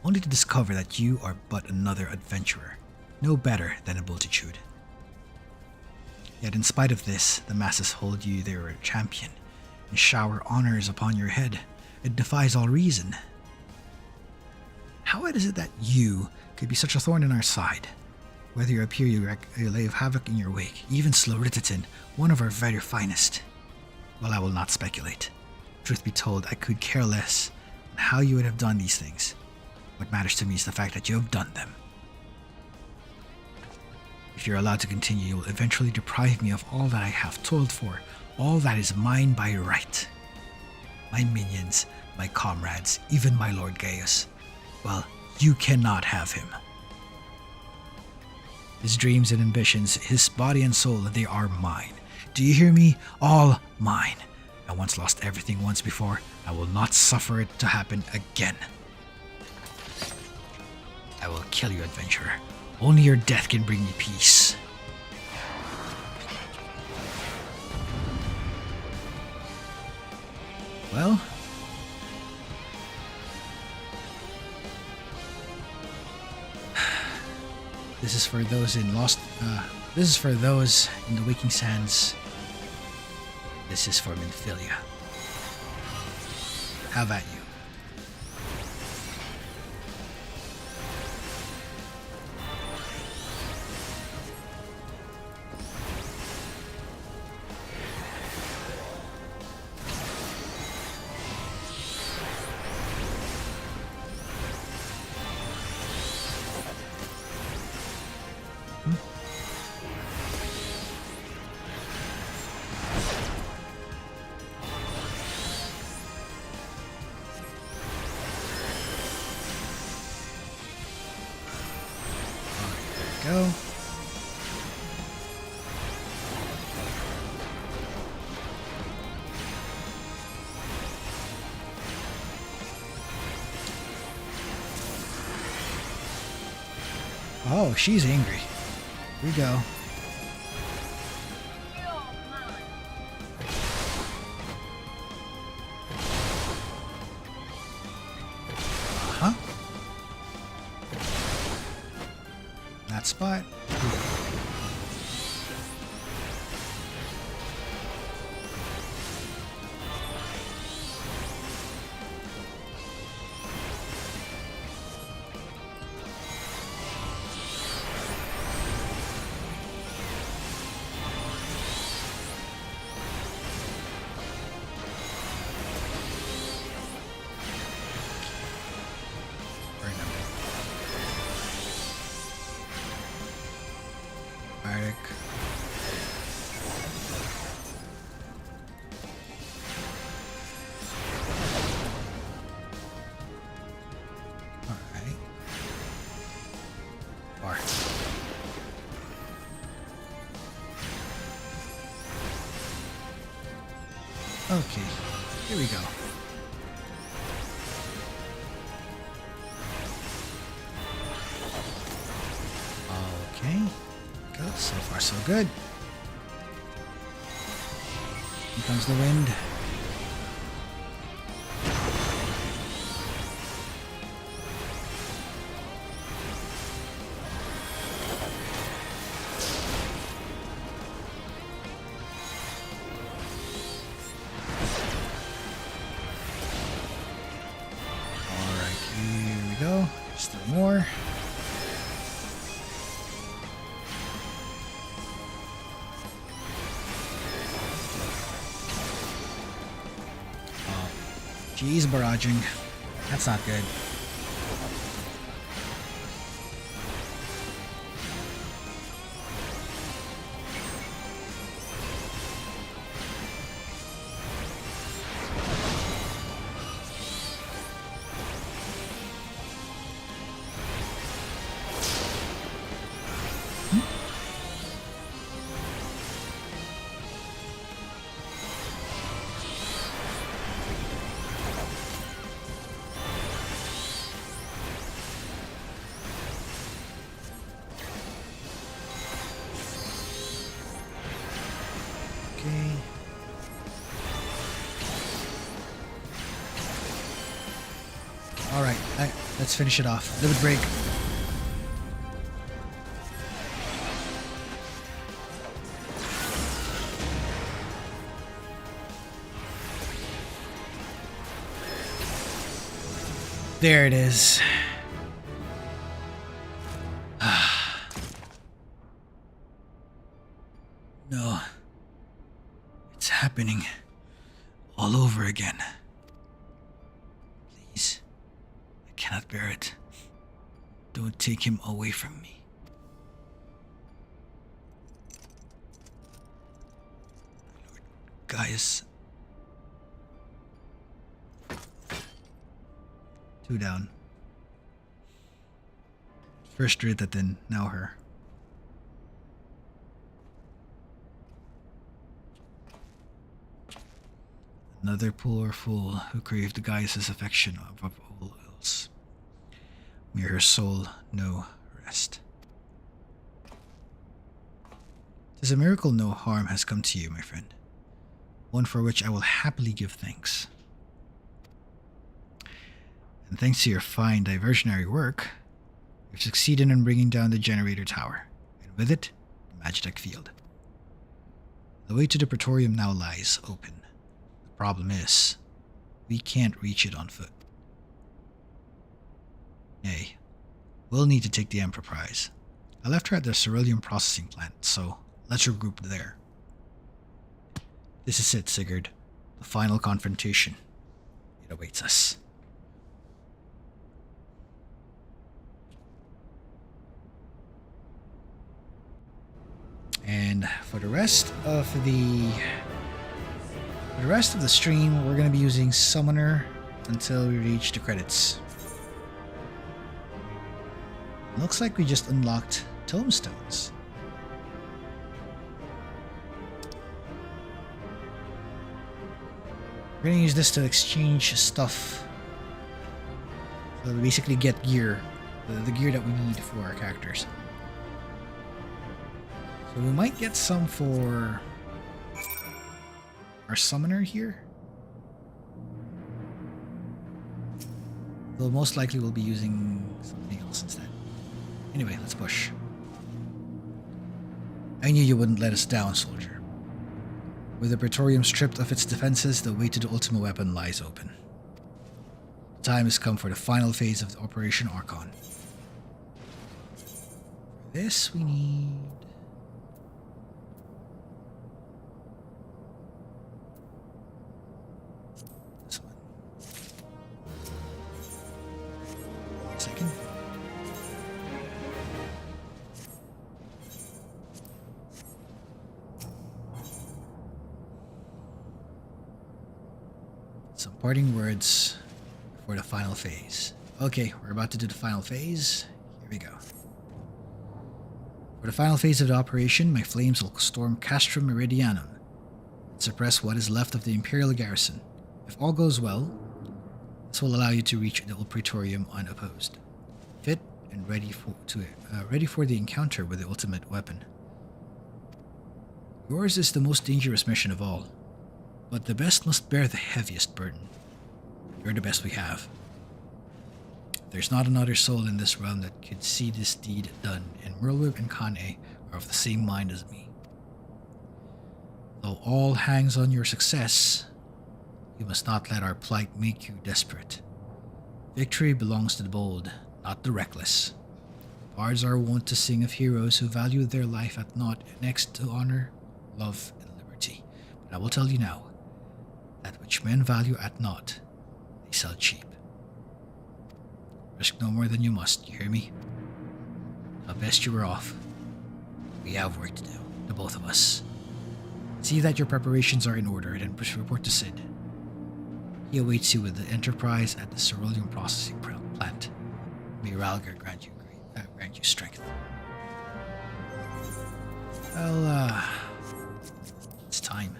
only to discover that you are but another adventurer, no better than a multitude. Yet in spite of this, the masses hold you their champion and shower honors upon your head. It defies all reason. How is it that you could be such a thorn in our side? Whether you appear, you lay havoc in your wake, even Slorititin, one of our very finest. Well, I will not speculate. Truth be told, I could care less on how you would have done these things. What matters to me is the fact that you have done them. If you're allowed to continue, you will eventually deprive me of all that I have toiled for, all that is mine by right. My minions, my comrades, even my Lord Gaius. Well, you cannot have him. His dreams and ambitions, his body and soul, they are mine. Do you hear me? All mine. I once lost everything once before. I will not suffer it to happen again. I will kill you, adventurer. Only your death can bring me peace. Well, this is for those in Lost. This is for those in the Waking Sands. This is for Minfilia. Have at you. Go. Oh, she's angry. Here we go. Uh-huh. that spot. Okay, here we go. Okay, go. So far, so good. Here comes the wind. More. Oh, geez, barraging. That's not good. Okay. All right, let's finish it off. Limit break. There it is. No. It's happening all over again. Please. I cannot bear it. Don't take him away from me. Lord Gaius. 2 down. First Rita, then now her. Another poor fool who craved Gaius' affection above all else. May her soul know rest. 'Tis a miracle no harm has come to you, my friend. One for which I will happily give thanks. And thanks to your fine diversionary work, you've succeeded in bringing down the generator tower, and with it, the Magitek field. The way to the Praetorium now lies open. The problem is, we can't reach it on foot. Nay, we'll need to take the Emperor prize. I left her at the Cerulean processing plant, so let's regroup there. This is it, Sigurd. The final confrontation. It awaits us. And for the rest of the stream, we're going to be using Summoner until we reach the credits. Looks like we just unlocked tomestones. We're going to use this to exchange stuff. So we basically get gear, the gear that we need for our characters. So we might get some for our summoner here. Though most likely we'll be using something else instead. Anyway, let's push. I knew you wouldn't let us down, soldier. With the Praetorium stripped of its defenses, the way to the Ultima Weapon lies open. The time has come for the final phase of Operation Archon. For this, we need... this one. Second. Some parting words for the final phase. Okay, we're about to do the final phase. Here we go. For the final phase of the operation, my flames will storm Castrum Meridianum and suppress what is left of the Imperial garrison. If all goes well, this will allow you to reach the Praetorium unopposed, fit and ready for the encounter with the ultimate weapon. Yours is the most dangerous mission of all. But the best must bear the heaviest burden. You're the best we have. There's not another soul in this realm that could see this deed done, and Merlwyb and Kane are of the same mind as me. Though all hangs on your success, you must not let our plight make you desperate. Victory belongs to the bold, not the reckless. Bards are wont to sing of heroes who value their life at naught next to honor, love, and liberty. But I will tell you now, that which men value at naught, they sell cheap. Risk no more than you must, you hear me? How best you are off. We have work to do, the both of us. See that your preparations are in order, then report to Sid. He awaits you with the Enterprise at the cerulean processing plant. May Ralgar grant you strength. Well, it's time.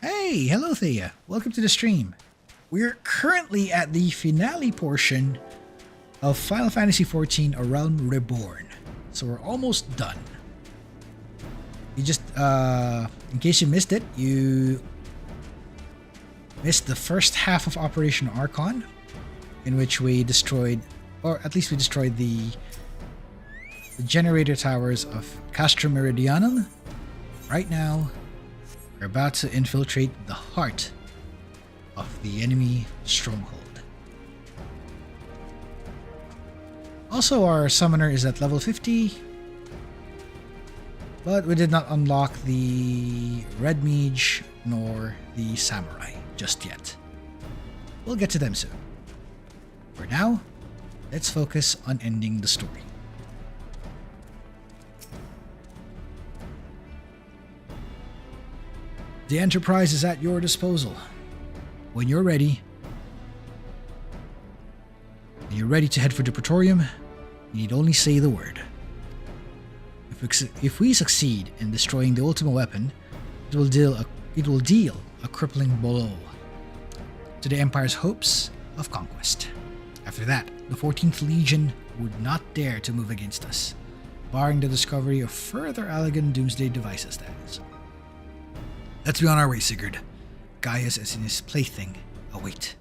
Hey, hello Thea. Welcome to the stream. We're currently at the finale portion of Final Fantasy XIV: A Realm Reborn. So we're almost done. You just, in case you missed it, you missed the first half of Operation Archon, in which we destroyed, or at least we destroyed the generator towers of Castrum Meridianum. Right now, we're about to infiltrate the heart of the enemy stronghold. Also, our summoner is at level 50, but we did not unlock the Red Mage nor the Samurai just yet. We'll get to them soon. For now, let's focus on ending the story. The Enterprise is at your disposal. When you're ready to head for the Praetorium, you need only say the word. If we succeed in destroying the Ultima Weapon, it will deal a crippling blow to the Empire's hopes of conquest. After that, the 14th Legion would not dare to move against us, barring the discovery of further elegant doomsday devices, that is. Let's be on our way, Sigurd. Gaius is in his plaything. Await.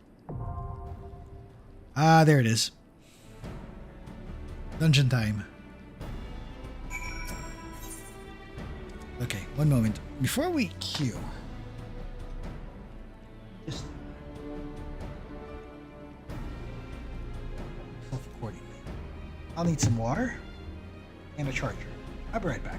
Ah, there it is. Dungeon time. Okay, one moment. Before we queue, just accordingly. I'll need some water and a charger. I'll be right back.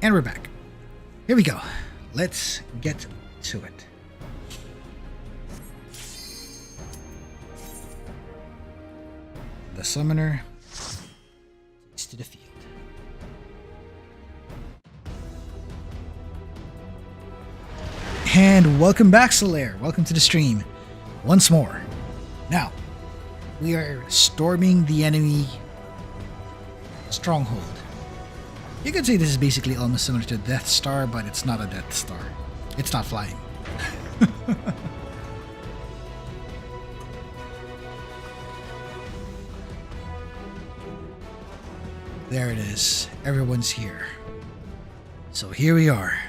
And we're back. Here we go. Let's get to it. The summoner is to the field. And welcome back, Solaire. Welcome to the stream once more. Now, we are storming the enemy stronghold. You could say this is basically almost similar to Death Star, but it's not a Death Star. It's not flying. There it is. Everyone's here. So here we are.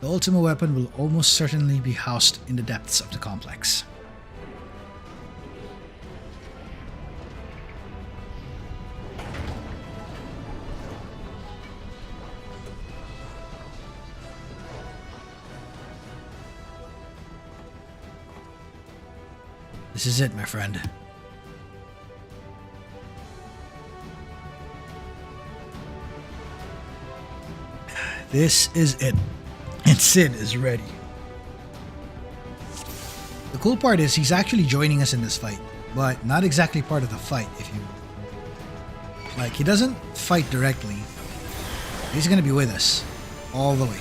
The Ultima Weapon will almost certainly be housed in the depths of the complex. This is it, my friend. This is it. And Sid is ready. The cool part is he's actually joining us in this fight, but not exactly part of the fight, if you... Like, he doesn't fight directly. He's gonna be with us all the way.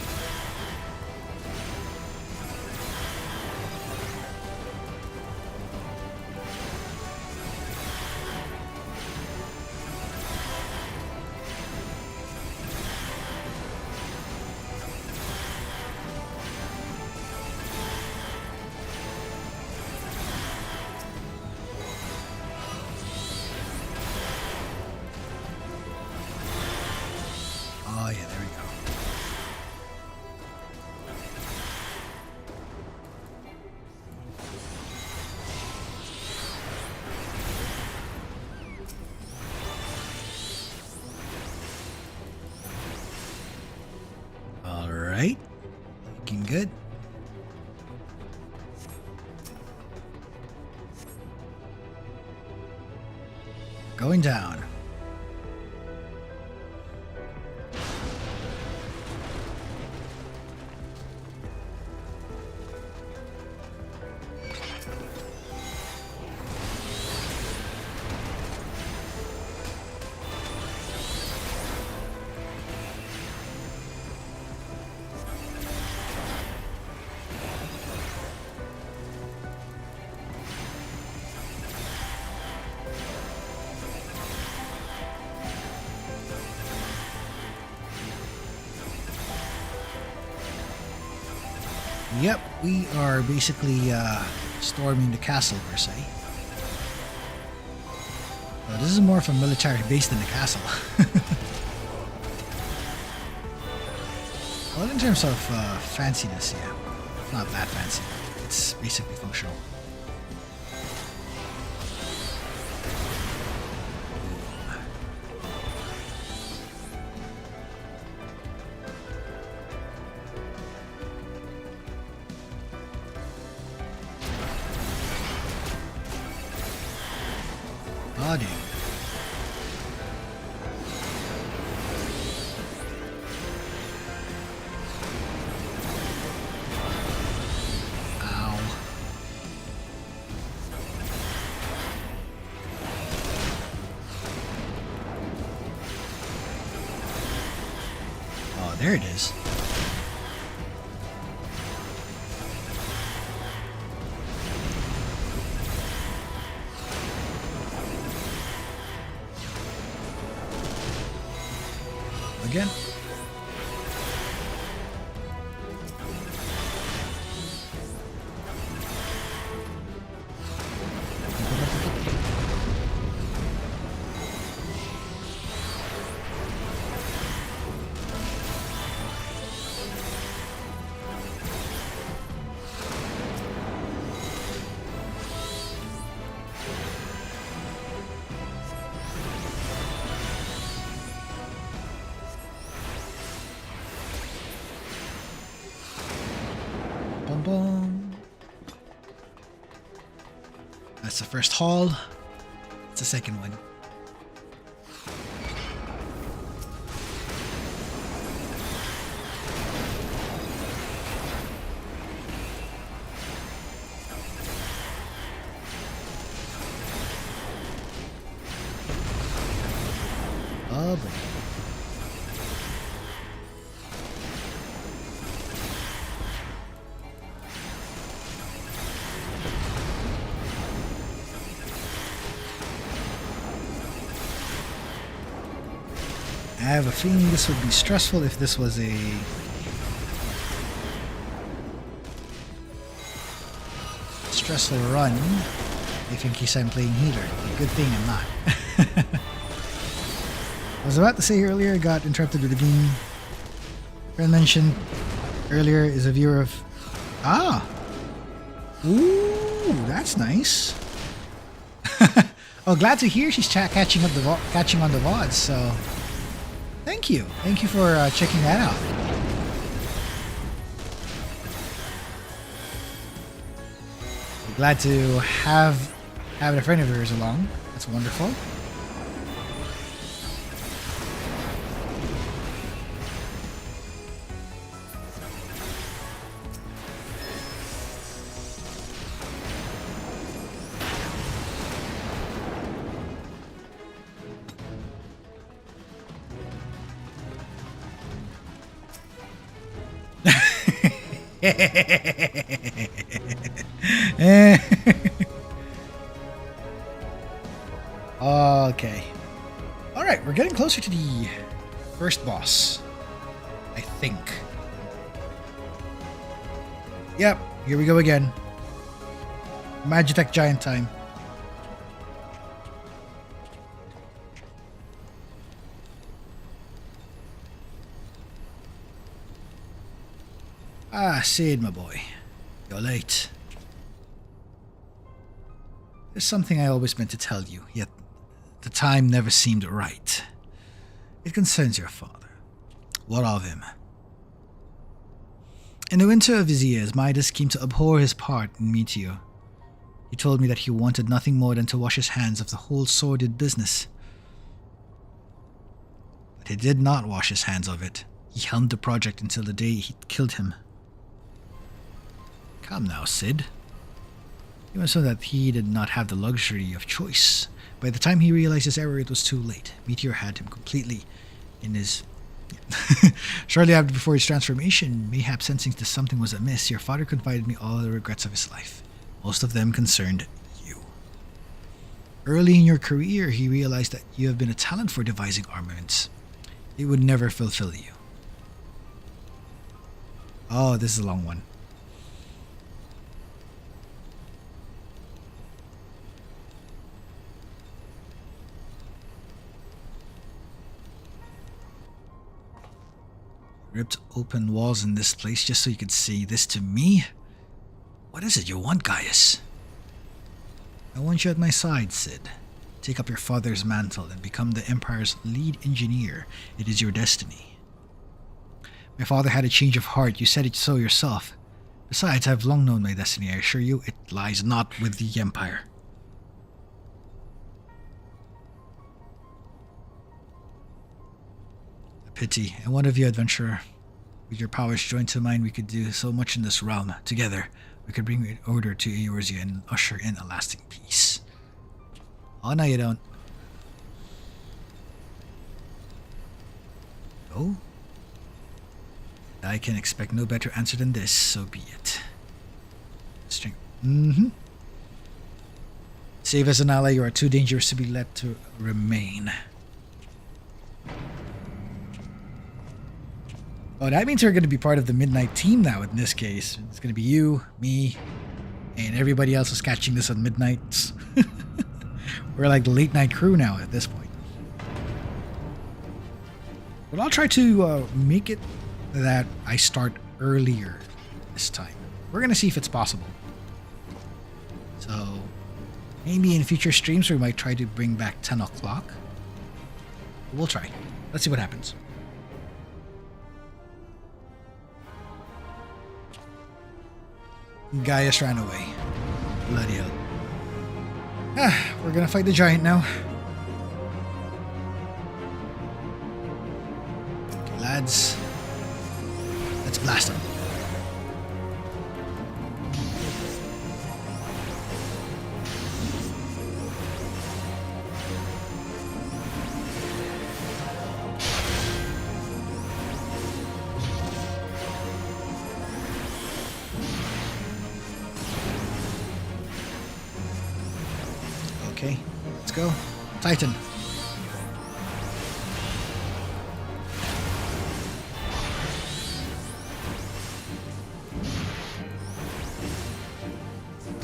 Alright. Looking good. Going down. Yep, we are basically storming the castle, per se. Well, this is more of a military base than a castle. Well, in terms of fanciness, yeah. Not that fancy. It's basically functional. Oh, dude. Ow. Oh, there it is. Again. That's the first haul. It's the second one. have a feeling this would be stressful if this was a stressful run. If in case I'm playing healer. Good thing I'm not. I was about to say earlier, I got interrupted with the game. Friend mentioned earlier is a viewer of... Ah! Ooh, that's nice. Oh, glad to hear she's catching on the VODs, so... Thank you. Thank you for checking that out. Glad to have a friend of yours along. That's wonderful. Okay. Alright, we're getting closer to the first boss. I think. Yep, here we go again. Magitek giant time. Ah, Sid, my boy. You're late. There's something I always meant to tell you, yet the time never seemed right. It concerns your father. What of him? In the winter of his years, Midas came to abhor his part in Meteor. He told me that he wanted nothing more than to wash his hands of the whole sordid business. But he did not wash his hands of it. He helmed the project until the day he killed him. Come now, Sid. You must know that he did not have the luxury of choice. By the time he realized his error, it was too late. Meteor had him completely in his... Shortly before his transformation, mayhap sensing that something was amiss, your father confided me all the regrets of his life. Most of them concerned you. Early in your career, he realized that you have been a talent for devising armaments. It would never fulfill you. Oh, this is a long one. Ripped open walls in this place just so you could say this to me? What is it you want, Gaius? I want you at my side, Sid. Take up your father's mantle and become the Empire's lead engineer. It is your destiny. My father had a change of heart. You said it so yourself. Besides, I have long known my destiny. I assure you, it lies not with the Empire. Pity, and one of you, adventurer. With your powers joined to mine, we could do so much in this realm. Together, we could bring order to Eorzea and usher in a lasting peace. Oh, no, you don't. Oh? I can expect no better answer than this, so be it. String. Save as an ally, you are too dangerous to be let to remain. Oh, that means we're going to be part of the midnight team now in this case. It's going to be you, me, and everybody else who's catching this on midnights. We're like the late night crew now at this point. But I'll try to make it that I start earlier this time. We're going to see if it's possible. So, maybe in future streams we might try to bring back 10 o'clock. We'll try. Let's see what happens. Gaius ran away. Bloody hell. We're gonna fight the giant now. Okay, lads. Let's blast him. Okay, let's go. Titan.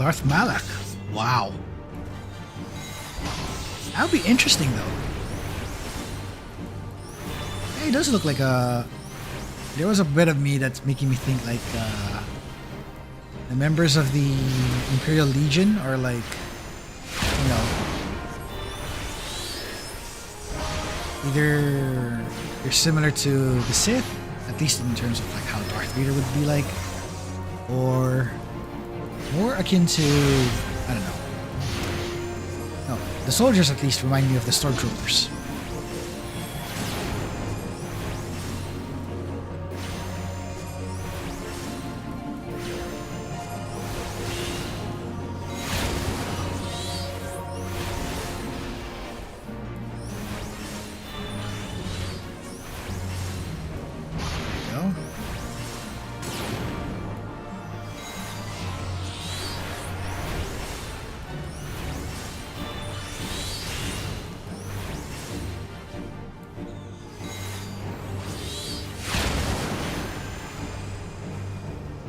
Darth Malak. Wow. That would be interesting, though. Yeah, he does look like a... There was a bit of me that's making me think like the members of the Imperial Legion are like, you know, either they're similar to the Sith, at least in terms of like how Darth Vader would be like, or more akin to, I don't know. No, the soldiers at least remind me of the Stormtroopers.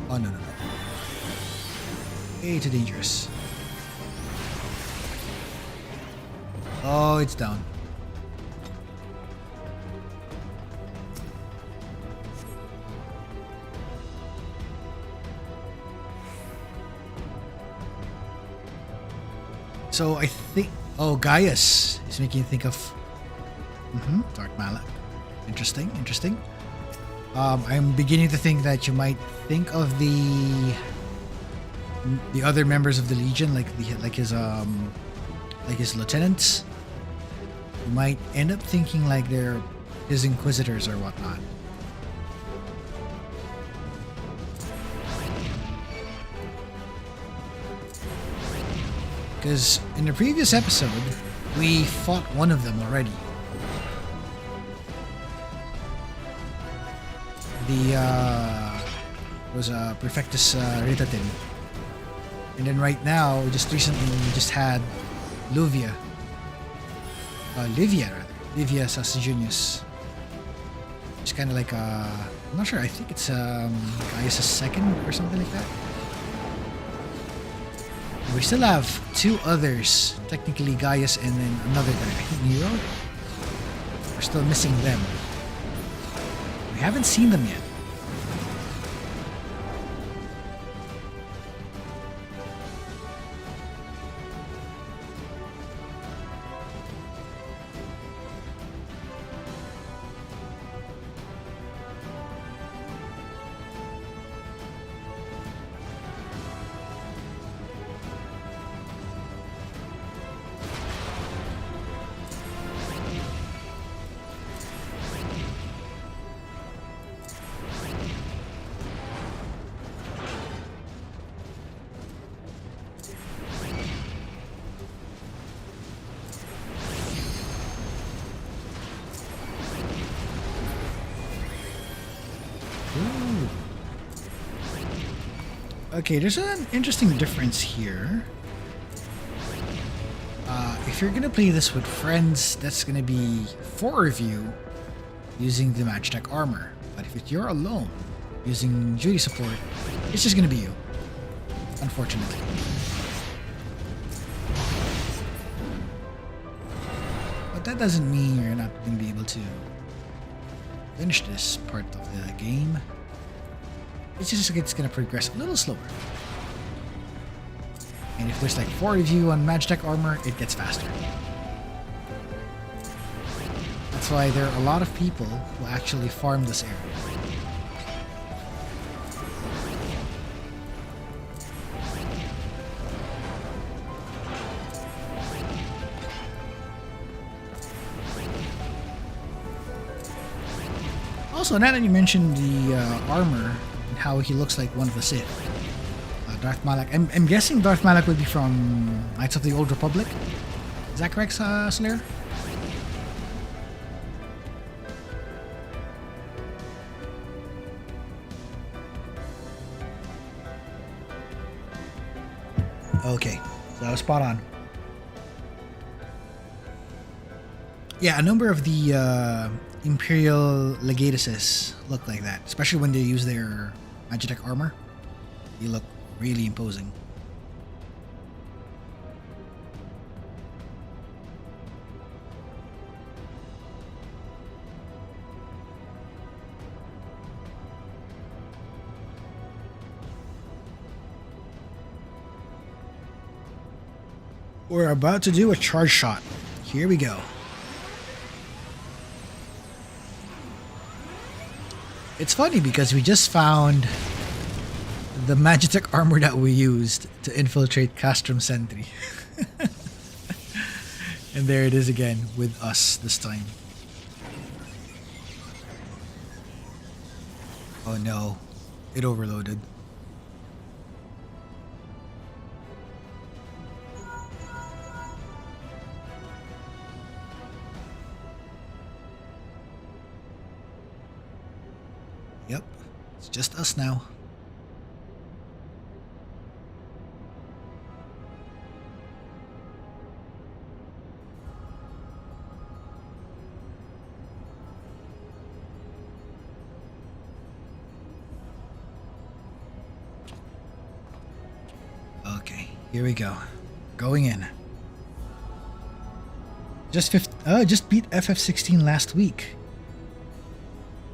Oh, no. Way too dangerous. Oh, it's down. So I think... Oh, Gaius is making you think of... Darth Malak. Interesting. I'm beginning to think that you might think of the other members of the Legion, like his lieutenants. You might end up thinking like they're his inquisitors or whatnot. Because in the previous episode, we fought one of them already. The was Prefectus Ritatin, and then right now we just recently had Livia Sassajunius. It's kind of like I'm not sure. I think it's Gaius' second or something like that. We still have two others, technically Gaius and then another guy. I think Nero. We're still missing them. We haven't seen them yet. Okay, there's an interesting difference here. If you're gonna play this with friends, that's gonna be 4 of you using the Magitek armor. But if you're alone using duty support, it's just gonna be you. Unfortunately. But that doesn't mean you're not gonna be able to finish this part of the game. It's just it's gonna progress a little slower. And if there's like 4 of you on Magitek armor, it gets faster. That's why there are a lot of people who actually farm this area. Also, now that you mentioned the armor and how he looks like one of the Sith, Darth Malak. I'm guessing Darth Malak would be from Knights of the Old Republic. Is that correct, Slayer? Okay, so I was spot on. Yeah, a number of the Imperial Legatuses look like that, especially when they use their Magitek armor. They look really imposing. We're about to do a charge shot. Here we go. It's funny because we just found the Magitek armor that we used to infiltrate Castrum Centri. And there it is again with us this time. Oh no, it overloaded. Yep, it's just us now. Okay, here we go. Going in. Just beat FF16 last week.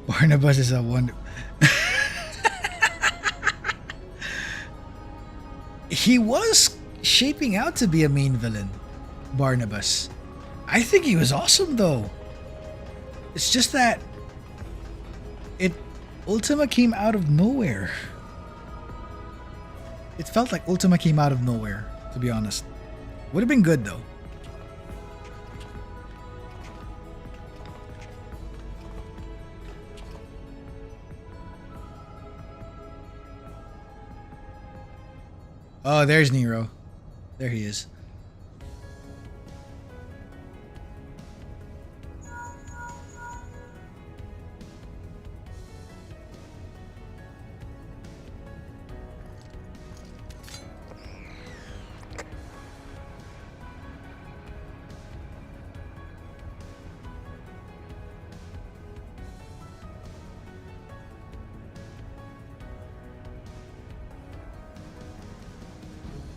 Barnabas is a wonder. He was shaping out to be a main villain, Barnabas. I think he was awesome though. It's just that Ultima came out of nowhere. It felt like Ultima came out of nowhere, to be honest. Would have been good though. Oh, there's Nero. There he is.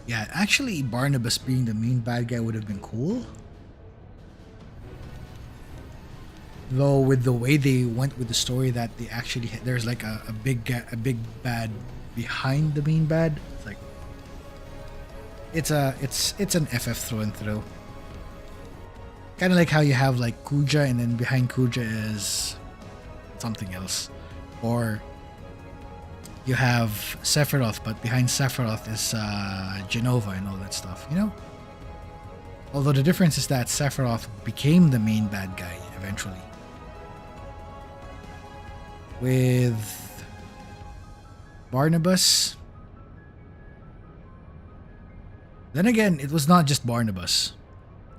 Yeah, actually, Barnabas being the main bad guy would have been cool. Though, with the way they went with the story, that they actually there's like a big bad behind the main bad. It's like it's an FF through and through. Kind of like how you have like Kuja, and then behind Kuja is something else, or you have Sephiroth, but behind Sephiroth is Genova and all that stuff, you know? Although the difference is that Sephiroth became the main bad guy eventually. With Barnabas, then again, it was not just Barnabas.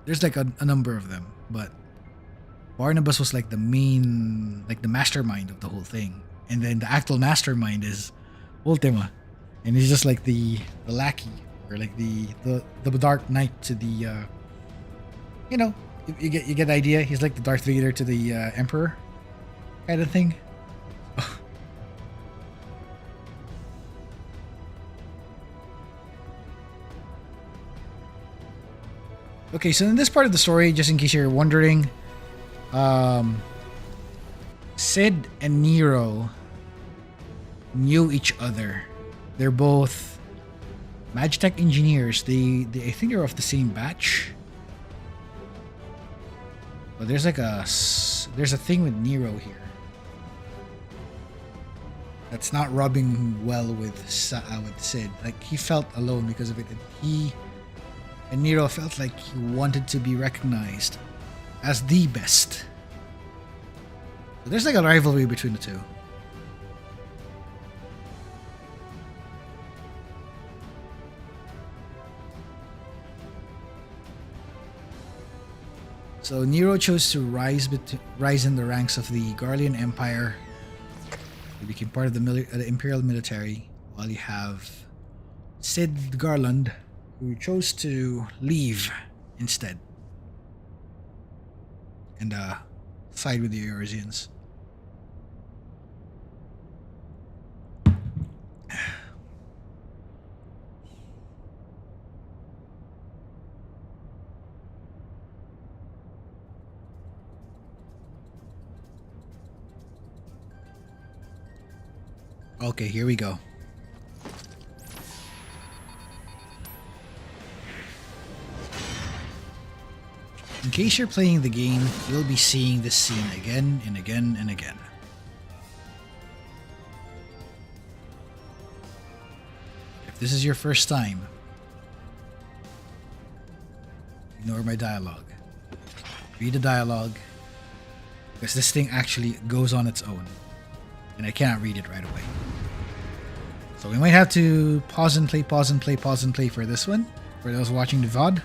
There's like a number of them, but Barnabas was like the main, like the mastermind of the whole thing. And then the actual mastermind is Ultima, and he's just like the lackey, or like the Dark Knight to the you know, you get the idea. He's like the Darth Vader to the Emperor kind of thing. Okay, so in this part of the story, just in case you're wondering, Sid and Nero knew each other. They're both Magitek engineers. They I think they're of the same batch. But there's like there's a thing with Nero here that's not rubbing well with Sid. Like, he felt alone because of it. And Nero felt like he wanted to be recognized as the best. So there's like a rivalry between the two. So Nero chose to rise in the ranks of the Garlean Empire. He became part of the Imperial military, while you have Sid Garland, who chose to leave instead and side with the Eorzeans. Okay, here we go. case you're playing the game, you'll be seeing this scene again and again and again. If this is your first time, ignore my dialogue. Read the dialogue, because this thing actually goes on its own, and I cannot read it right away. So we might have to pause and play for this one, for those watching the VOD.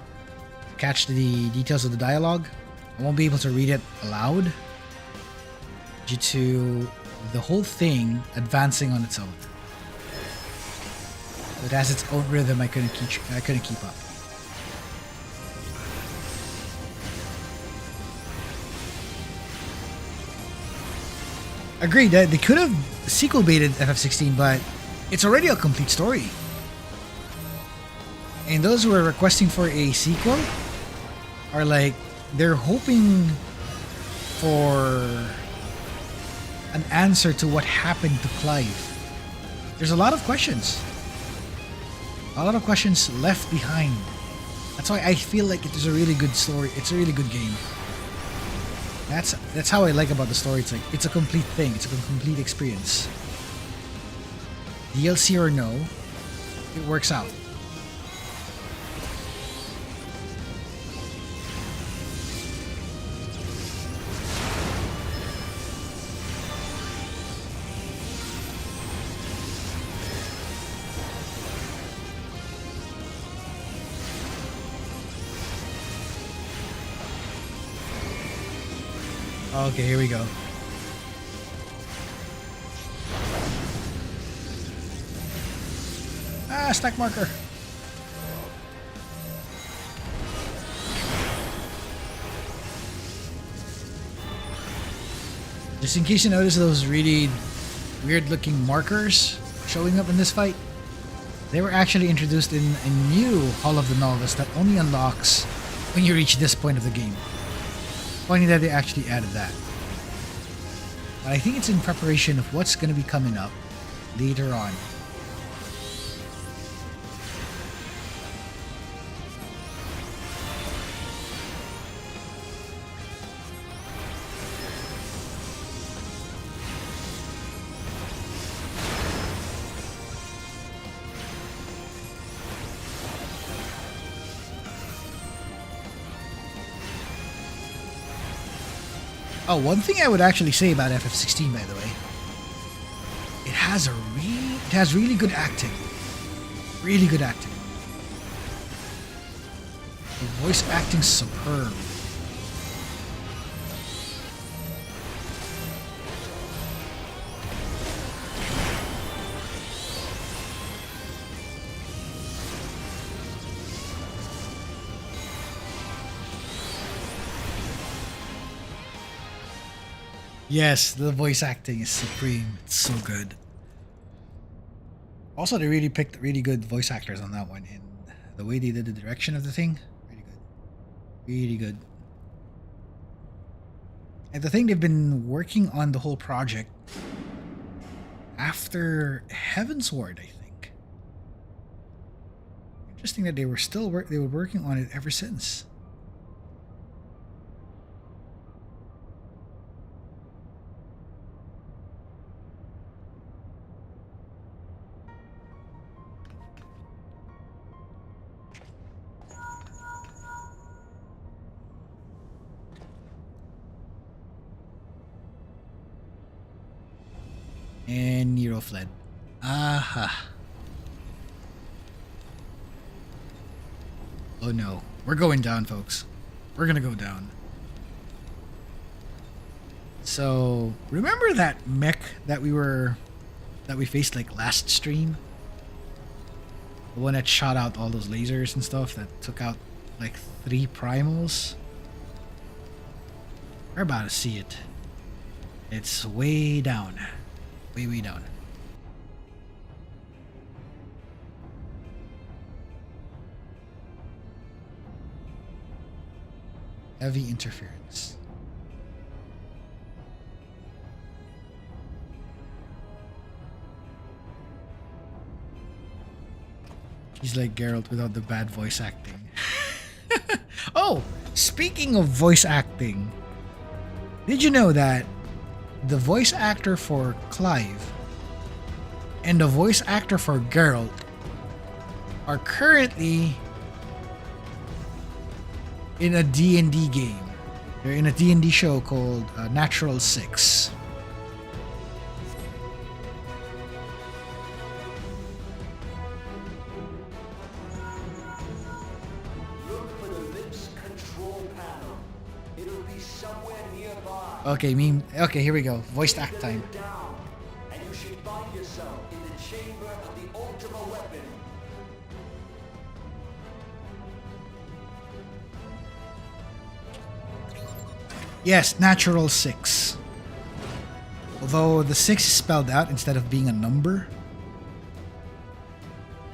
Catch the details of the dialogue. I won't be able to read it aloud due to the whole thing advancing on its own. It has its own rhythm. I couldn't keep up. Agreed. They could have sequel baited FF16, but it's already a complete story. And those who are requesting for a sequel are like, they're hoping for an answer to what happened to Clive. There's a lot of questions. A lot of questions left behind. That's why I feel like it is a really good story. It's a really good game. That's how I like about the story. It's like, it's a complete thing. It's a complete experience. DLC or no, it works out. Okay, here we go. Ah, stack marker. Just in case you notice those really weird looking markers showing up in this fight, they were actually introduced in a new Hall of the Novice that only unlocks when you reach this point of the game. Funny that they actually added that. But I think it's in preparation of what's going to be coming up later on. Oh, one thing I would actually say about FF16, by the way, it has really good acting. Really good acting. The voice acting's superb. Yes, the voice acting is supreme. It's so good. Also, they really picked really good voice actors on that one, and the way they did the direction of the thing, really good. Really good. And the thing, they've been working on the whole project after Heavensward, I think. Interesting that they were working on it ever since. And Nero fled. Aha. Oh no. We're going down, folks. We're gonna go down. So, remember that mech that we faced like last stream? The one that shot out all those lasers and stuff that took out like 3 primals? We're about to see it. It's way down. Way down. Heavy interference. He's like Geralt without the bad voice acting. Oh, Speaking of voice acting, did you know that the voice actor for Clive and the voice actor for Geralt are currently in a D&D game? They're in a D&D show called Natural 6. Okay, here we go. Voice act time. And you should find yourself in the chamber of the Ultima Weapon. Yes, natural 6. Although the 6 is spelled out instead of being a number.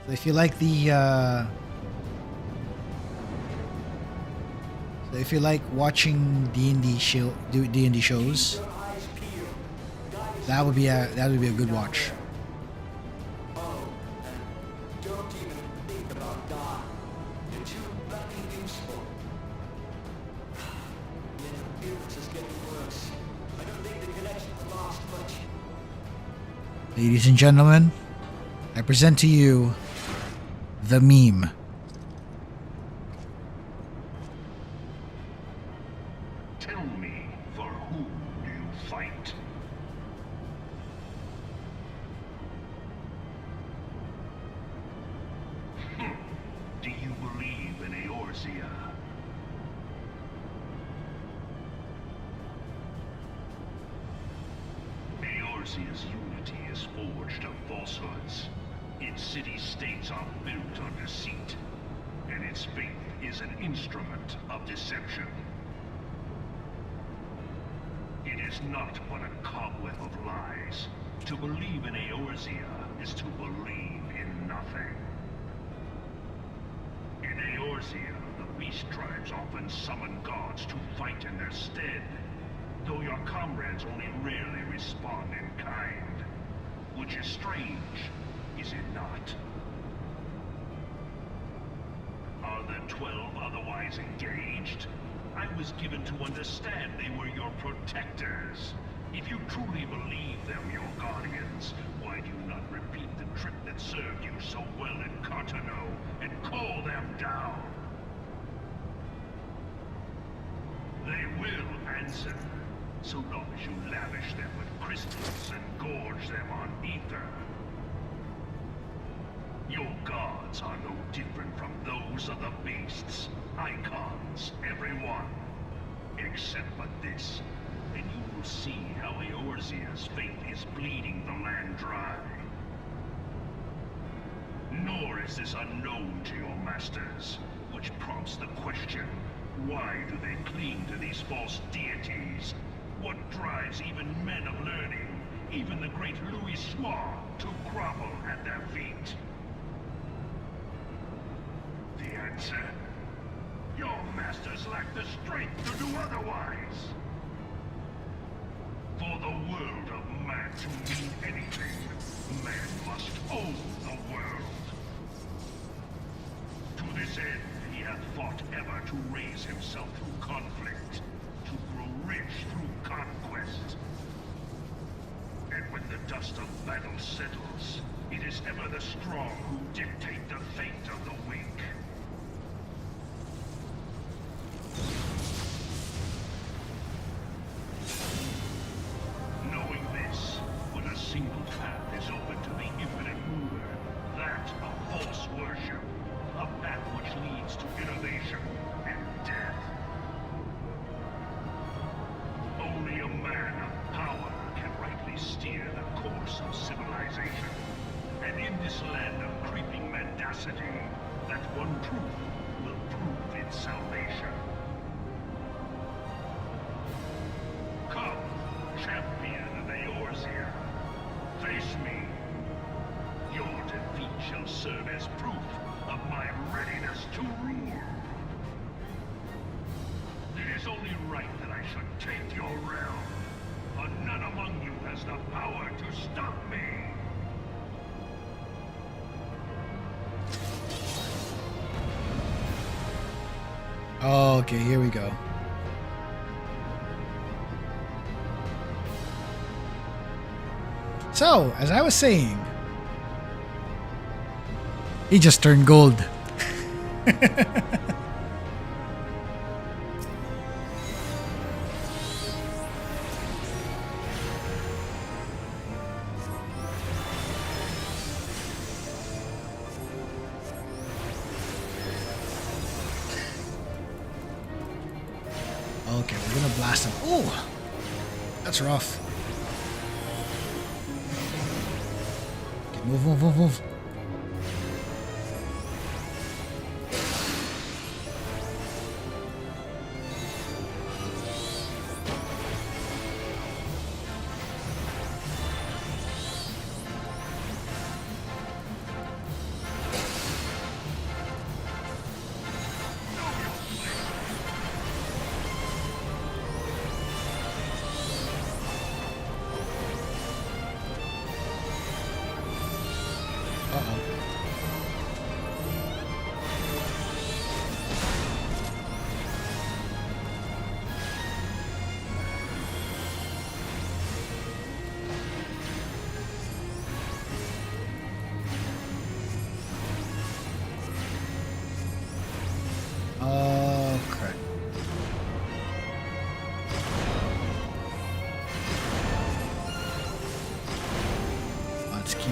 So if you like the so if you like watching D&D shows, that would be a good watch. Oh, and don't even think about God. You're too fucking useful. The interference is getting worse. I don't think the connection's lost much. Ladies and gentlemen, I present to you the meme. Tell me, for whom do you fight? Do you believe in Eorzea? Eorzea's unity is forged of falsehoods. Its city-states are built on deceit, and its faith is an instrument of deception. It is not but a cobweb of lies. To believe in Eorzea is to believe in nothing. In Eorzea, the beast tribes often summon gods to fight in their stead, though your comrades only rarely respond in kind. Which is strange, is it not? Are the 12 otherwise engaged? I was given to understand they were your protectors. If you truly believe them your guardians, why do you not repeat the trick that served you so well in Cartano and call them down? They will answer, so long as you lavish them with crystals and gorge them on ether. Your gods are no different from those of the beasts. Icons, every one. Except but this, and you will see how Eorzea's faith is bleeding the land dry. Nor is this unknown to your masters, which prompts the question, why do they cling to these false deities? What drives even men of learning, even the great Louis Soir, to grovel at their feet? The answer? Your masters lack the strength to do otherwise. For the world of man to mean anything, man must own the world. To this end, he hath fought ever to raise himself through conflict, to grow rich through conquest. And when the dust of battle settles, it is ever the strong who dictate the fate of the weak. Knowing this, when a single path is open to the infinite ruler, that of false worship, a path which leads to innovation and death. Only a man of power can rightly steer the course of civilization. And in this land of creeping mendacity, that one truth will prove its salvation. Come, champion of Eorzea, face me. Your defeat shall serve as proof of my readiness to rule. It is only right that I should take your realm, but none among you has the power to stop me. Okay, here we go. So, as I was saying, he just turned gold. Okay, we're gonna blast him. Oh, that's rough. Okay, move, move, move, move.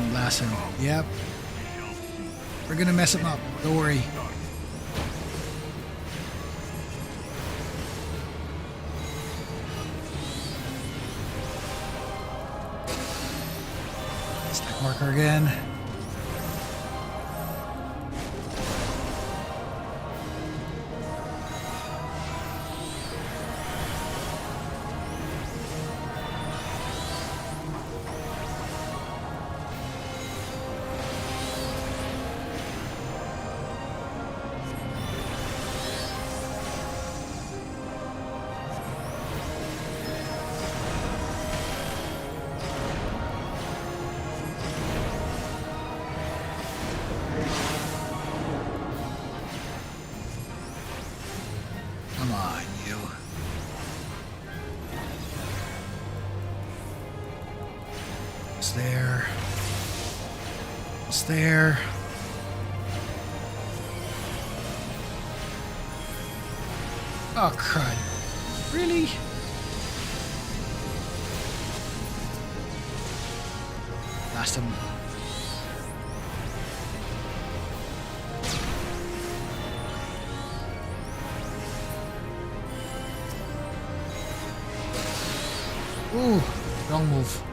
Blasting. Yep. We're gonna mess him up. Don't worry. Stack marker again. There. Oh, crud. Really? Blast him. Ooh, wrong move.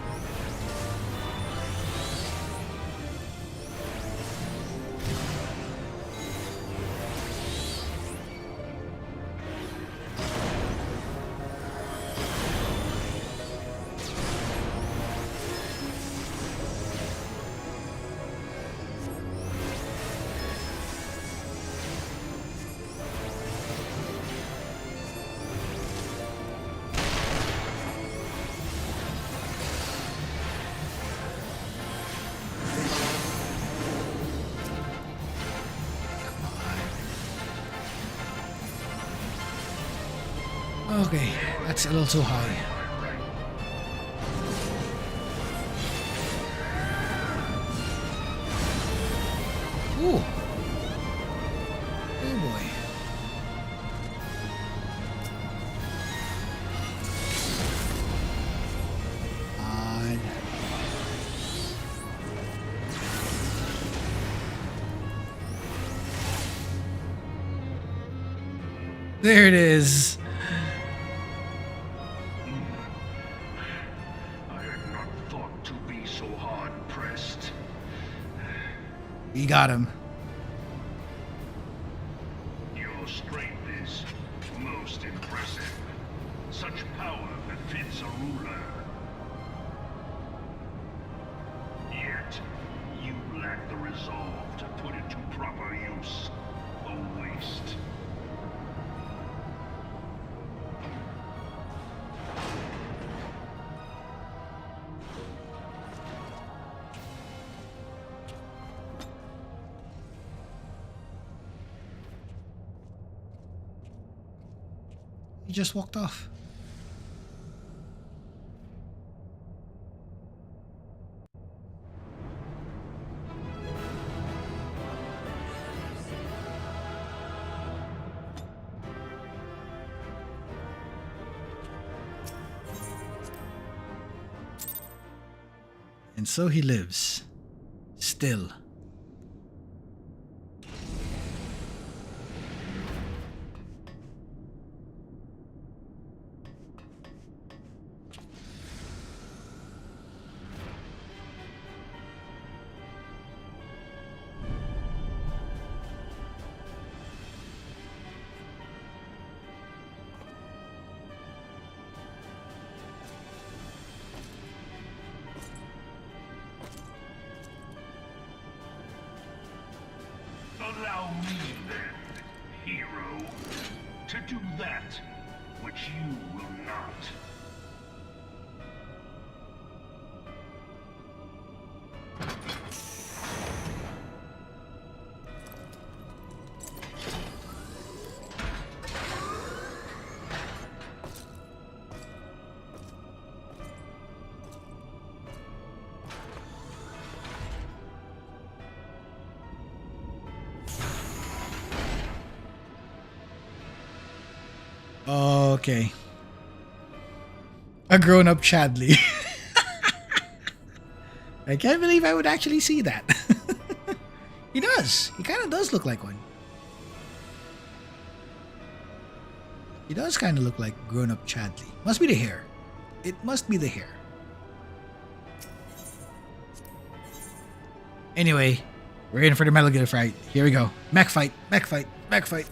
Okay, that's a little too high. Ooh. Oh boy. There it is. You got him. Your strength is most impressive. Such power befits a ruler. Yet, you lack the resolve to put it to proper use. A waste. He just walked off. And so he lives. Still. Allow me then, hero, to do that which you will not. Okay. A grown-up Chadley. I can't believe I would actually see that. He does. He kind of does look like one. He does kind of look like grown-up Chadley. Must be the hair. It must be the hair. Anyway, we're in for the Metal Gear fight. Here we go. Mech fight. Mech fight. Mech fight.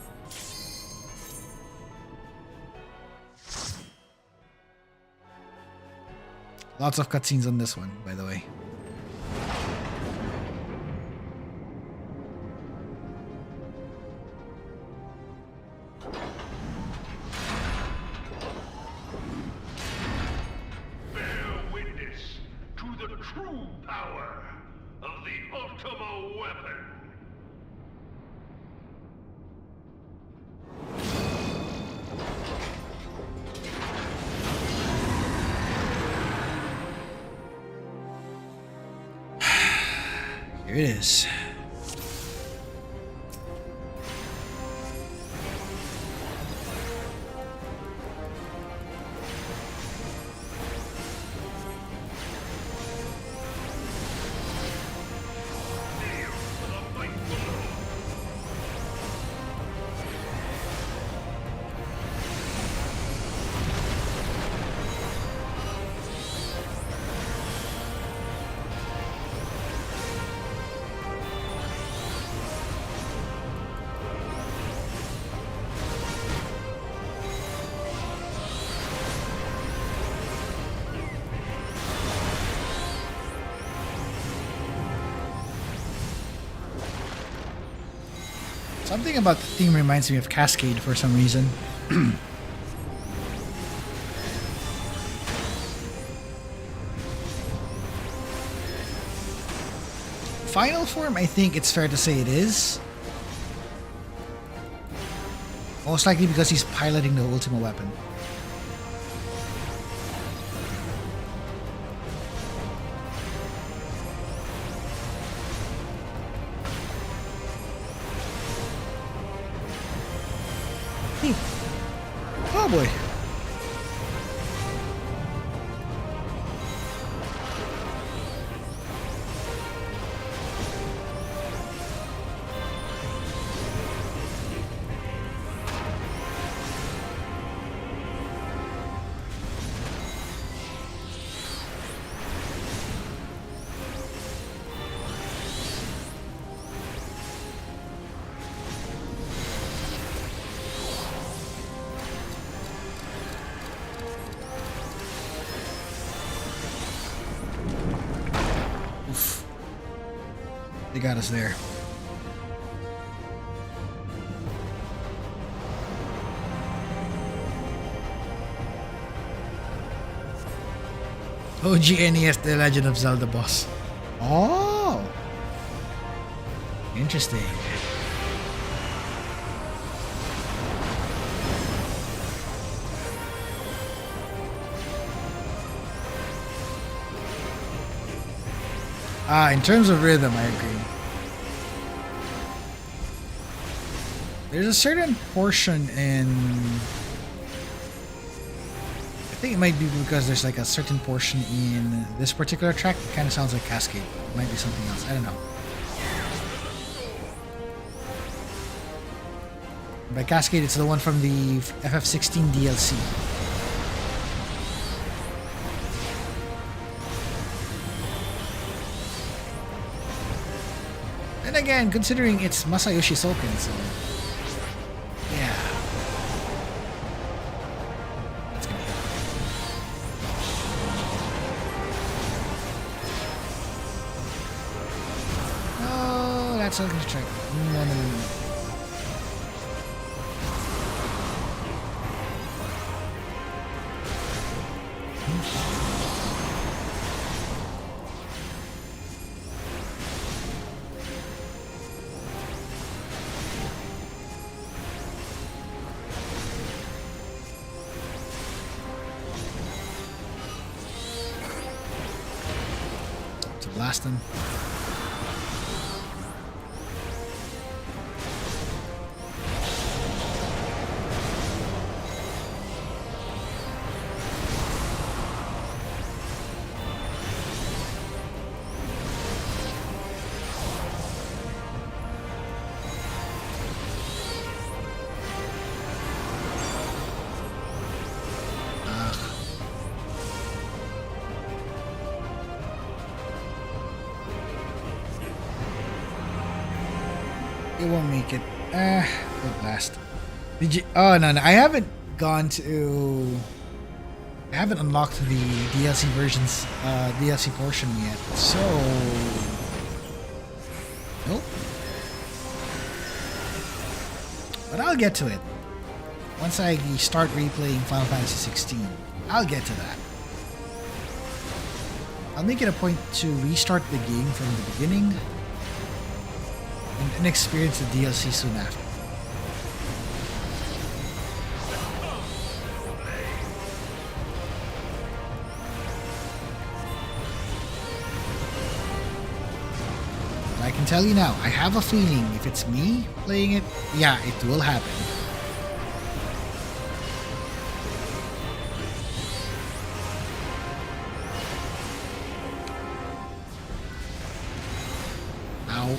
Lots of cutscenes on this one, by the way. Bear witness to the true power of the Ultima Weapon. Here it is. Something about the theme reminds me of Cascade for some reason. Final form, I think it's fair to say it is. Most likely because he's piloting the Ultima Weapon. Oh boy. They got us there. OG NES The Legend of Zelda boss. Oh! Interesting. In terms of rhythm, I agree. There's a certain portion in... I think it might be because there's like a certain portion in this particular track that kind of sounds like Cascade. It might be something else. I don't know. By Cascade, it's the one from the FF16 DLC. And again, considering it's Masayoshi Soken, so... yeah. That's gonna hit. Oh, that's not gonna check. No, no, no, no. To blast him. It won't make it. Good blast. Did you? Oh no, no! I haven't gone to. I haven't unlocked the DLC versions, DLC portion yet. So, nope. But I'll get to it once I start replaying Final Fantasy 16. I'll get to that. I'll make it a point to restart the game from the beginning. And experience the DLC soon after. But I can tell you now, I have a feeling if it's me playing it, yeah, it will happen. Ow.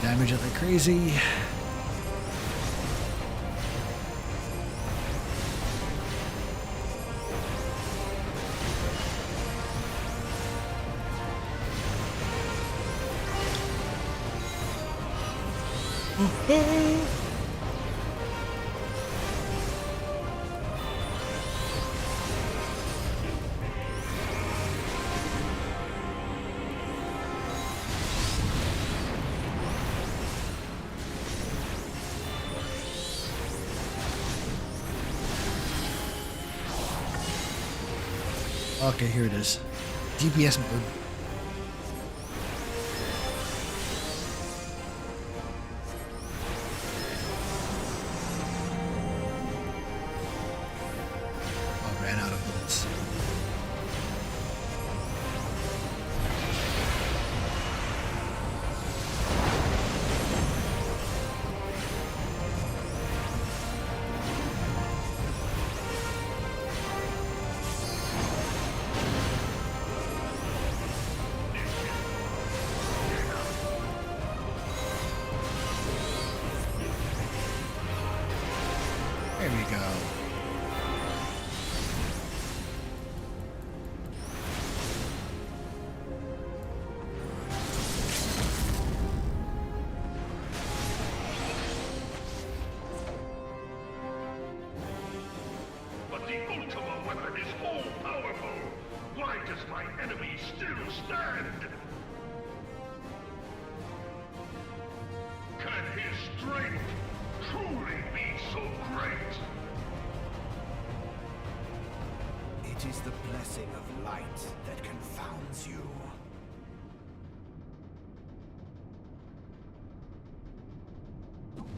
Damage it like crazy. Okay, here it is. DPS mode. Oh, ran out of bullets. There we go. But the Ultima Weapon is all powerful. Why does my enemy still stand? Can his strength truly be so great? is the blessing of light that confounds you.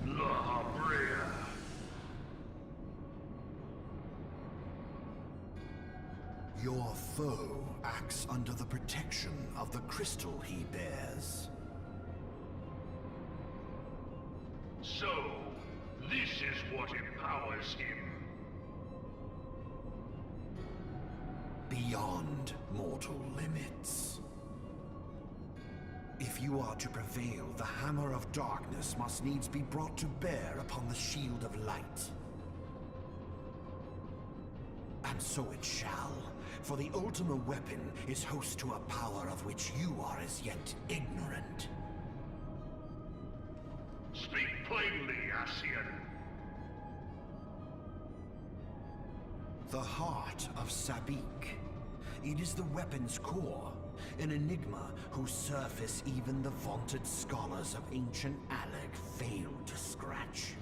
La Brea. Your foe acts under the protection of the crystal he bears. So, this is what empowers him. Beyond mortal limits. If you are to prevail, the hammer of darkness must needs be brought to bear upon the shield of light. And so it shall, for the Ultima Weapon is host to a power of which you are as yet ignorant. Speak plainly, Ascian. The heart of Sabik. It is the weapon's core, an enigma whose surface even the vaunted scholars of ancient Alec failed to scratch.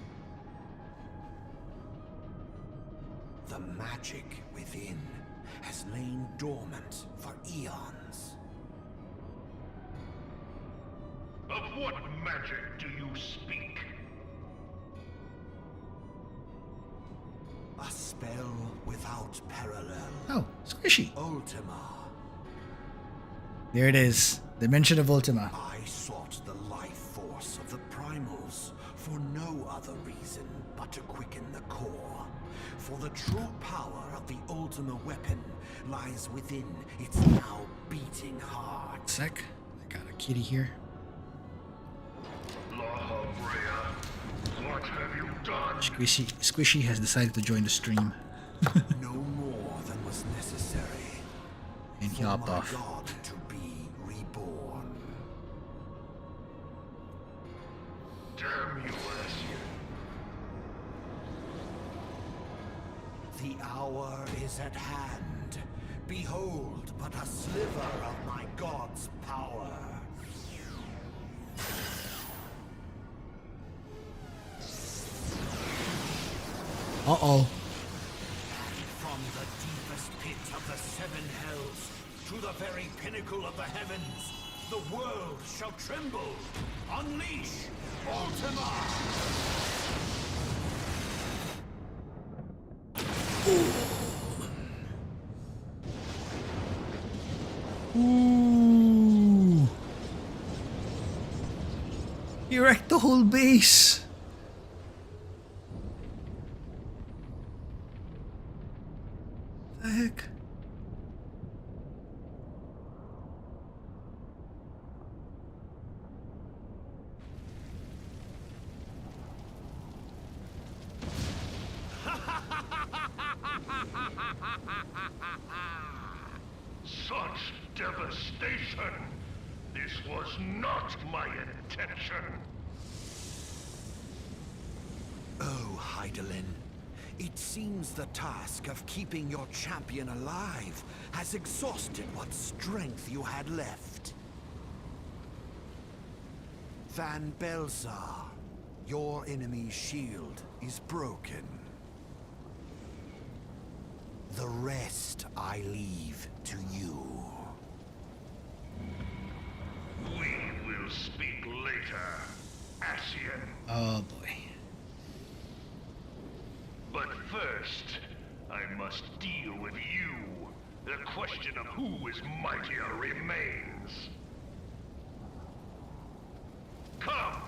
The magic within has lain dormant for eons. Of what magic do you speak? A spell without parallel. Oh, squishy. Ultima. There it is. Dimension of Ultima. I sought the life force of the primals for no other reason but to quicken the core. For the true power of the Ultima Weapon lies within its now beating heart. Sec. I got a kitty here. La Brea, what have you done? Squishy has decided to join the stream. No more than was necessary. And he for hopped my off. God to be reborn. Damn you, Ascian. The hour is at hand. Behold but a sliver of my God's power. Uh-oh. From the deepest pit of the seven hells to the very pinnacle of the heavens, the world shall tremble. Unleash Ultima! Ooh. He wrecked the whole base. The heck? Such devastation! This was not my intention! Oh, Hydaelyn. It seems the task of keeping your champion alive has exhausted what strength you had left. Van Baelsar, your enemy's shield is broken. The rest I leave to you. We will speak later, Ascian. Oh boy. But first, I must deal with you. The question of who is mightier remains. Come,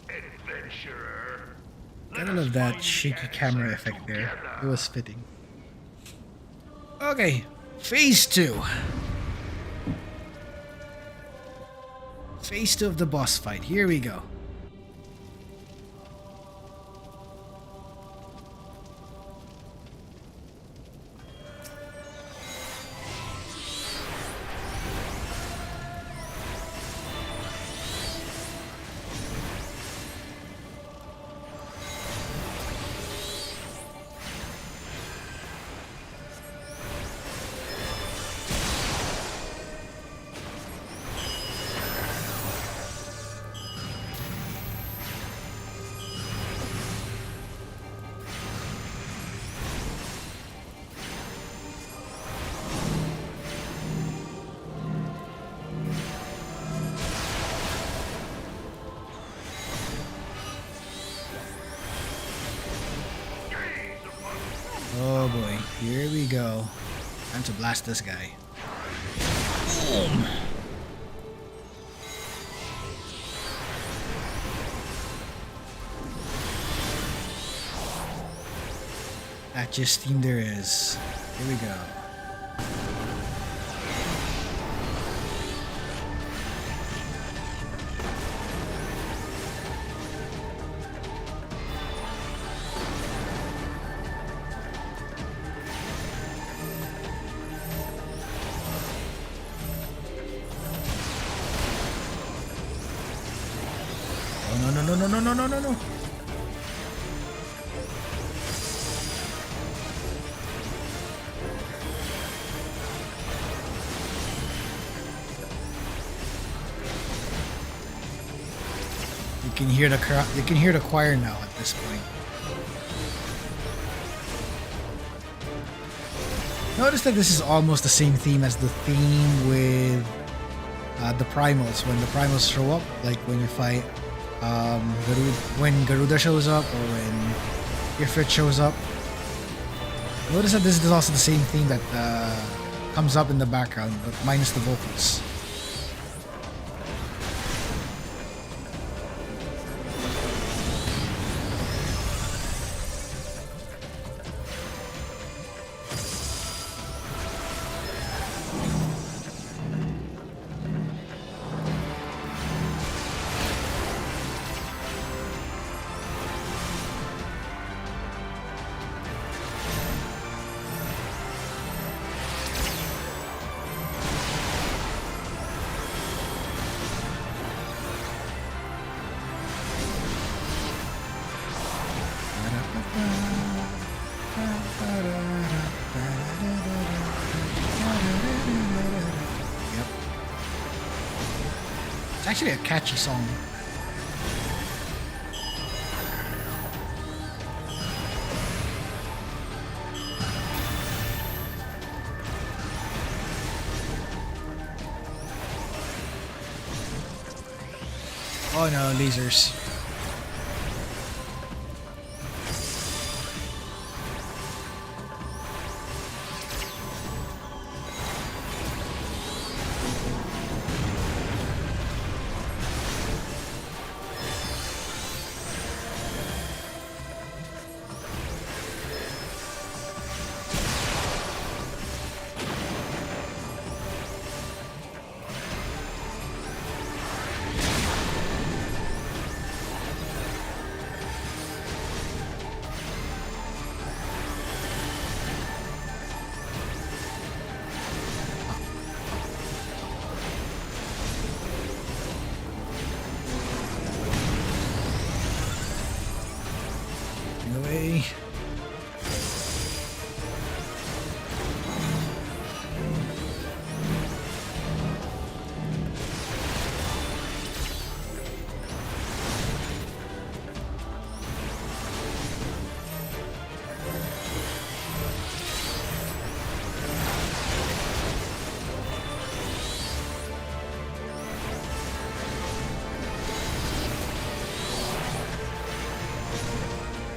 adventurer. Gotta love that shaky camera effect there. It was fitting. Okay, phase 2. Phase 2 of the boss fight. Here we go. Oh boy, here we go. Time to blast this guy. Boom! Fastest team there is. Here we go. No. You can hear the choir now at this point. Notice that this is almost the same theme as the theme with the primals. When the primals show up, like when you fight when Garuda shows up or when Ifrit shows up. Notice that this is also the same theme that comes up in the background, but minus the vocals. It's actually a catchy song. Oh no, lasers. Away.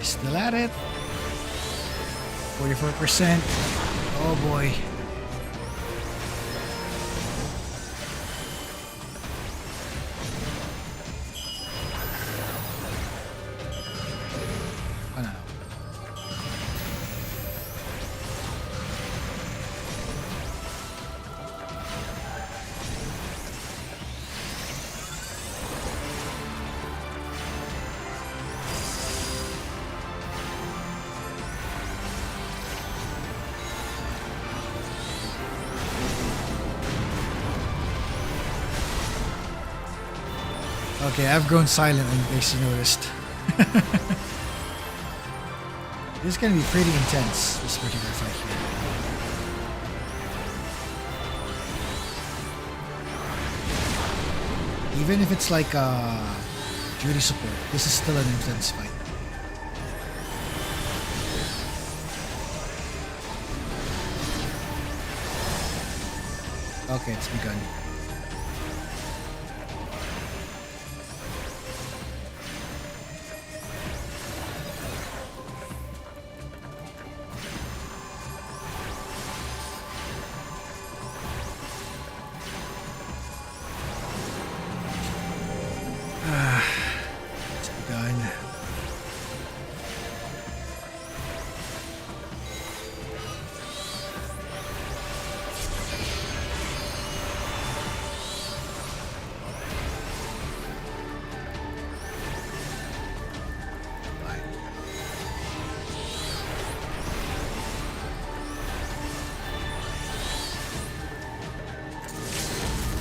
Still at it. 44%. Oh boy. Oh no. Okay, I've grown silent in case you noticed. This is gonna be pretty intense, this particular fight here. Even if it's like duty support, this is still an intense fight. Okay, it's begun.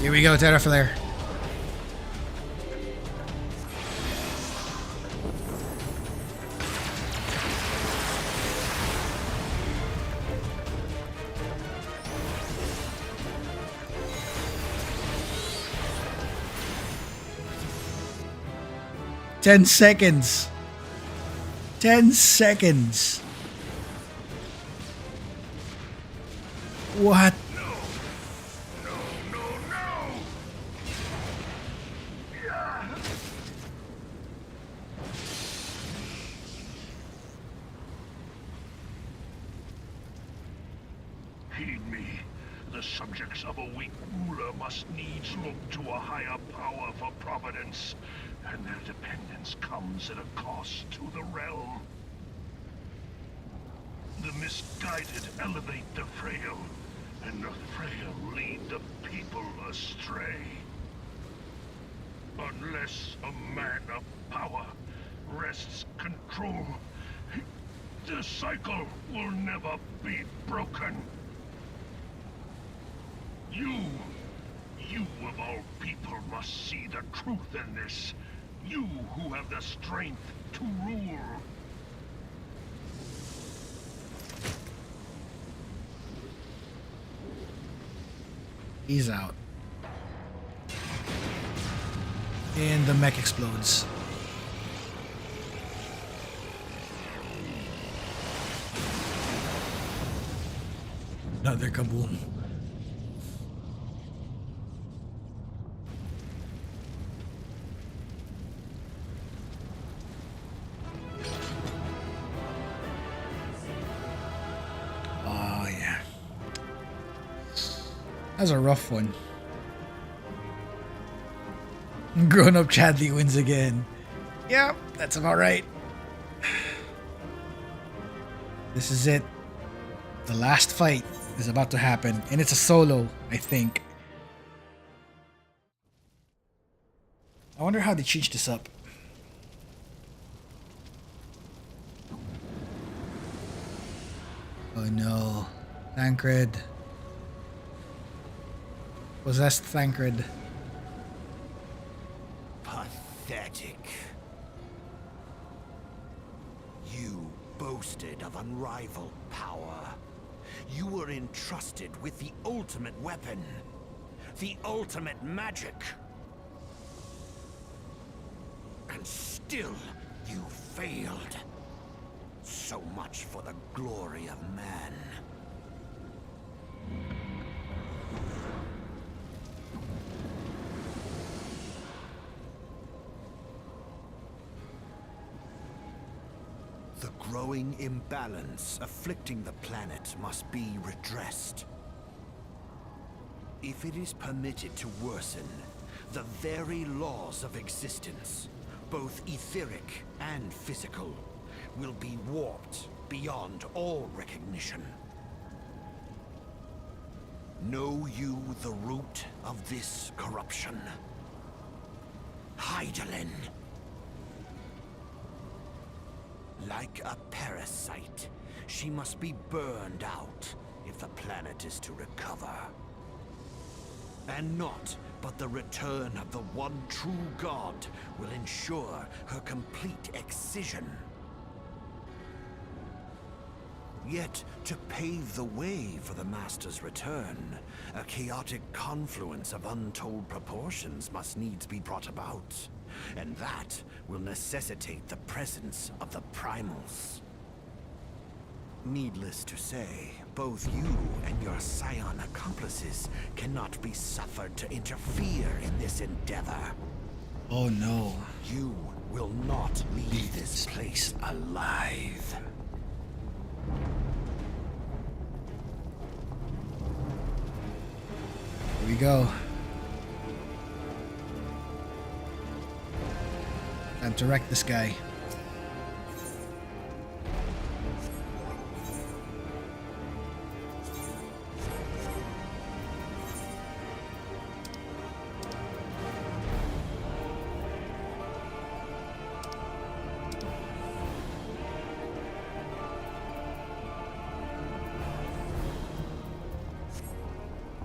Here we go, Terra Flare. Ten seconds. 10 seconds. What? Heed me. The subjects of a weak ruler must needs look to a higher power for providence, and their dependence comes at a cost to the realm. The misguided elevate the frail, and the frail lead the people astray. Unless a man of power wrests control, the cycle will never be broken. You of all people must see the truth in this. You who have the strength to rule. He's out. And the mech explodes. Another kaboom. Oh yeah. That's a rough one. Grown-up Chadley wins again. Yep, that's about right. This is it. The last fight is about to happen, and it's a solo, I think. I wonder how they changed this up. Oh no. Thancred. Possessed Thancred. Pathetic. You boasted of unrivaled power. You were entrusted with the ultimate weapon. The ultimate magic. And still, you failed. So much for the glory of man. The growing imbalance afflicting the planet must be redressed. If it is permitted to worsen, the very laws of existence, both etheric and physical, will be warped beyond all recognition. Know you the root of this corruption? Hydaelyn. Like a parasite, she must be burned out if the planet is to recover. And naught but the return of the one true god will ensure her complete excision. Yet, to pave the way for the Master's return, a chaotic confluence of untold proportions must needs be brought about. And that will necessitate the presence of the primals. Needless to say, both you and your Scion accomplices cannot be suffered to interfere in this endeavor. Oh no. You will not leave this place alive. Here we go. Time to wreck this guy.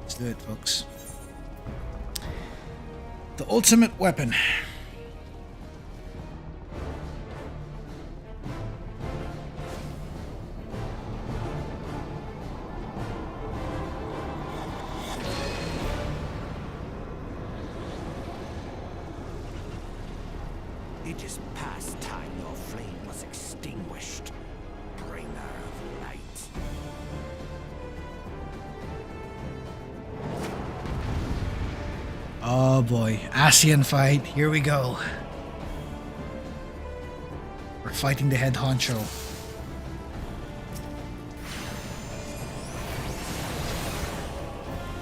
Let's do it, folks. The ultimate weapon. It is past time your flame was extinguished, bringer of light. Oh boy, Ascian fight. Here we go. We're fighting the head honcho.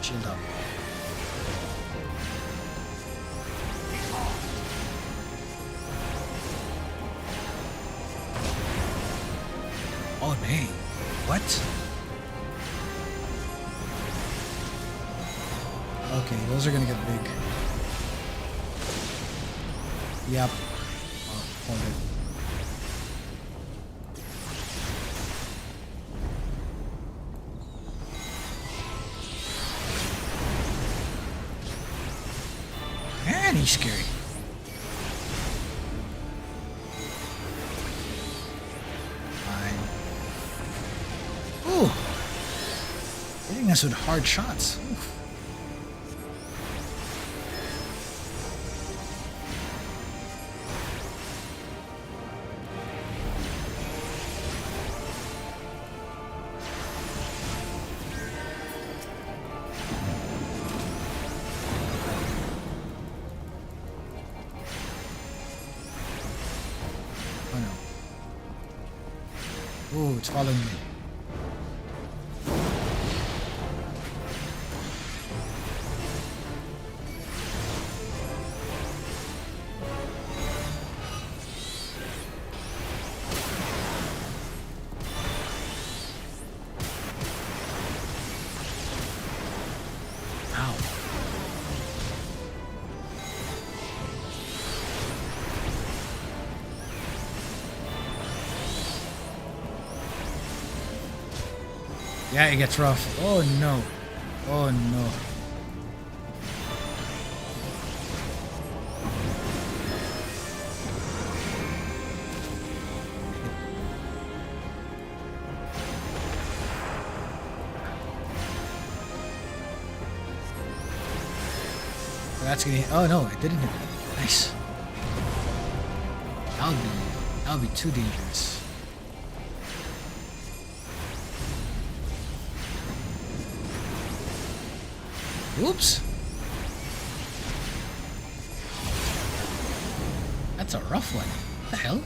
Shield up. Oh dang. What? Okay, those are gonna get big. Yep. Oh, hold it. Man, he's scary. Fine. Ooh. Hitting us with hard shots. Oof. Ooh, it's following me. Ow. Yeah, it gets rough. Oh no. Oh no. That's gonna hit. Oh no, it didn't hit. Nice. That would be too dangerous. Oops. That's a rough one. What the hell?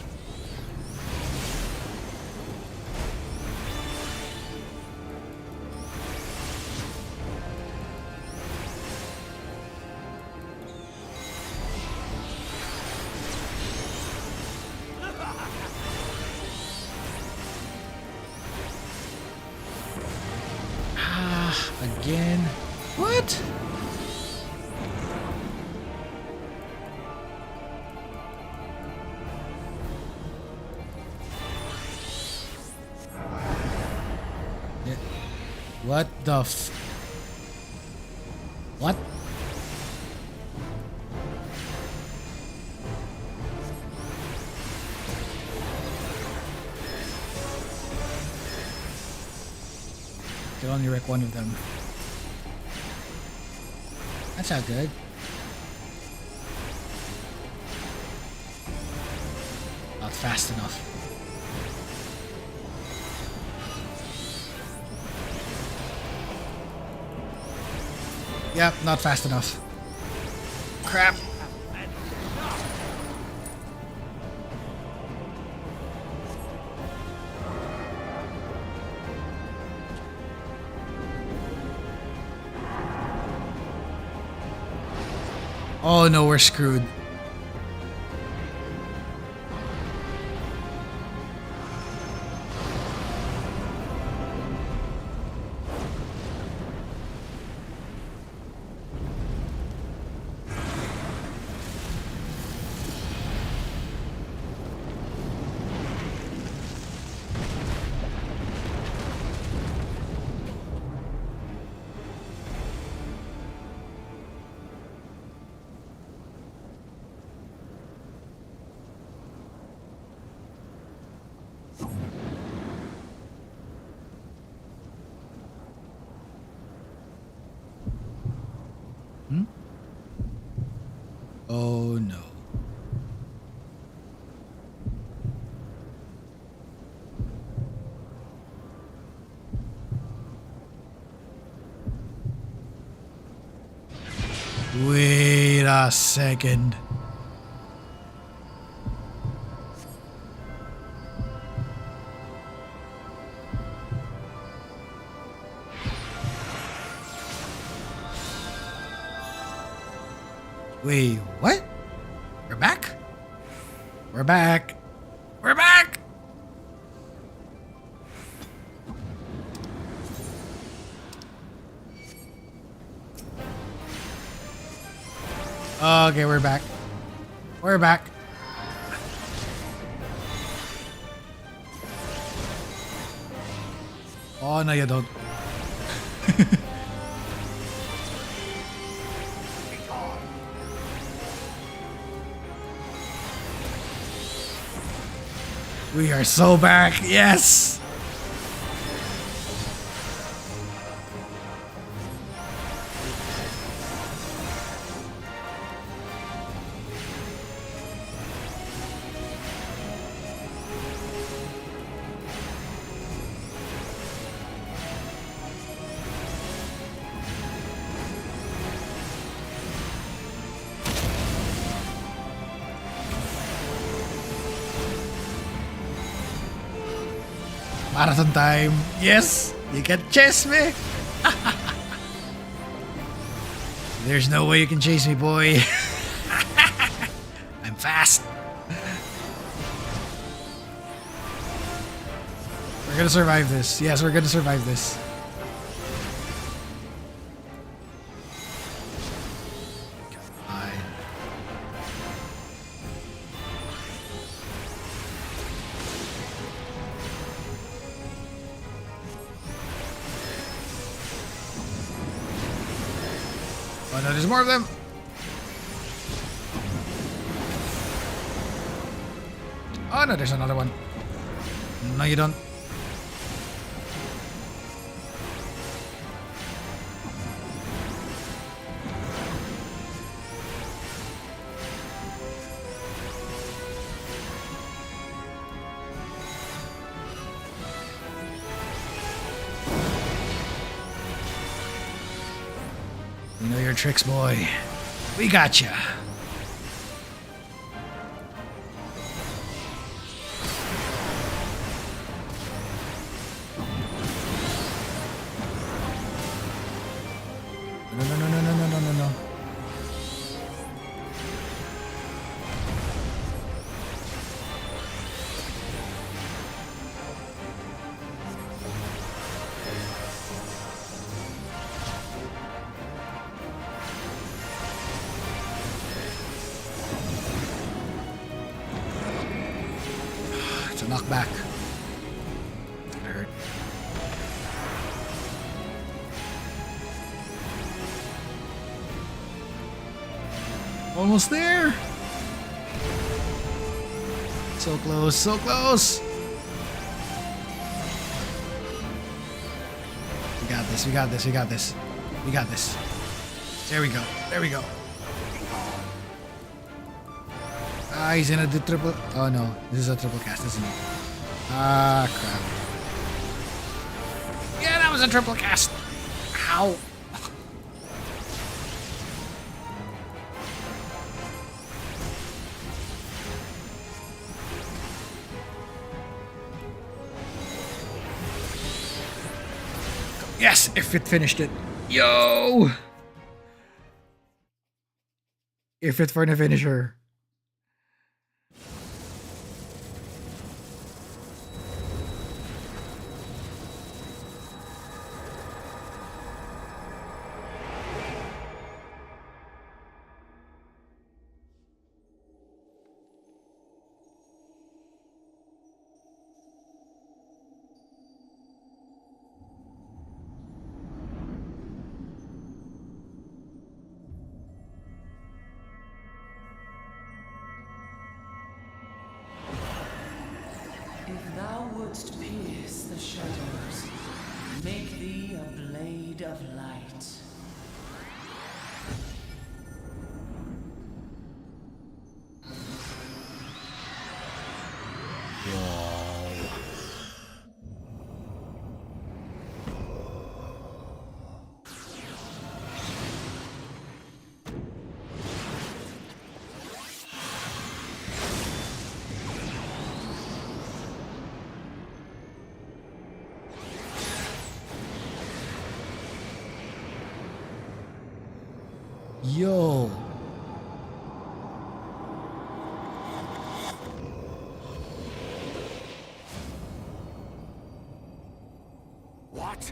Again. What? Yeah. What the f... What? Could only wreck one of them. That's not good. Not fast enough. Yep, not fast enough. Crap. Oh no, we're screwed. Oh no. Wait a second. Wait, what? We're back? We're back. We're back! Okay, we're back. We're back. Oh, no, you don't. We are so back. Yes. Marathon time. Yes, you can chase me. There's no way you can chase me, boy. I'm fast. We're gonna survive this. Yes, we're gonna survive this. Oh no, there's more of them. Oh no, there's another one. No, you don't. We know your tricks, boy. We got ya. No. It's a knockback. It hurt. Almost there. So close, so close. We got this, we got this, we got this. We got this. There we go, there we go. Ah, he's gonna do triple. Oh no, this is a triple cast, isn't it? Ah, crap. Yeah, that was a triple cast. Ow. Yes, if it finished it. Yo! If it for the finisher. If thou wouldst pierce the shadows, make thee a blade of light. Yo. What?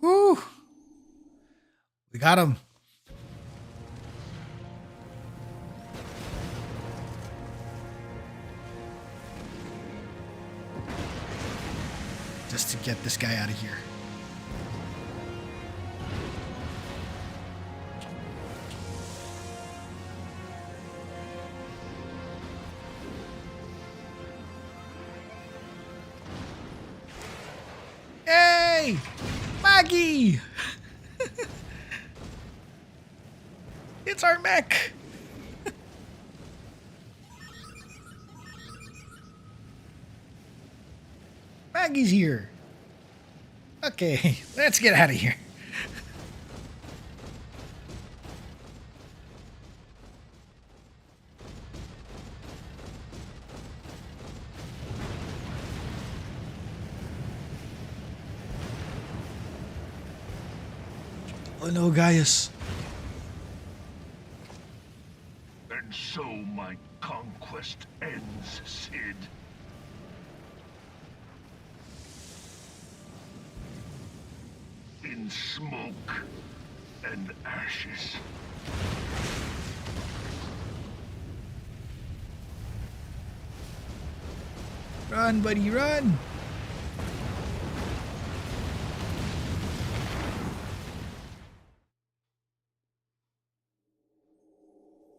Woo! We got him. Just to get this guy out of here. Hey! Maggie! It's our mech! Maggie's here. Okay, let's get out of here. Oh no, Gaius. And so my conquest ends, Sid. In smoke and ashes. Run, buddy, run!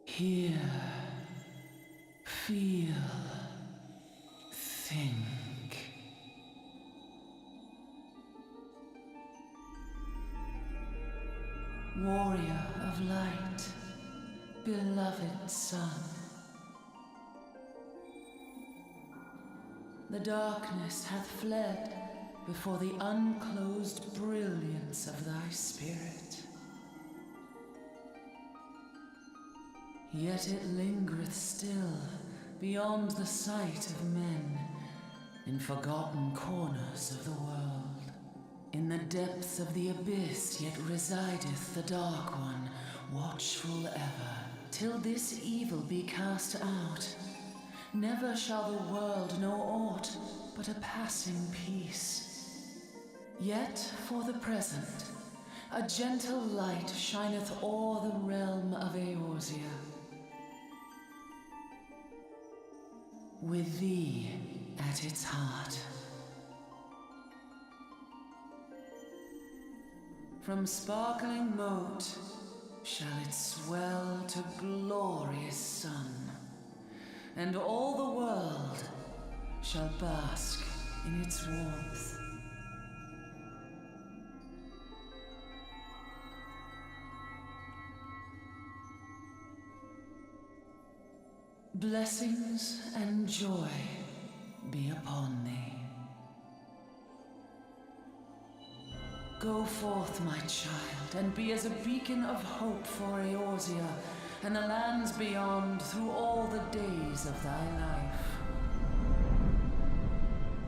Hear, feel, think. Warrior of light, beloved son. The darkness hath fled before the unclosed brilliance of thy spirit. Yet it lingereth still beyond the sight of men, in forgotten corners of the world. In the depths of the abyss yet resideth the Dark One, watchful ever, till this evil be cast out. Never shall the world know aught but a passing peace. Yet for the present, a gentle light shineth o'er the realm of Eorzea. With thee at its heart. From sparkling moat shall it swell to glorious sun, and all the world shall bask in its warmth. Blessings and joy be upon thee. Go forth, my child, and be as a beacon of hope for Eorzea and the lands beyond through all the days of thy life.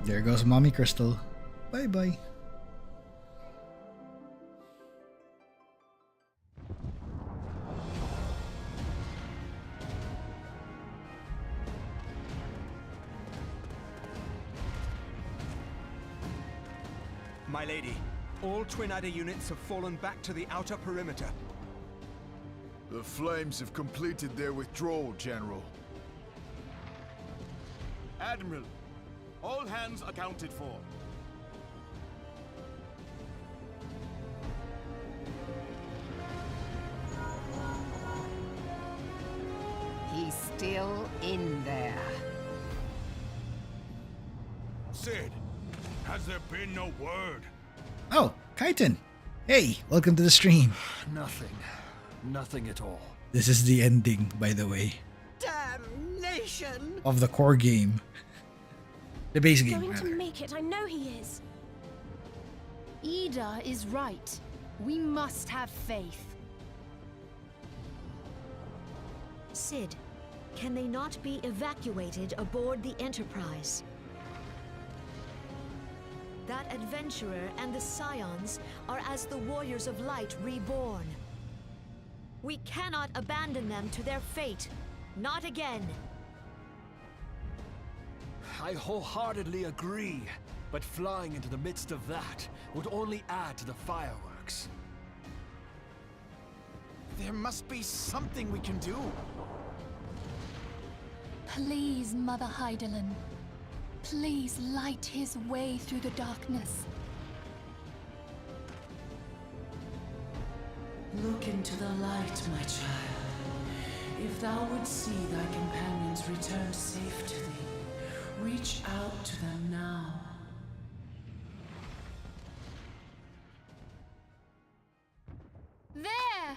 There goes Mommy Crystal. Bye-bye. My lady, all Twin Adder units have fallen back to the outer perimeter. The Flames have completed their withdrawal, General. Admiral, all hands accounted for. He's still in there. Sid, has there been no word? Oh, Kaiten. Hey, welcome to the stream. Nothing. Nothing at all. This is the ending, by the way, Damnation! of the core game. The base game, Going to rather. make it, I know he is. Ida is right. We must have faith. Sid, can they not be evacuated aboard the Enterprise? That adventurer and the Scions are as the Warriors of Light reborn. We cannot abandon them to their fate. Not again. I wholeheartedly agree, but flying into the midst of that would only add to the fireworks. There must be something we can do. Please, Mother Hydaelyn. Please light his way through the darkness. Look into the light, my child. If thou would see thy companions return safe to thee, reach out to them now. There!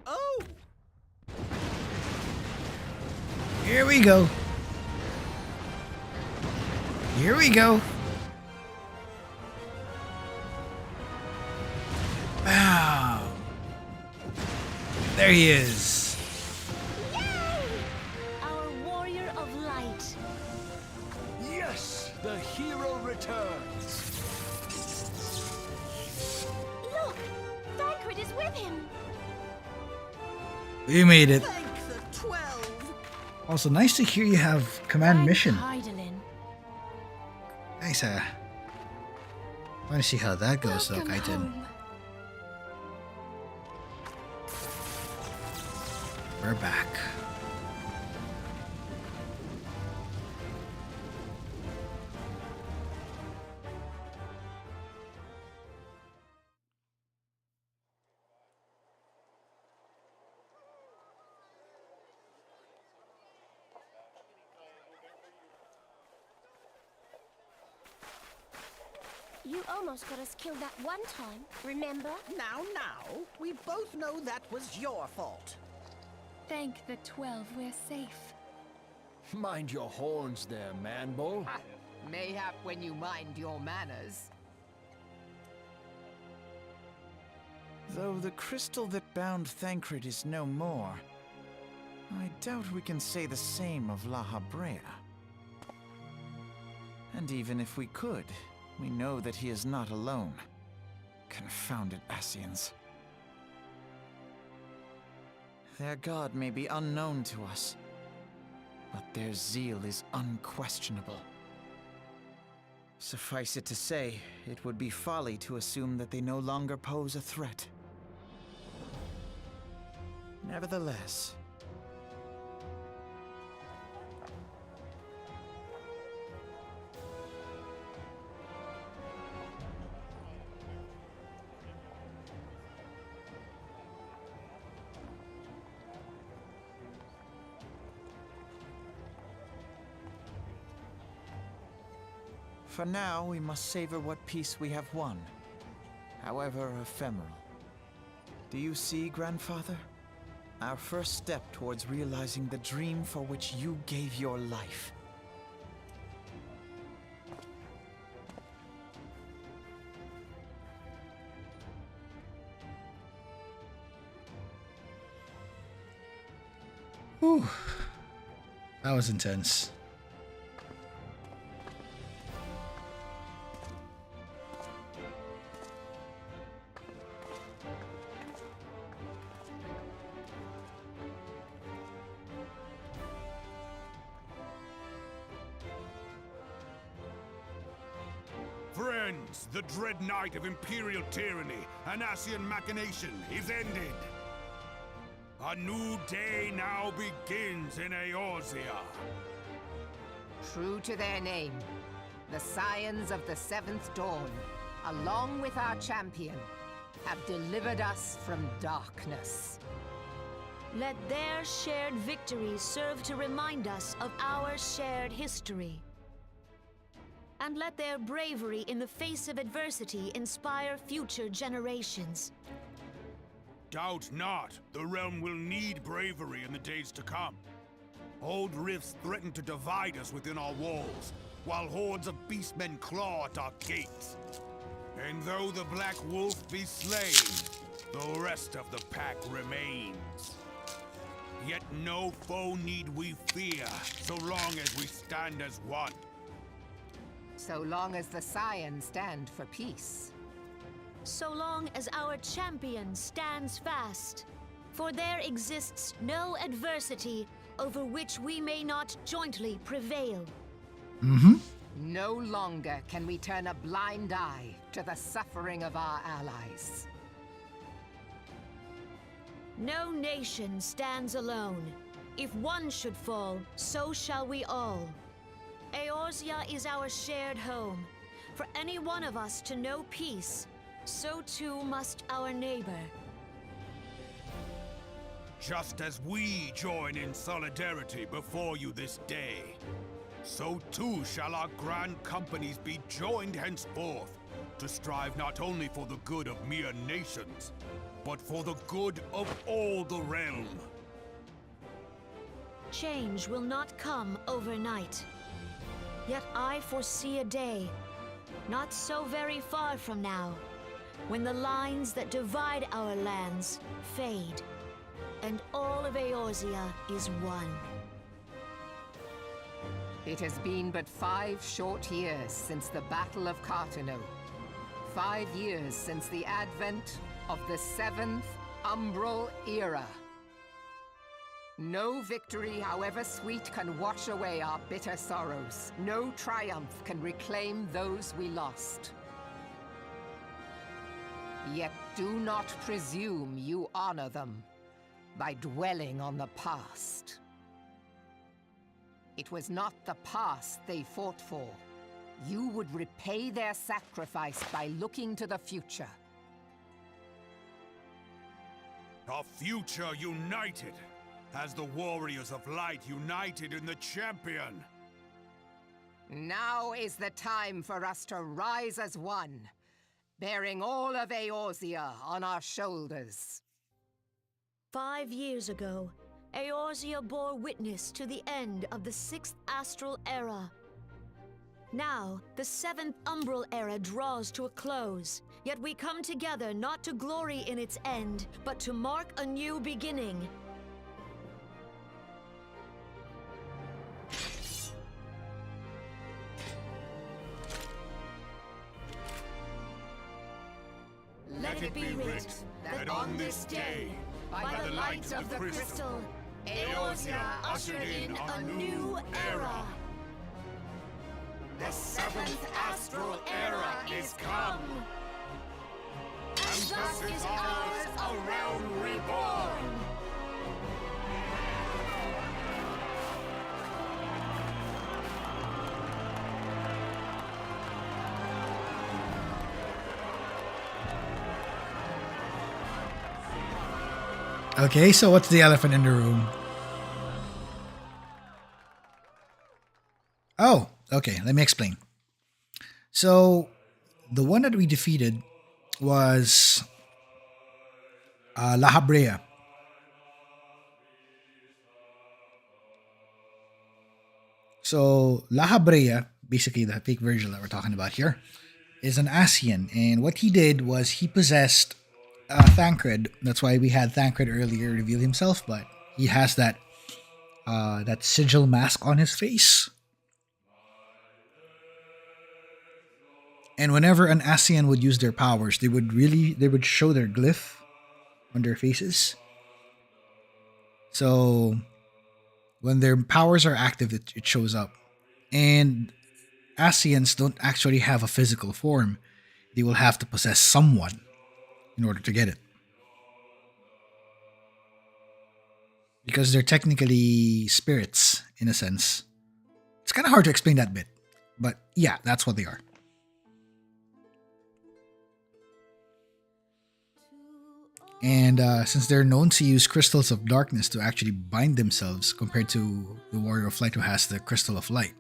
Oh! Here we go. Here we go. Wow. There he is. Yay! Our Warrior of Light. Yes! The hero returns! Look! Thancred is with him! We made it. Thank the 12! Also, nice to hear you have command mission. Hydaelyn. Nice, I want to see how that goes, though, Welcome Kaiten. home. We're back. You almost got us killed that one time, remember? Now, we both know that was your fault. Thank the 12 we're safe. Mind your horns there, man-bull. Mayhap when you mind your manners. Though the crystal that bound Thancred is no more, I doubt we can say the same of La Habrea. And even if we could, we know that he is not alone. Confounded Ascians. Their god may be unknown to us, but their zeal is unquestionable. Suffice it to say, it would be folly to assume that they no longer pose a threat. Nevertheless, for now, we must savor what peace we have won, however ephemeral. Do you see, Grandfather? Our first step towards realizing the dream for which you gave your life. Whew. That was intense. Friends, the dread night of Imperial tyranny and Ascian machination is ended. A new day now begins in Eorzea. True to their name, the Scions of the Seventh Dawn, along with our champion, have delivered us from darkness. Let their shared victory serve to remind us of our shared history. And let their bravery in the face of adversity inspire future generations. Doubt not, the realm will need bravery in the days to come. Old rifts threaten to divide us within our walls, while hordes of beastmen claw at our gates. And though the Black Wolf be slain, the rest of the pack remains. Yet no foe need we fear, so long as we stand as one. So long as the Scions stand for peace. So long as our champion stands fast. For there exists no adversity over which we may not jointly prevail. No longer can we turn a blind eye to the suffering of our allies. No nation stands alone. If one should fall, so shall we all. Eorzea is our shared home. For any one of us to know peace, so too must our neighbor. Just as we join in solidarity before you this day, so too shall our grand companies be joined henceforth, to strive not only for the good of mere nations, but for the good of all the realm. Change will not come overnight. Yet I foresee a day, not so very far from now, when the lines that divide our lands fade, and all of Eorzea is one. It has been but 5 short years since the Battle of Cartano. 5 years since the advent of the 7th Umbral Era. No victory, however sweet, can wash away our bitter sorrows. No triumph can reclaim those we lost. Yet do not presume you honor them by dwelling on the past. It was not the past they fought for. You would repay their sacrifice by looking to the future. A future united, as the warriors of light united in the champion. Now is the time for us to rise as one, bearing all of Eorzea on our shoulders. 5 years ago, Eorzea bore witness to the end of the 6th Astral Era. Now, the 7th Umbral Era draws to a close, yet we come together not to glory in its end, but to mark a new beginning. Let it be writ that on this day, by the light of the crystal, Eorzea ushered in a new era. The 7th Astral Era is come, and thus is ours a realm reborn. Okay, so what's the elephant in the room? Oh, okay, let me explain. So, the one that we defeated was La Habrea. So Lahabrea, basically the fake Virgil that we're talking about here, is an Ascian, and what he did was he possessed Thancred. That's why we had Thancred earlier reveal himself, but he has that sigil mask on his face. And whenever an Ascian would use their powers, they would show their glyph on their faces. So when their powers are active, it shows up. And Ascians don't actually have a physical form. They will have to possess someone in order to get it. Because they're technically spirits, in a sense. It's kind of hard to explain that bit. But yeah, that's what they are. And since they're known to use crystals of darkness to actually bind themselves compared to the Warrior of Light who has the crystal of light.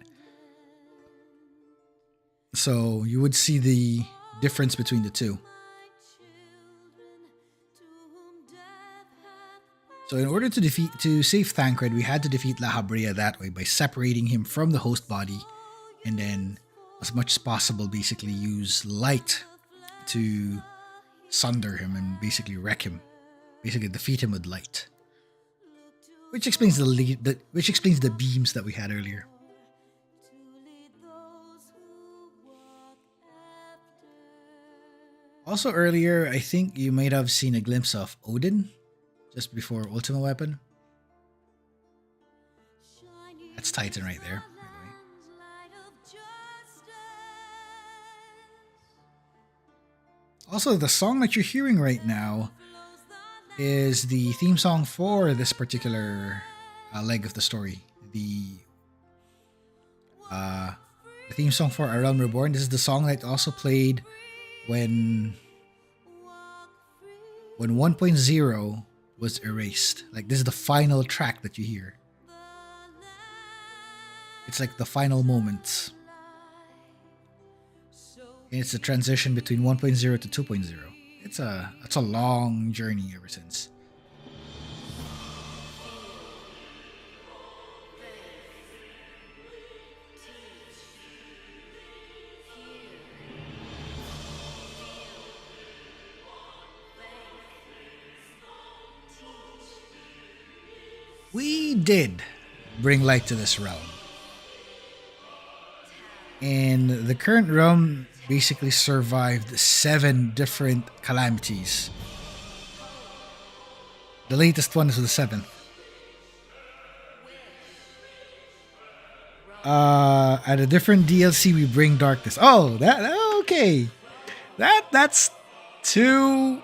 So you would see the difference between the two. So in order to save Thancred, we had to defeat Lahabrea that way by separating him from the host body and then as much as possible basically use light to sunder him and basically wreck him. Basically defeat him with light. Which explains the beams that we had earlier. Also earlier, I think you might have seen a glimpse of Odin just before Ultima Weapon. That's Titan right there, by the way. Also, the song that you're hearing right now is the theme song for this particular leg of the story. The theme song for A Realm Reborn. This is the song that also played when 1.0 was erased. Like, this is the final track that you hear. It's like the final moments. And it's the transition between 1.0 to 2.0. It's a long journey ever since. We did bring light to this realm. And the current realm basically survived 7 different calamities. The latest one is the 7th. At a different DLC, we bring darkness. Oh, okay. That's 2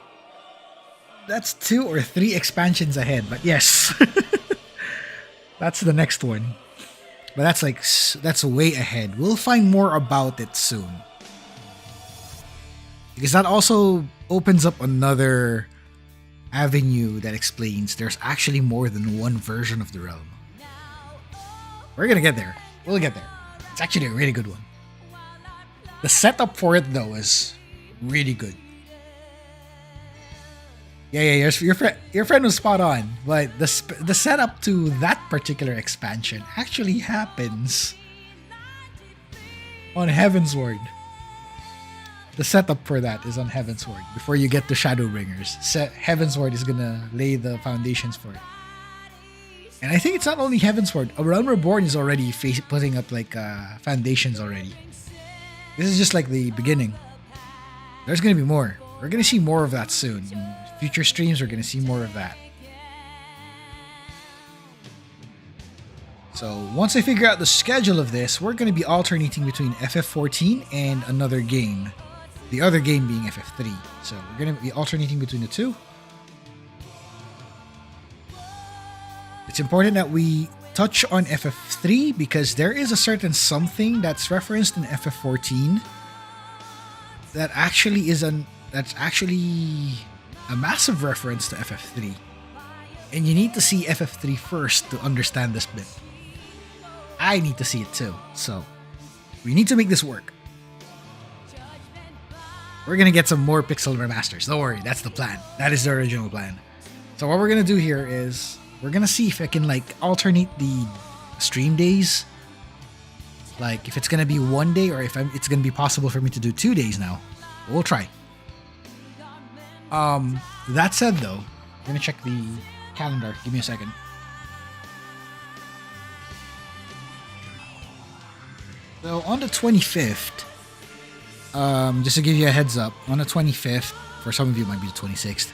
or 3 expansions ahead, but yes. That's the next one. But that's way ahead. We'll find more about it soon. Because that also opens up another avenue that explains there's actually more than one version of the realm. We're gonna get there. We'll get there. It's actually a really good one. The setup for it, though, is really good. Yeah, your friend was spot on. But the setup to that particular expansion actually happens on Heavensward. The setup for that is on Heavensward. Before you get to Shadowbringers, Heavensward is gonna lay the foundations for it. And I think it's not only Heavensward. A Realm Reborn is already putting up foundations already. This is just like the beginning. There's gonna be more. We're gonna see more of that soon. In future streams, we're gonna see more of that. So once I figure out the schedule of this, we're gonna be alternating between FF14 and another game. The other game being FF3. So we're going to be alternating between the two. It's important that we touch on FF3 because there is a certain something that's referenced in FF14 that actually that's actually a massive reference to FF3. And you need to see FF3 first to understand this bit. I need to see it too. So we need to make this work. We're going to get some more pixel remasters. Don't worry, that's the plan. That is the original plan. So what we're going to do here is we're going to see if I can alternate the stream days Like if it's gonna be one day or if it's gonna be possible for me to do 2 days now. We'll try. That said though, I'm gonna check the calendar. Give me a second. So on the 25th, just to give you a heads up, on the 25th, for some of you it might be the 26th,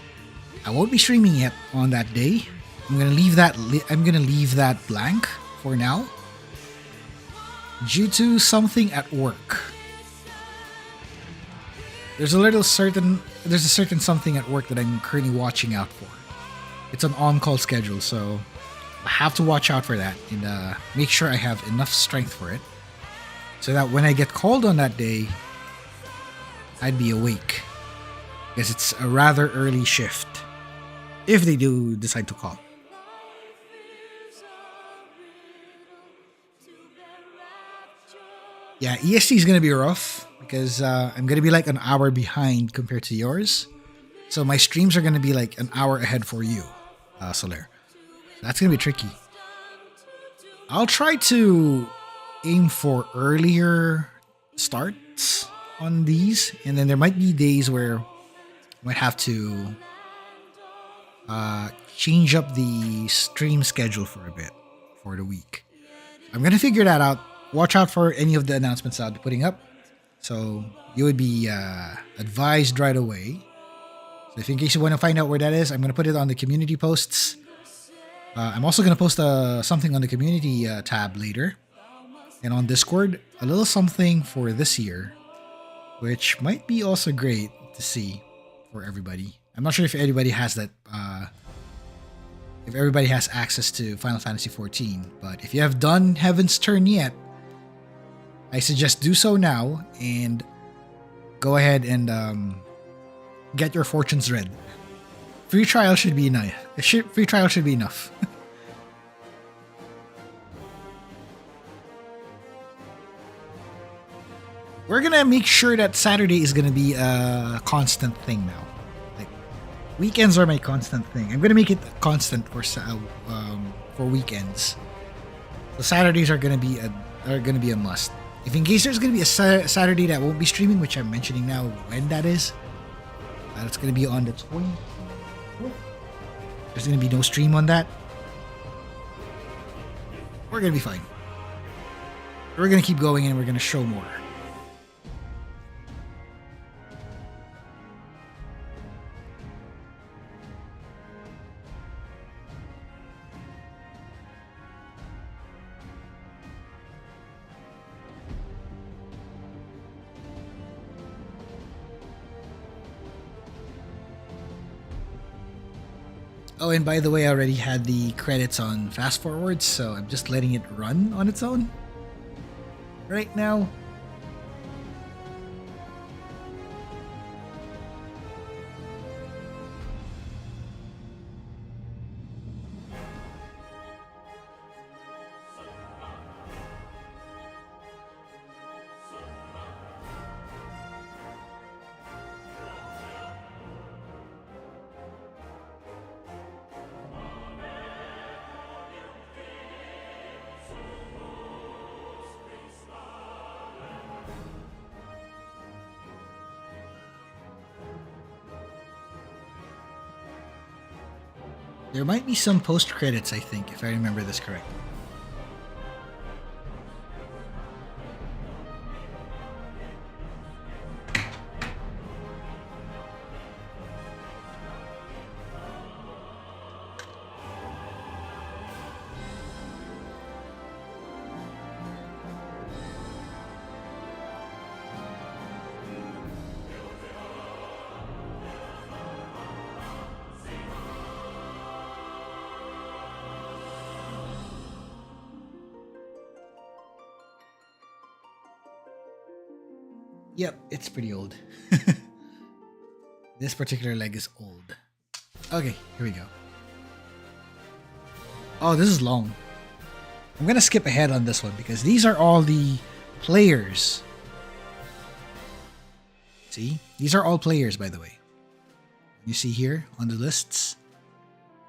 I won't be streaming yet on that day. I'm gonna leave that blank for now, due to something at work. There's a certain something at work that I'm currently watching out for. It's an on-call schedule, so I have to watch out for that and make sure I have enough strength for it, so that when I get called on that day, I'd be awake. Because it's a rather early shift, if they do decide to call. Yeah, EST is going to be rough because I'm going to be like an hour behind compared to yours. So my streams are going to be like an hour ahead for you, Soler. That's going to be tricky. I'll try to aim for earlier starts on these. And then there might be days where I might have to change up the stream schedule for a bit for the week. I'm going to figure that out. Watch out for any of the announcements I'll be putting up. So you would be advised right away. So if in case you want to find out where that is, I'm going to put it on the community posts. I'm also going to post something on the community tab later. And on Discord, a little something for this year, which might be also great to see for everybody. I'm not sure if everybody has that, if everybody has access to Final Fantasy XIV, but if you have done Heaven's Turn yet, I suggest do so now and go ahead and get your fortunes read. Free trial should be enough. Free trial should be enough. We're gonna make sure that Saturday is gonna be a constant thing now. Like weekends are my constant thing. I'm gonna make it constant for weekends. So Saturdays are gonna be a must. If in case there's going to be a Saturday that won't be streaming, which I'm mentioning now when that is, that's going to be on the 20th. There's going to be no stream on that. We're going to be fine. We're going to keep going and we're going to show more. Oh, and by the way, I already had the credits on fast forward, so I'm just letting it run on its own right now. There might be some post-credits, I think, if I remember this correctly. Yep, it's pretty old. This particular leg is old. Okay, here we go. Oh, this is long. I'm gonna skip ahead on this one because these are all the players. See? These are all players, by the way. You see here on the lists?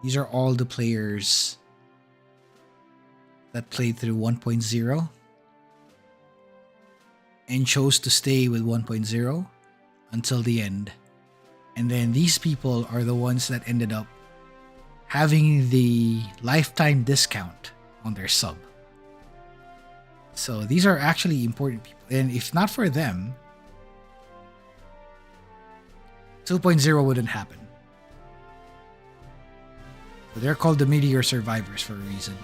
These are all the players that played through 1.0. and chose to stay with 1.0 until the end. And then these people are the ones that ended up having the lifetime discount on their sub. So these are actually important people. And if not for them, 2.0 wouldn't happen. So they're called the Meteor Survivors for a reason.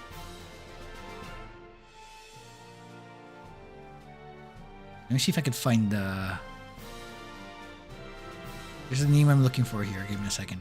Let me see if I can find the... There's the name I'm looking for here. Give me a second.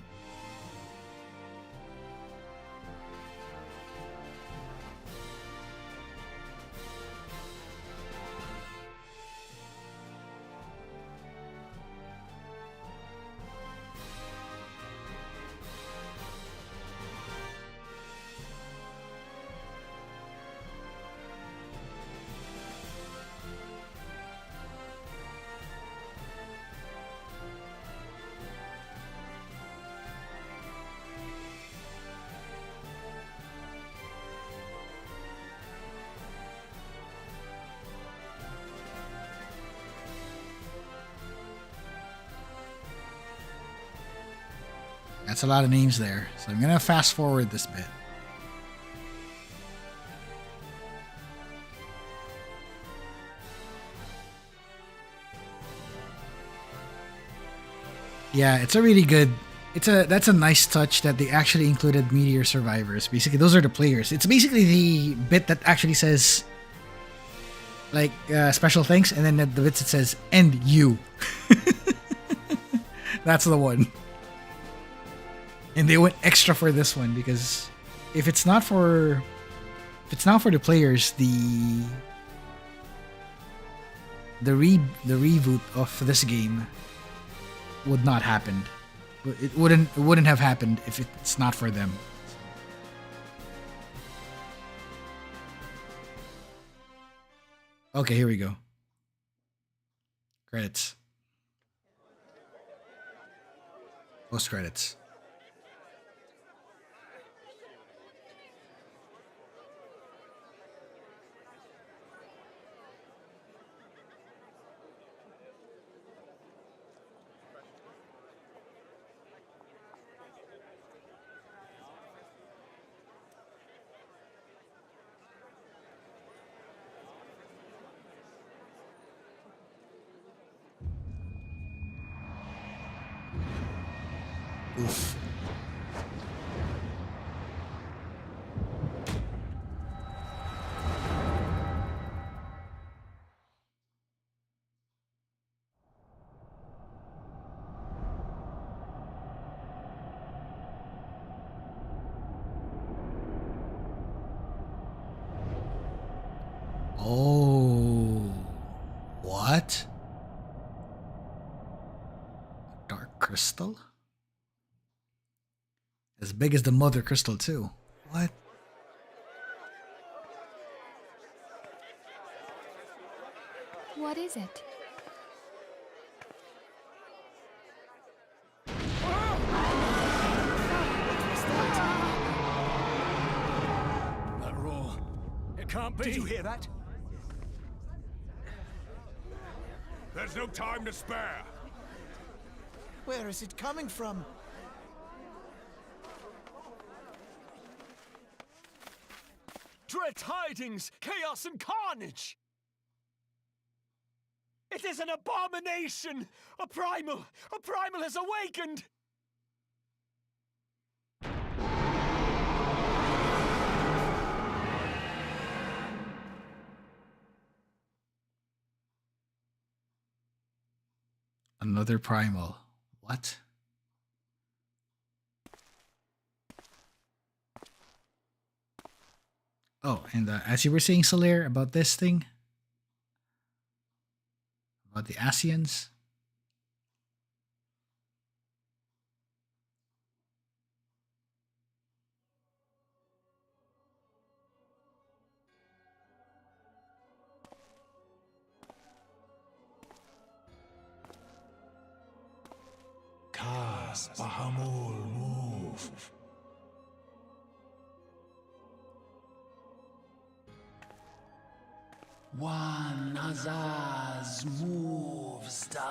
That's a lot of names there. So I'm going to fast forward this bit. Yeah, it's a really good... That's a nice touch that they actually included Meteor Survivors. Basically, those are the players. It's basically the bit that actually says like special thanks, and then the bit that says and you. That's the one. And they went extra for this one because if it's not for the players, the reboot of this game would not happen. It wouldn't have happened if it's not for them. Okay, here we go. Credits. Post credits. Oof. Oh, what? Dark crystal? As big as the mother crystal too. What? What is it? That roar. It can't be. Did you hear that? There's no time to spare. Where is it coming from? Dread tidings, chaos and carnage! It is an abomination! A primal has awakened! Another primal. What? Oh, and as you were saying, Solaire, about this thing, about the Ascians. Kas Bahamul move. One Azaz moves da.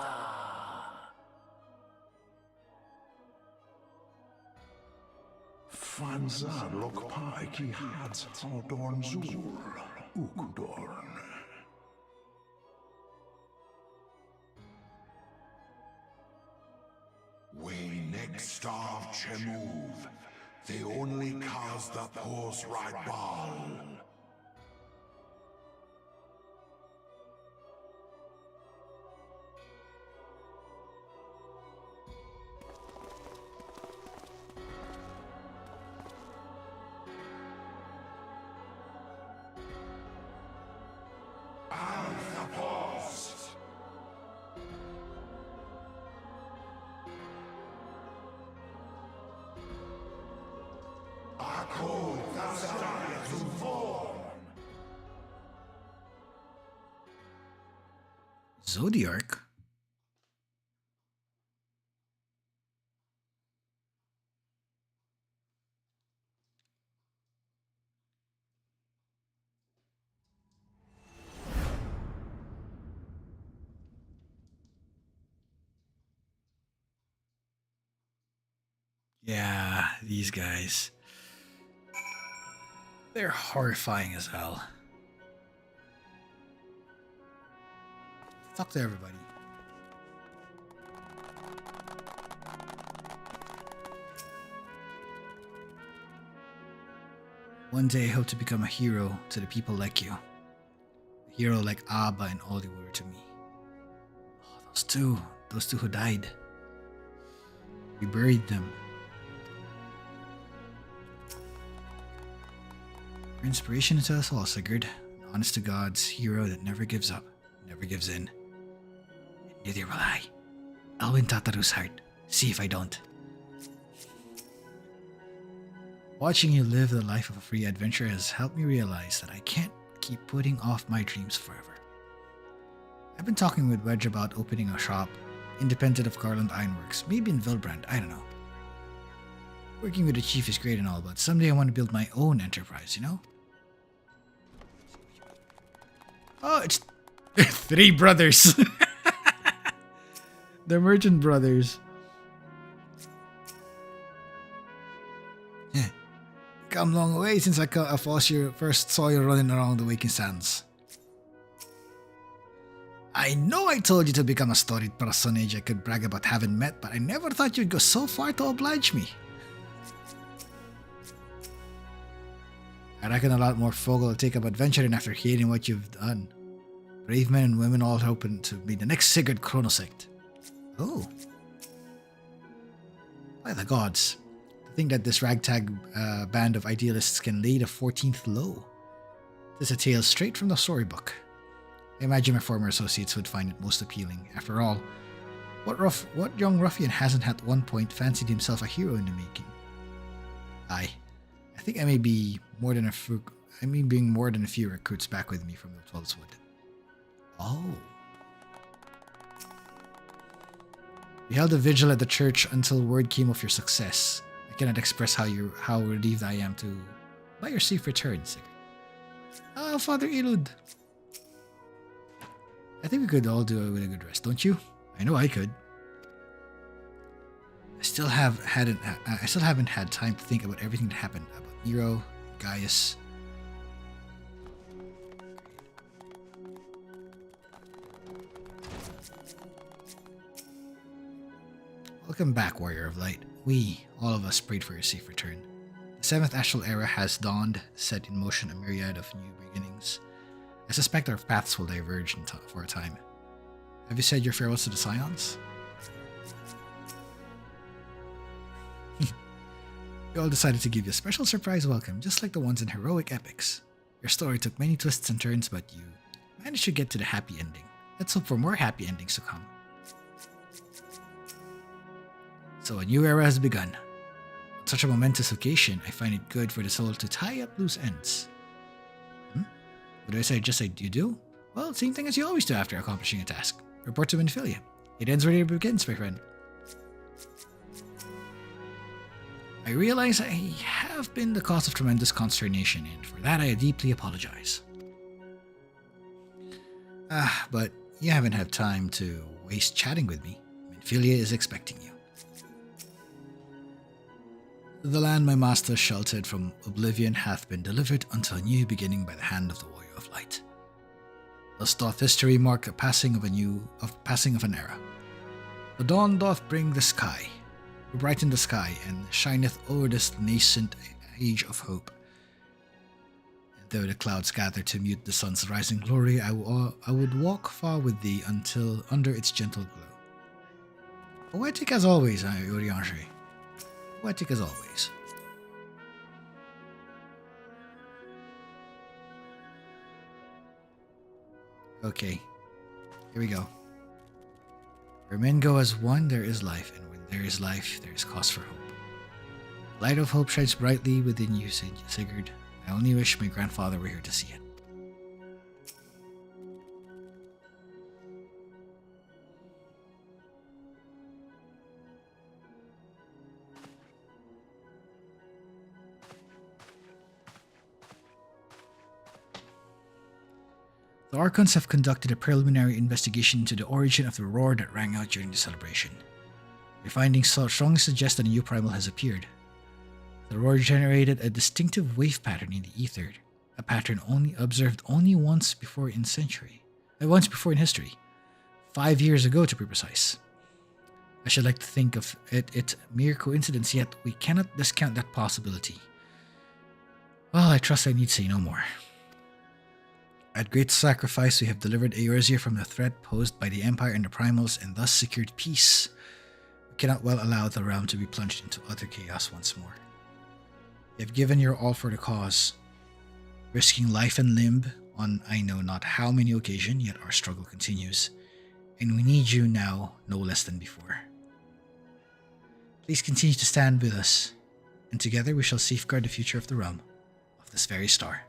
Fanzar lok paiki hats Aldorn Zul, Ukudorn. We next starve Chemuv. They only cause the pause right ball. Zodiarch? Yeah, these guys. They're horrifying as hell. Talk to everybody. One day I hope to become a hero to the people like you. A hero like Abba and Ollie were to me. Oh, those two who died. We buried them. Your inspiration to us all, Sigurd. An honest to God's hero that never gives up, never gives in. Neither will I. I'll win Tataru's heart. See if I don't. Watching you live the life of a free adventurer has helped me realize that I can't keep putting off my dreams forever. I've been talking with Wedge about opening a shop, independent of Garland Ironworks, maybe in Vilbrand, I don't know. Working with the chief is great and all, but someday I want to build my own enterprise, you know? Oh, it's 3 brothers! The merchant brothers. Yeah. Come long way since I first saw you running around the waking sands. I know I told you to become a storied personage I could brag about having met, but I never thought you'd go so far to oblige me. I reckon a lot more folk will take up adventuring after hearing what you've done. Brave men and women all hoping to be the next Sigurd Chronosecht. Oh. By the gods. To think that this ragtag band of idealists can lay the 14th low. This is a tale straight from the storybook. I imagine my former associates would find it most appealing. After all, what young ruffian hasn't at one point fancied himself a hero in the making? I think I may be more than a few recruits back with me from the 12th Wood. Oh. We held a vigil at the church until word came of your success. I cannot express how relieved I am by your safe return, Sigurd. Oh, Father Elud. I think we could all do it with a good rest, don't you? I know I could. I still haven't had time to think about everything that happened about Nero, Gaius. Welcome back, Warrior of Light. We, all of us, prayed for your safe return. The 7th Astral Era has dawned, set in motion a myriad of new beginnings. I suspect our paths will diverge for a time. Have you said your farewells to the Scions? We all decided to give you a special surprise welcome, just like the ones in heroic epics. Your story took many twists and turns, but you managed to get to the happy ending. Let's hope for more happy endings to come. So a new era has begun. On such a momentous occasion, I find it good for the soul to tie up loose ends. What do I say? Just like you do? Well, same thing as you always do after accomplishing a task. Report to Minfilia. It ends where it begins, my friend. I realize I have been the cause of tremendous consternation, and for that I deeply apologize. But you haven't had time to waste chatting with me. Minfilia is expecting you. The land my master sheltered from oblivion hath been delivered unto a new beginning by the hand of the Warrior of Light. Thus doth history mark a passing of an era. The dawn doth bring the sky, brighten the sky, and shineth o'er this nascent age of hope. And though the clouds gather to mute the sun's rising glory, I would walk far with thee until under its gentle glow. Poetic as always, Eorzea. Poetic as always. Okay, here we go. Where men go as one, there is life, and when there is life, there is cause for hope. The light of hope shines brightly within you, Sigurd. I only wish my grandfather were here to see it. The Archons have conducted a preliminary investigation into the origin of the roar that rang out during the celebration. Their findings strongly suggest that a new primal has appeared. The roar generated a distinctive wave pattern in the ether, a pattern observed only once before in history, 5 years ago to be precise. I should like to think of it mere coincidence, yet we cannot discount that possibility. Well, I trust I need say no more. At great sacrifice, we have delivered Eorzea from the threat posed by the Empire and the Primals, and thus secured peace. We cannot well allow the realm to be plunged into utter chaos once more. You have given your all for the cause, risking life and limb on I know not how many occasions, yet our struggle continues, and we need you now no less than before. Please continue to stand with us, and together we shall safeguard the future of the realm, of this very star.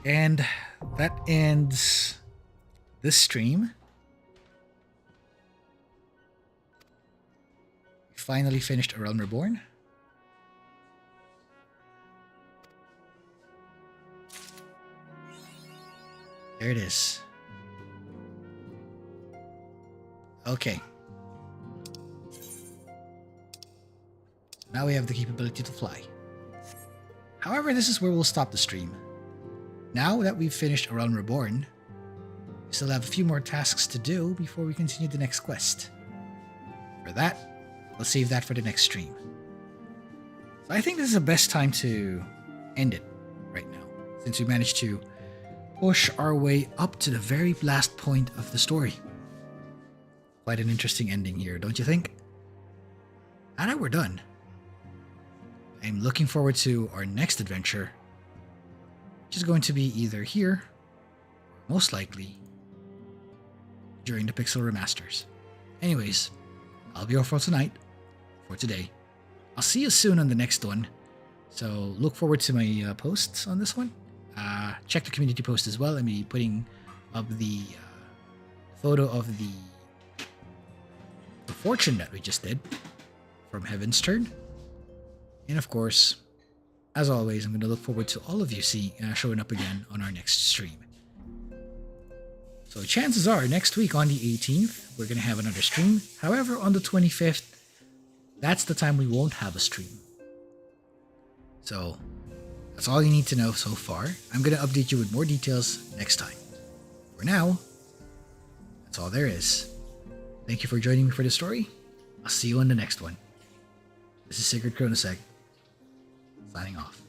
And that ends this stream. We finally finished A Realm Reborn. There it is. Okay. Now we have the capability to fly. However, this is where we'll stop the stream. Now that we've finished A Realm Reborn, we still have a few more tasks to do before we continue the next quest. For that, we'll save that for the next stream. So I think this is the best time to end it right now, since we managed to push our way up to the very last point of the story. Quite an interesting ending here, don't you think? Now that we're done, I'm looking forward to our next adventure, which is going to be either here, or most likely during the Pixel Remasters. Anyways, I'll be off for tonight, for today. I'll see you soon on the next one, so look forward to my posts on this one. Check the community post as well. I'll be putting up the photo of the fortune that we just did from Heaven's Turn. And of course, as always, I'm going to look forward to all of you showing up again on our next stream. So chances are next week on the 18th, we're going to have another stream. However, on the 25th, that's the time we won't have a stream. So that's all you need to know so far. I'm going to update you with more details next time. For now, that's all there is. Thank you for joining me for the story. I'll see you on the next one. This is Sigurd Chronosecht, signing off.